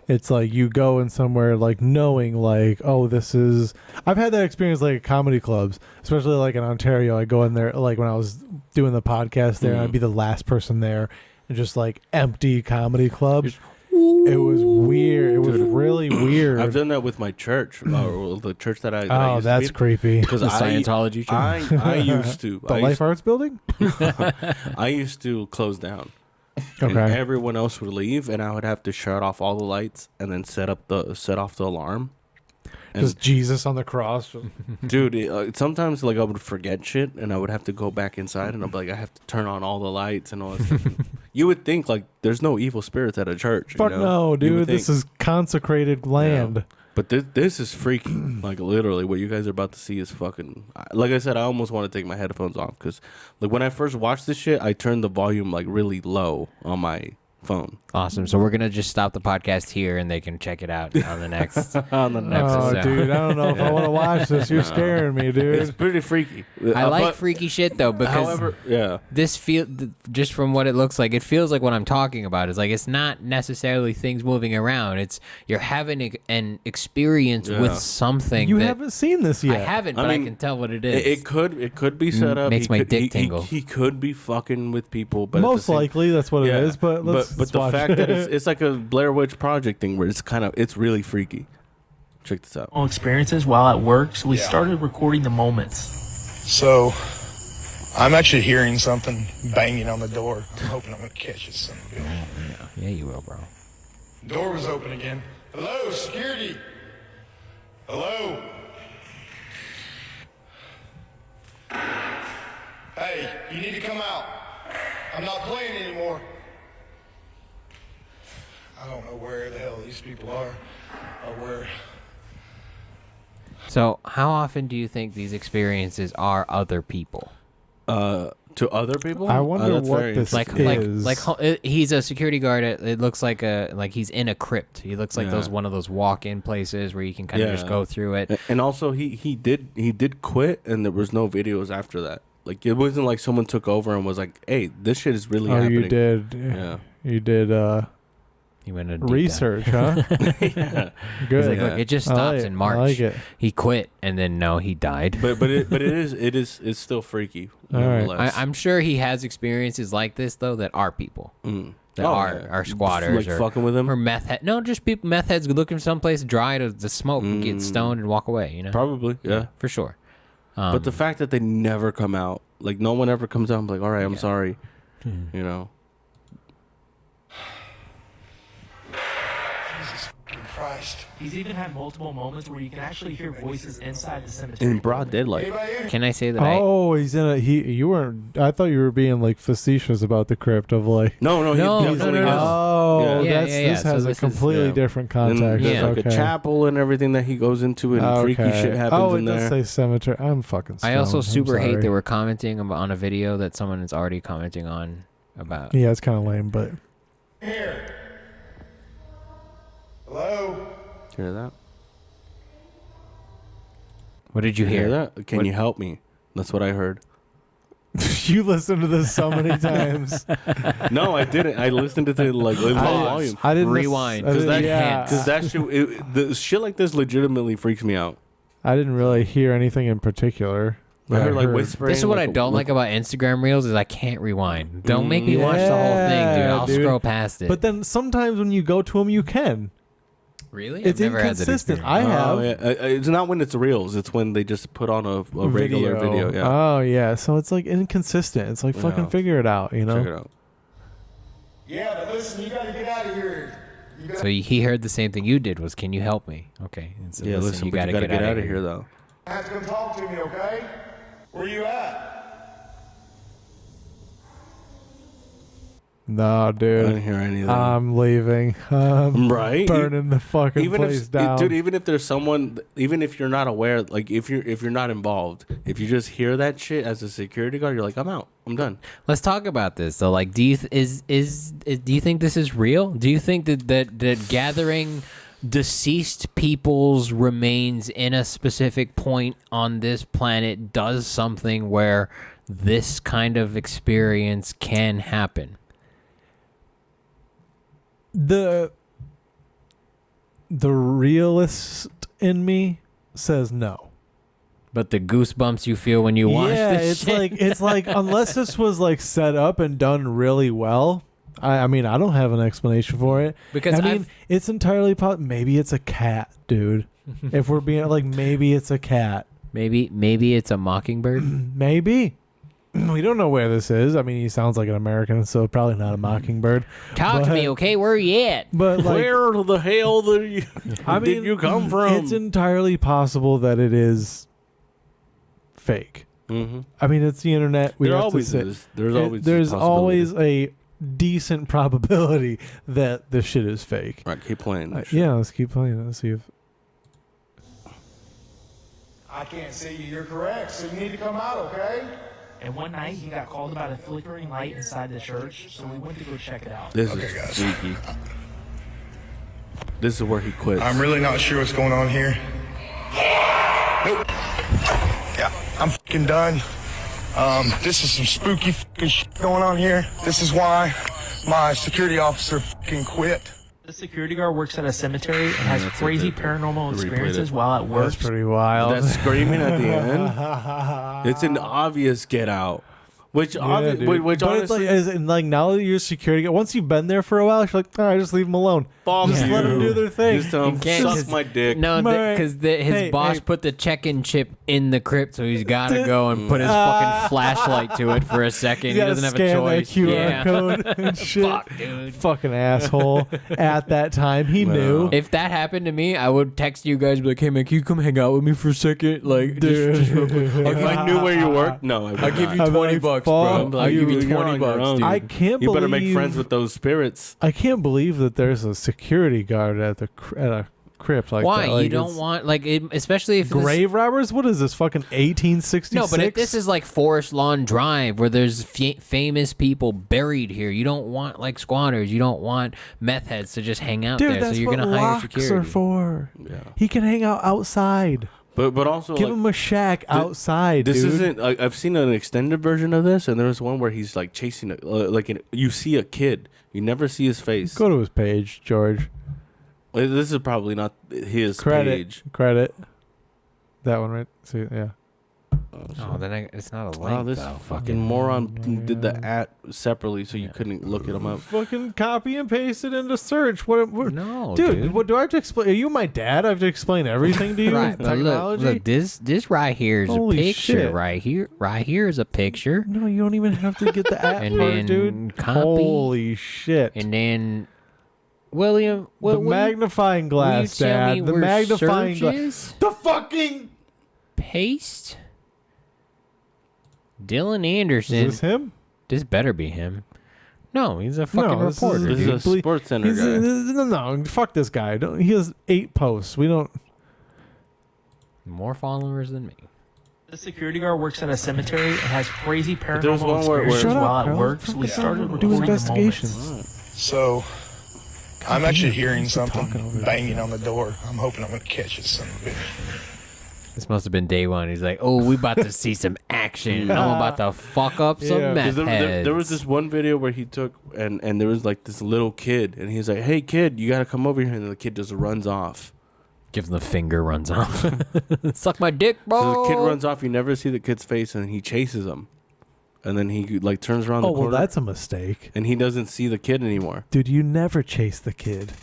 It's like you go in somewhere like knowing like, oh, this is. I've had that experience like at comedy clubs, especially like in Ontario. I go in there like when I was doing the podcast there, and I'd be the last person there, and just like empty comedy clubs. It was weird. It was really weird. I've done that with my church, or the church that I. Oh, that's creepy. Because the Scientology church. I used to the Life Arts building. I used to close down. Okay. And everyone else would leave, and I would have to shut off all the lights and then set off the alarm. Just Jesus on the cross, dude. Sometimes like I would forget shit, and I would have to go back inside, and I'd be like, I have to turn on all the lights and all that stuff. You would think like there's no evil spirits at a church. Fuck no, dude. This is consecrated land. Yeah. But this is freaky. Like literally, what you guys are about to see is fucking. Like I said, I almost want to take my headphones off because, like, when I first watched this shit, I turned the volume like really low on my phone. Awesome. So we're gonna just stop the podcast here, and they can check it out on the next. Oh, dude, I don't know if I want to watch this. You're scaring me, dude. It's pretty freaky. I like freaky shit though, because this just from what it looks like, it feels like what I'm talking about is like it's not necessarily things moving around. It's you're having an experience with something. You haven't seen this yet. I haven't, but I can tell what it is. It could be set up. Makes my dick tingle. He could be fucking with people, but most likely that's what it is. But But the fact that it's like a Blair Witch Project thing where it's really freaky. Check this out. Experiences while at work, so we started recording the moments. So, I'm actually hearing something banging on the door. I'm hoping I'm going to catch it some. Yeah, you will, bro. Door was open again. Hello, security. Hello. Hey, you need to come out. I'm not playing anymore. I don't know where the hell these people are or where. So, how often do you think these experiences are other people? To other people? I wonder what this is. Like he's a security guard. It looks like he's in a crypt. He looks like one of those walk-in places where you can kind of just go through it. And also, he did quit, and there was no videos after that. Like it wasn't like someone took over and was like, "Hey, this shit is really happening." You did. Yeah, you did. He went to research, huh? Yeah. Good. Like, look, it just stops in March. I like it. He quit, and then he died. But it's still freaky. All right. I'm sure he has experiences like this though that are people. That are squatters, like fucking with him, or meth head. No, just people. Meth heads looking someplace dry to smoke and get stoned and walk away. Probably, yeah, for sure. But the fact that they never come out, like no one ever comes out and be like, all right, I'm sorry, Christ. He's even had multiple moments where you can actually hear voices inside the cemetery. In broad daylight. Can I say that? He's in a. You weren't. I thought you were being like facetious about the crypt of like. No, he definitely is. Oh, this has a completely different context. Like a chapel and everything that he goes into, and freaky shit happens in there. Does say cemetery. I'm fucking. I also super hate that we're commenting on a video that someone is already commenting on about. Yeah, it's kind of lame, but. Here. Hello? Hear that? What did you hear? That? Can you help me? That's what I heard. You listened to this so many times. No, I didn't. I listened to it like in volume. I didn't rewind because that shit. The shit like this legitimately freaks me out. I didn't really hear anything in particular. I heard like whispering. This is what I don't like about Instagram Reels is I can't rewind. Don't make me watch the whole thing, dude. I'll scroll past it. But then sometimes when you go to them, you can. Really? It's I've never had that inconsistent. experience. I have. Oh, yeah. It's not when it's reels. It's when they just put on a regular video. Yeah. Oh yeah. So it's like inconsistent. It's like fucking figure it out. You know. Check it out. Yeah, but listen, you gotta get out of here. So he heard the same thing you did. Was, can you help me? Okay. And so Yeah, listen, you but gotta you gotta get out of here, though. You have to come talk to me, okay? Where you at? No, I dude. didn't hear anything. I'm leaving. I'm Right? burning the fucking even place if, down. dude, even if there's someone, even if you're not aware, like if you're not involved, if you just hear that shit as a security guard, you're like, I'm out, I'm done. Let's talk about this. So, like, do you do you think this is real? Do you think that gathering deceased people's remains in a specific point on this planet does something where this kind of experience can happen? The realist in me says no. But the goosebumps you feel when you watch this shit. it's like unless this was like set up and done really well. I mean, I don't have an explanation for it. Because I mean, it's entirely possible. Maybe it's a cat, dude. If we're being like, maybe it's a cat. Maybe it's a mockingbird. Maybe. We don't know where this is. I mean, he sounds like an American, so probably not a mockingbird. Talk to me, okay? Where are you at? But like, Where the hell did you come from? It's entirely possible that it is fake. Mm-hmm. I mean, it's the internet. There always is. There's always a decent probability that this shit is fake. Right, keep playing. Yeah, let's keep playing. Let's see if. I can't see you. You're correct. So you need to come out, okay? And one night he got called about a flickering light inside the church, so we went to go check it out. This Okay, is guys. freaky. This is where he quits. I'm really not sure what's going on here. Nope. Yeah, I'm fucking done. This is some spooky fucking shit going on here. This is why my security officer fucking quit. The security guard works at a cemetery and has that's crazy it. paranormal Replayed experiences it. while at work. That's pretty wild. That screaming at the end. It's an obvious get out. Which, Yeah, dude. which but honestly, it's like now that you're security, once you've been there for a while, you're like, all right, just leave them alone. fuck Just you. let them do their thing. Just tell You him, can't, suck 'cause- my dick. No, Right. because his Hey, boss hey. put the check-in chip in the crypt, so he's got to go and put his fucking flashlight to it for a second. You He gotta doesn't have a scan choice. that QR Yeah. code and shit. Fuck, dude. Fucking asshole. At that time, he knew. If that happened to me, I would text you guys, be like, "Hey man, can you come hang out with me for a second? Like, just real quick." If I knew where you worked, no, I would I'll give you not. I'm 20 like, bucks, fuck bro. I'll give you You're 20 on your bucks, own. dude. I can't You believe better make friends with those spirits. I can't believe that there's a security guard at a crypt like Why? that. Like, You don't it's want, like, especially if this- grave robbers? What is this? Fucking 1866? No, but if this is like Forest Lawn Drive, where there's famous people buried here, you don't want like squatters. You don't want meth heads to just hang out dude, there. that's So you're what gonna hire locks security. are for. Yeah. He can hang out outside. But also, Give like, him a shack outside, this dude. isn't. I've seen an extended version of this, and there was one where he's like chasing, you see a kid, you never see his face. Go to his page, George. This is probably not his page. Credit. That one, right? See, yeah. Oh, then it's not a link. Wow, this though. fucking moron did the at separately, so you couldn't look it up. Fucking copy and paste it into search. What? No, dude, dude. what do I have to explain? Are you my dad? I have to explain everything to you. Right, but Technology. look, this right here is Holy a picture. shit. Right here is a picture, No, you don't even have to get the app And part, then dude. copy. Holy shit. and then William, the magnifying glass, Dad. The magnifying glass. glass. The fucking. Paste. Dylan Anderson. Is this him? This better be him. No, he's a fucking No, this reporter. This dude. is a sports center He's guy. no, fuck this guy. He has 8 posts. We don't. More followers than me. The security guard works at a cemetery and has crazy there was paranormal one where- experiences Shut up, while at Carl. work, so we started Do recording the investigations. moments. So, I'm actually hearing talking over something there. banging on the door. I'm hoping I'm gonna catch it, son of a bitch. This must have been day one. He's like, "Oh, we about to see some action. I'm about to fuck up some Yeah. 'Cause meth 'Cause heads." there was this one video where he took and there was like this little kid, and he's like, "Hey kid, you gotta come over here," and the kid just runs off. Gives him the finger, runs off. Suck my dick, bro. So the kid runs off. You never see the kid's face, and he chases him, and then he like turns around Oh, the well, corner, that's a mistake. and he doesn't see the kid anymore. Dude, you never chase the kid.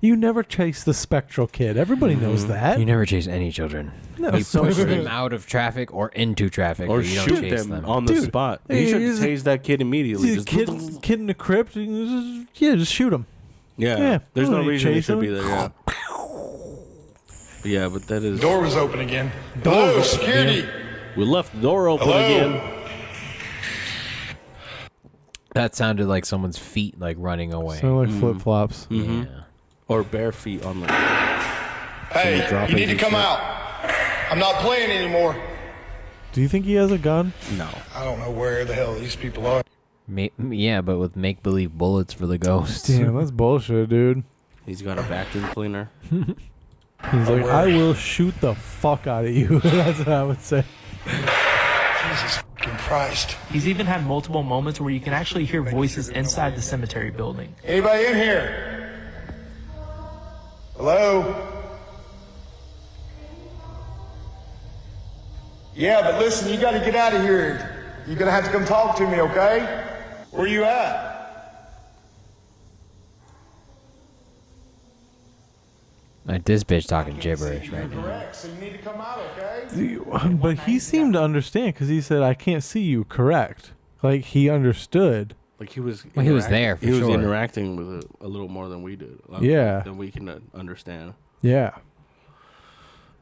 You never chase the spectral kid. Everybody knows that. You never chase any children. No, You push them out of traffic or into traffic, Or but you don't shoot chase them on the Dude, spot. hey, You should he's- tase that kid immediately. See, kid in the crypt. Just shoot him. Yeah. There's no Nobody reason he chase should him. be there. Yeah. Yeah, but that is. Door was open again. Hello, security. We left the door open Hello? again. That sounded like someone's feet like running away. Sound like flip flops. Mm-hmm. Yeah. Or bare feet on the. Hey, you need to come out. I'm not playing anymore. Do you think he has a gun? No. I don't know where the hell these people are. Yeah, but with make-believe bullets for the ghosts. Damn, that's bullshit, dude. He's got a vacuum cleaner. He's like, I will shoot the fuck out of you. That's what I would say. Jesus fucking Christ. He's even had multiple moments where you can actually hear voices inside the cemetery building. Anybody in here? Hello? Yeah, but listen, you gotta get out of here. You're gonna have to come talk to me, okay? Where you at? Like this bitch talking gibberish right now. Correct, so you need to come out, okay? But he seemed to understand because he said, I can't see you, correct. Like, he understood. Like he was. Well, he was there for He was sure. interacting with it a little more than we did. Yeah. Than we can understand. Yeah.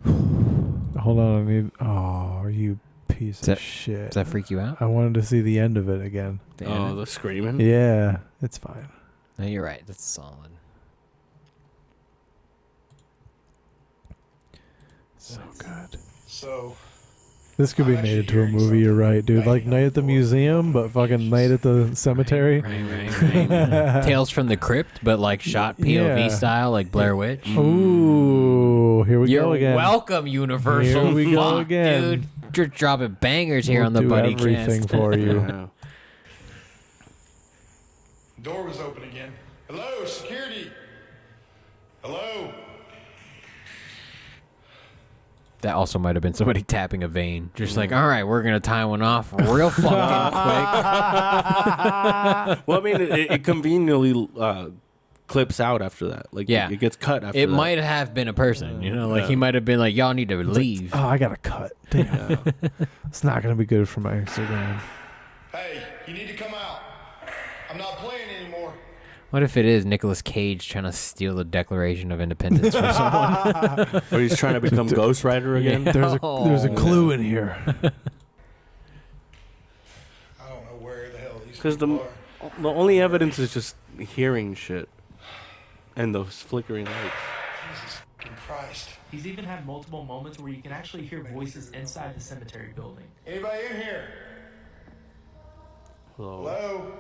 Hold on, I need. Oh, you piece Does of that- shit. Does that freak you out? I wanted to see the end of it again. Oh, the screaming. Yeah, it's fine. No, you're right. That's solid. So good. So, This could be made into a movie, you're right, dude. Like Night at the Museum, but fucking Night at the Cemetery. Right. Tales from the Crypt, but like shot POV Yeah. style, like Blair Witch. Ooh, here we You're go again. welcome, Universal. Here we go Fuck, again. dude. You're dropping bangers here We'll on the do Buddycast. everything for you. Yeah. door was open again. Hello, security. Hello? That also might have been somebody tapping a vein. Just like, all right, we're going to tie one off real fucking quick. Well, I mean, it conveniently clips out after that. Like, Yeah. it gets cut after It that. might have been a person, you know? Like, Yeah. he might have been like, y'all need to leave. Oh, I got a cut. Damn. It's not going to be good for my Instagram. Hey, you need to come out. I'm not playing anymore. What if it is Nicolas Cage trying to steal the Declaration of Independence from someone? Or he's trying to become Ghost Rider again. Yeah. There's a clue in here. I don't know where the hell these Because people are. the only evidence is just hearing shit. And those flickering lights. Jesus fucking Christ. He's even had multiple moments where you can actually hear voices inside the cemetery building. Anybody in here? Hello. Hello?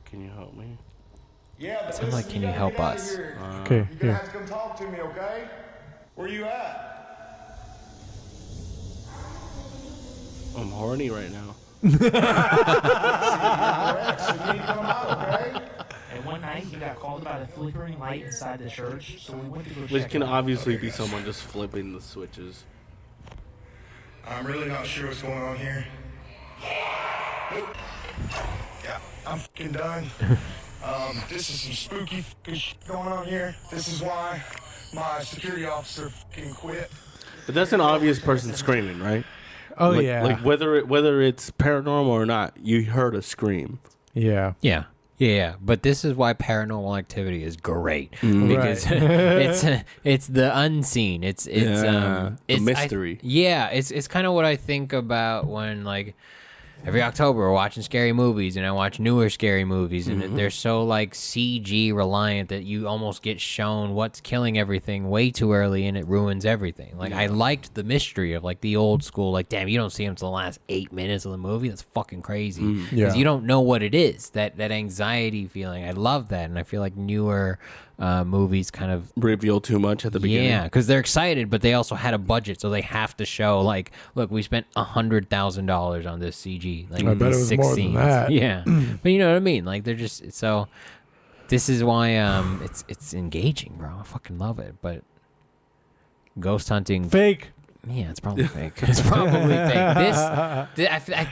Can you help me? Yeah, but Sound like, listen, can you you gotta help get out of us? here. Okay, You're gonna here. have to come talk to me, okay? Where you at? I'm horny right now. Correct, so you need to come out, okay? And one night he got called about a flickering light inside the church, so we went to go Which check can it out. obviously be someone just flipping the switches. I'm really not sure what's going on here. Nope. Yeah, I'm fucking done. This is some spooky fucking shit going on here. This is why my security officer fucking quit. But that's an obvious person screaming, right? Oh, like, yeah. Like whether it's paranormal or not, you heard a scream. Yeah. Yeah. But this is why Paranormal Activity is great Mm. because it's the unseen. It's the mystery. It's kind of what I think about when like every October we're watching scary movies and I watch newer scary movies and they're so like CG reliant that you almost get shown what's killing everything way too early and it ruins everything. Like I liked the mystery of like the old school, like damn, you don't see him till the last 8 minutes of the movie. That's fucking crazy because Yeah. you don't know what it is. That anxiety feeling. I love that, and I feel like newer movies kind of Reveal too much at the beginning. yeah, because they're excited, but they also had a budget, so they have to show like, look, we spent $100,000 on this CG. Like, I bet it these was 6 more than scenes. that. Yeah, but you know what I mean. Like they're just so. This is why it's engaging, bro. I fucking love it. But ghost hunting, Fake. Yeah, it's probably fake. It's probably fake. I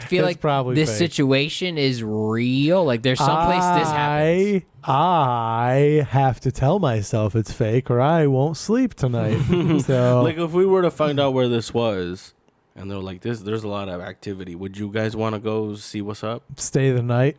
feel It's like probably this fake. situation is real. Like there's someplace this happens. I have to tell myself it's fake, or I won't sleep tonight. So, Like if we were to find out where this was, and they're like, there's a lot of activity. Would you guys want to go see what's up? stay the night.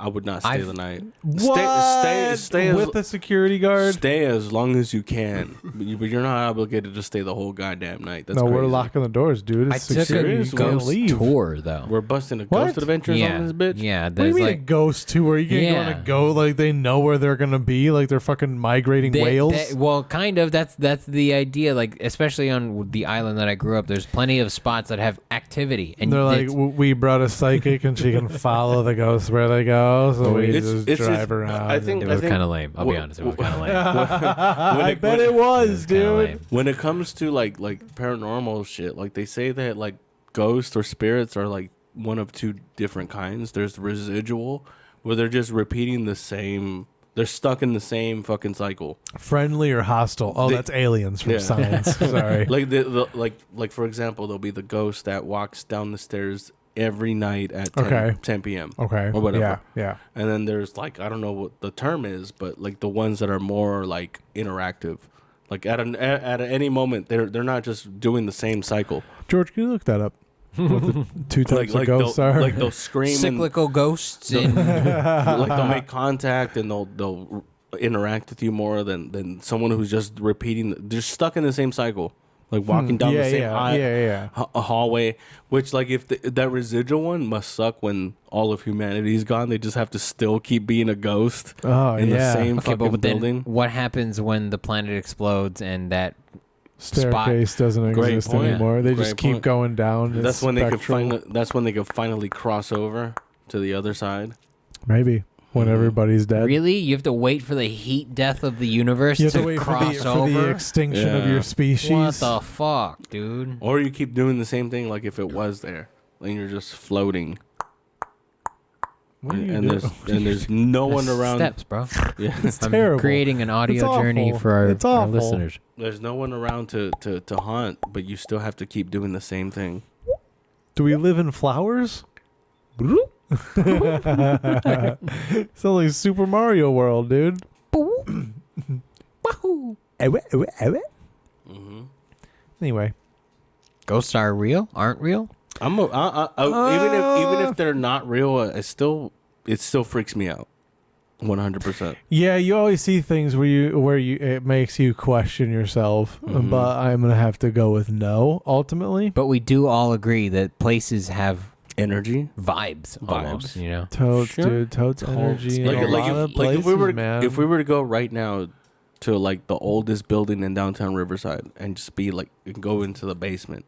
I would not stay the night. What? Stay with the security guard? Stay as long as you can, but you're not obligated to stay the whole goddamn night. That's no, crazy. we're locking the doors, dude. I It's took a security. You can't ghost leave. tour though. We're busting a What? ghost adventures on this bitch. Yeah, What do you there's mean a like ghost tour? You can't go on Yeah. a go like they know where they're gonna be, like they're fucking migrating whales. well, kind of. That's the idea. Like especially on the island that I grew up, there's plenty of spots that have activity, and They're like, it's- we brought a psychic and she can follow the ghosts where they go, so we just drive around. I think it was kind kind of lame. I'll be honest, it was kind of lame. I bet it was, kinda dude. lame. When it comes to like paranormal shit, like they say that like ghosts or spirits are like one of two different kinds. There's residual, where they're just repeating the same. They're stuck in the same fucking cycle. Friendly or hostile? Oh, that's aliens from Yeah. science. Sorry. Like like for example, there'll be the ghost that walks down the stairs every night at 10 p.m. Okay. Or whatever. Yeah. Yeah. And then there's like, I don't know what the term is, but like the ones that are more like interactive. Like at any moment, they're not just doing the same cycle. George, can you look that up? What the two types of ghosts they'll, are? like they'll scream, Cyclical ghosts and like they'll make contact and they'll interact with you more than someone who's just repeating. They're stuck in the same cycle. Like walking down the same hallway, which like if that residual one must suck when all of humanity is gone. They just have to still keep being a ghost in the same okay, fucking but then building. what happens when the planet explodes and that Staircase doesn't Great exist point. anymore. They Great just keep point. going down. That's when they could spectral. That's when they could finally cross over to the other side. Maybe when everybody's dead. Really? You have to wait for the heat death of the universe You have to to wait cross for over? the extinction of Yeah. your species. What the fuck, dude? Or you keep doing the same thing like if it was there, and you're just floating. What are you And doing? there's no one around. Steps, bro. Yeah. It's I'm terrible. creating an audio It's journey awful. for our It's awful. listeners. There's no one around to haunt, but you still have to keep doing the same thing. Do we live in flowers? It's like Super Mario World, dude. Anyway, Ghosts are real? Aren't real? Even if they're not real, it still freaks me out. 100%. yeah, you always see things where you it makes you question yourself, but I'm gonna have to go with no ultimately. But we do all agree that places have Energy. vibes almost, you know? Totes, Sure. dude, totes energy. Like, in a lot of places, man. if we were to go right now to like the oldest building in downtown Riverside and just be like go into the basement,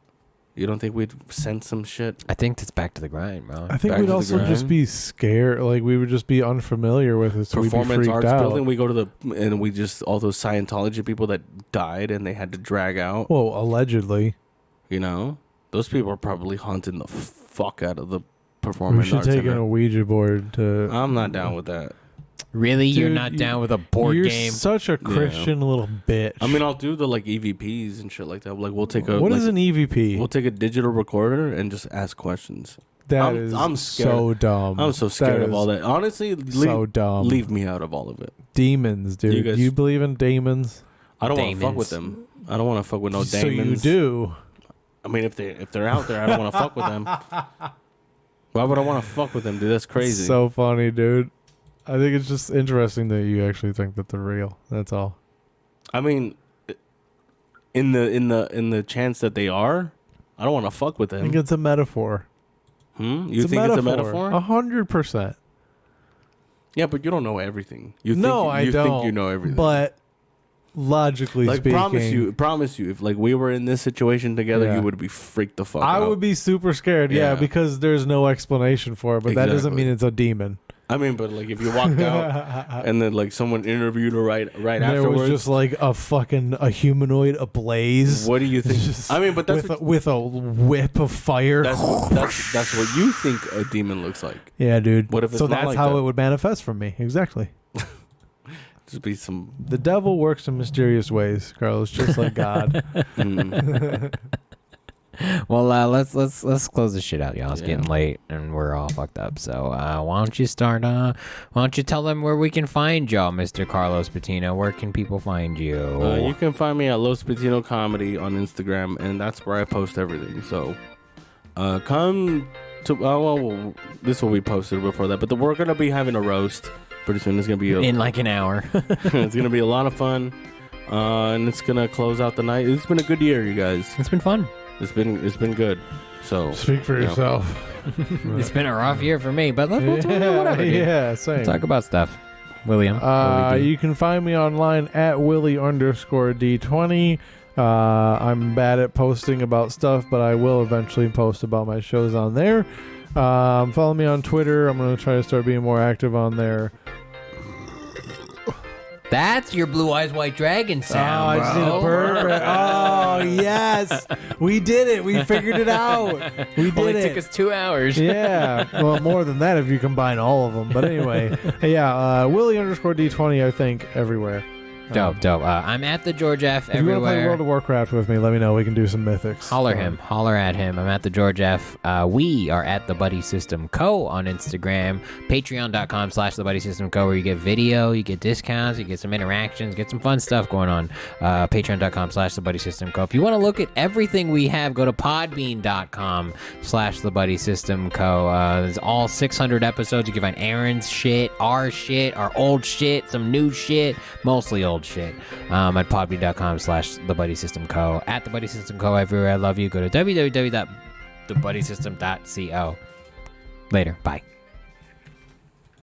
you don't think we'd sense some shit? I think that's back to the grind, bro. I think back we'd to the also just grind. be scared. Like we would just be unfamiliar with it, so we'd be Performance freaked arts out. building, we go to and we just all those Scientology people that died and they had to drag out. Well, allegedly, You know, those people are probably haunting the fuck out of the we performing should arts. take center. in a Ouija board to. I'm not down with that. Really? You're Dude, not down with a board You're game? such a Christian little bitch. I mean, I'll do the like EVPs and shit like that. Like we'll take a what like, is an EVP? We'll take a digital recorder and just ask questions. I'm scared. so dumb. I'm so scared That of all is that. Honestly, so dumb. leave me out of all of it. Demons, dude. You Do guys- you believe in demons? I don't want to fuck with Demons. them. I don't want to fuck with no So you demons. do. I mean, if they're out there, I don't want to fuck with them. Why would I want to fuck with them, dude? That's crazy. So funny, dude. I think it's just interesting that you actually think that they're real. That's all. I mean, in the chance that they are, I don't want to fuck with I them. think it's a metaphor. You It's think it's a metaphor? 100%. Yeah, but you don't know everything. You No, I you don't. think you know everything. But logically like speaking, promise you, if like we were in this situation together, Yeah. you would be freaked the fuck I out. would be super scared. Yeah, Yeah. because there's no explanation for it. But that doesn't Exactly. mean it's a demon. I mean, but like if you walked out and then like someone interviewed her right There afterwards, was just like a humanoid ablaze. what do you think? Just I mean, but that's with a whip of fire. that's what you think a demon looks like. Yeah, dude. What if it's so not that's like how that? it would manifest from me. Exactly. Just be some. The devil works in mysterious ways, Carlos, just like God. Well, let's close this shit out, y'all. It's getting late and we're all fucked up. So why don't you start? Why don't you tell them where we can find y'all, Mr. Carlos Patino? Where can people find you? You can find me at Los Patino Comedy on Instagram, and that's where I post everything. So come to well, this will be posted before that, but we're gonna be having a roast pretty soon. It's gonna be in like an hour. It's gonna be a lot of fun. And it's gonna close out the night. It's been a good year, you guys. It's been fun. It's been good. So speak for yourself. It's been a rough year for me, but we'll whatever. Dude. Yeah, same. We'll talk about stuff. William. You can find me online at Willie_D20. I'm bad at posting about stuff, but I will eventually post about my shows on there. Follow me on Twitter. I'm gonna try to start being more active on there. That's your Blue Eyes White Dragon sound. I just need a burp. Oh, yes. We did it. We figured it out. We did Only it. took us 2 hours. Yeah. Well, more than that if you combine all of them. But anyway, yeah, Willie_D20, I think, everywhere. Dope. I'm at the George F if you want to play everywhere. World of Warcraft with me, let me know. We can do some mythics. Holler at him. I'm at the George F. We are at the Buddy System Co. on Instagram. Patreon.com/the Buddy System Co. where you get video, you get discounts, you get some interactions, get some fun stuff going on. Patreon.com/the Buddy System Co. If you want to look at everything we have, go to Podbean.com/the Buddy System Co. There's all 600 episodes. You can find Aaron's shit, our old shit, some new shit, mostly old shit. At podbean.com/the Buddy System Co. At the Buddy System Co. everywhere. I love you. Go to www.thebuddysystem.co. Later. Bye.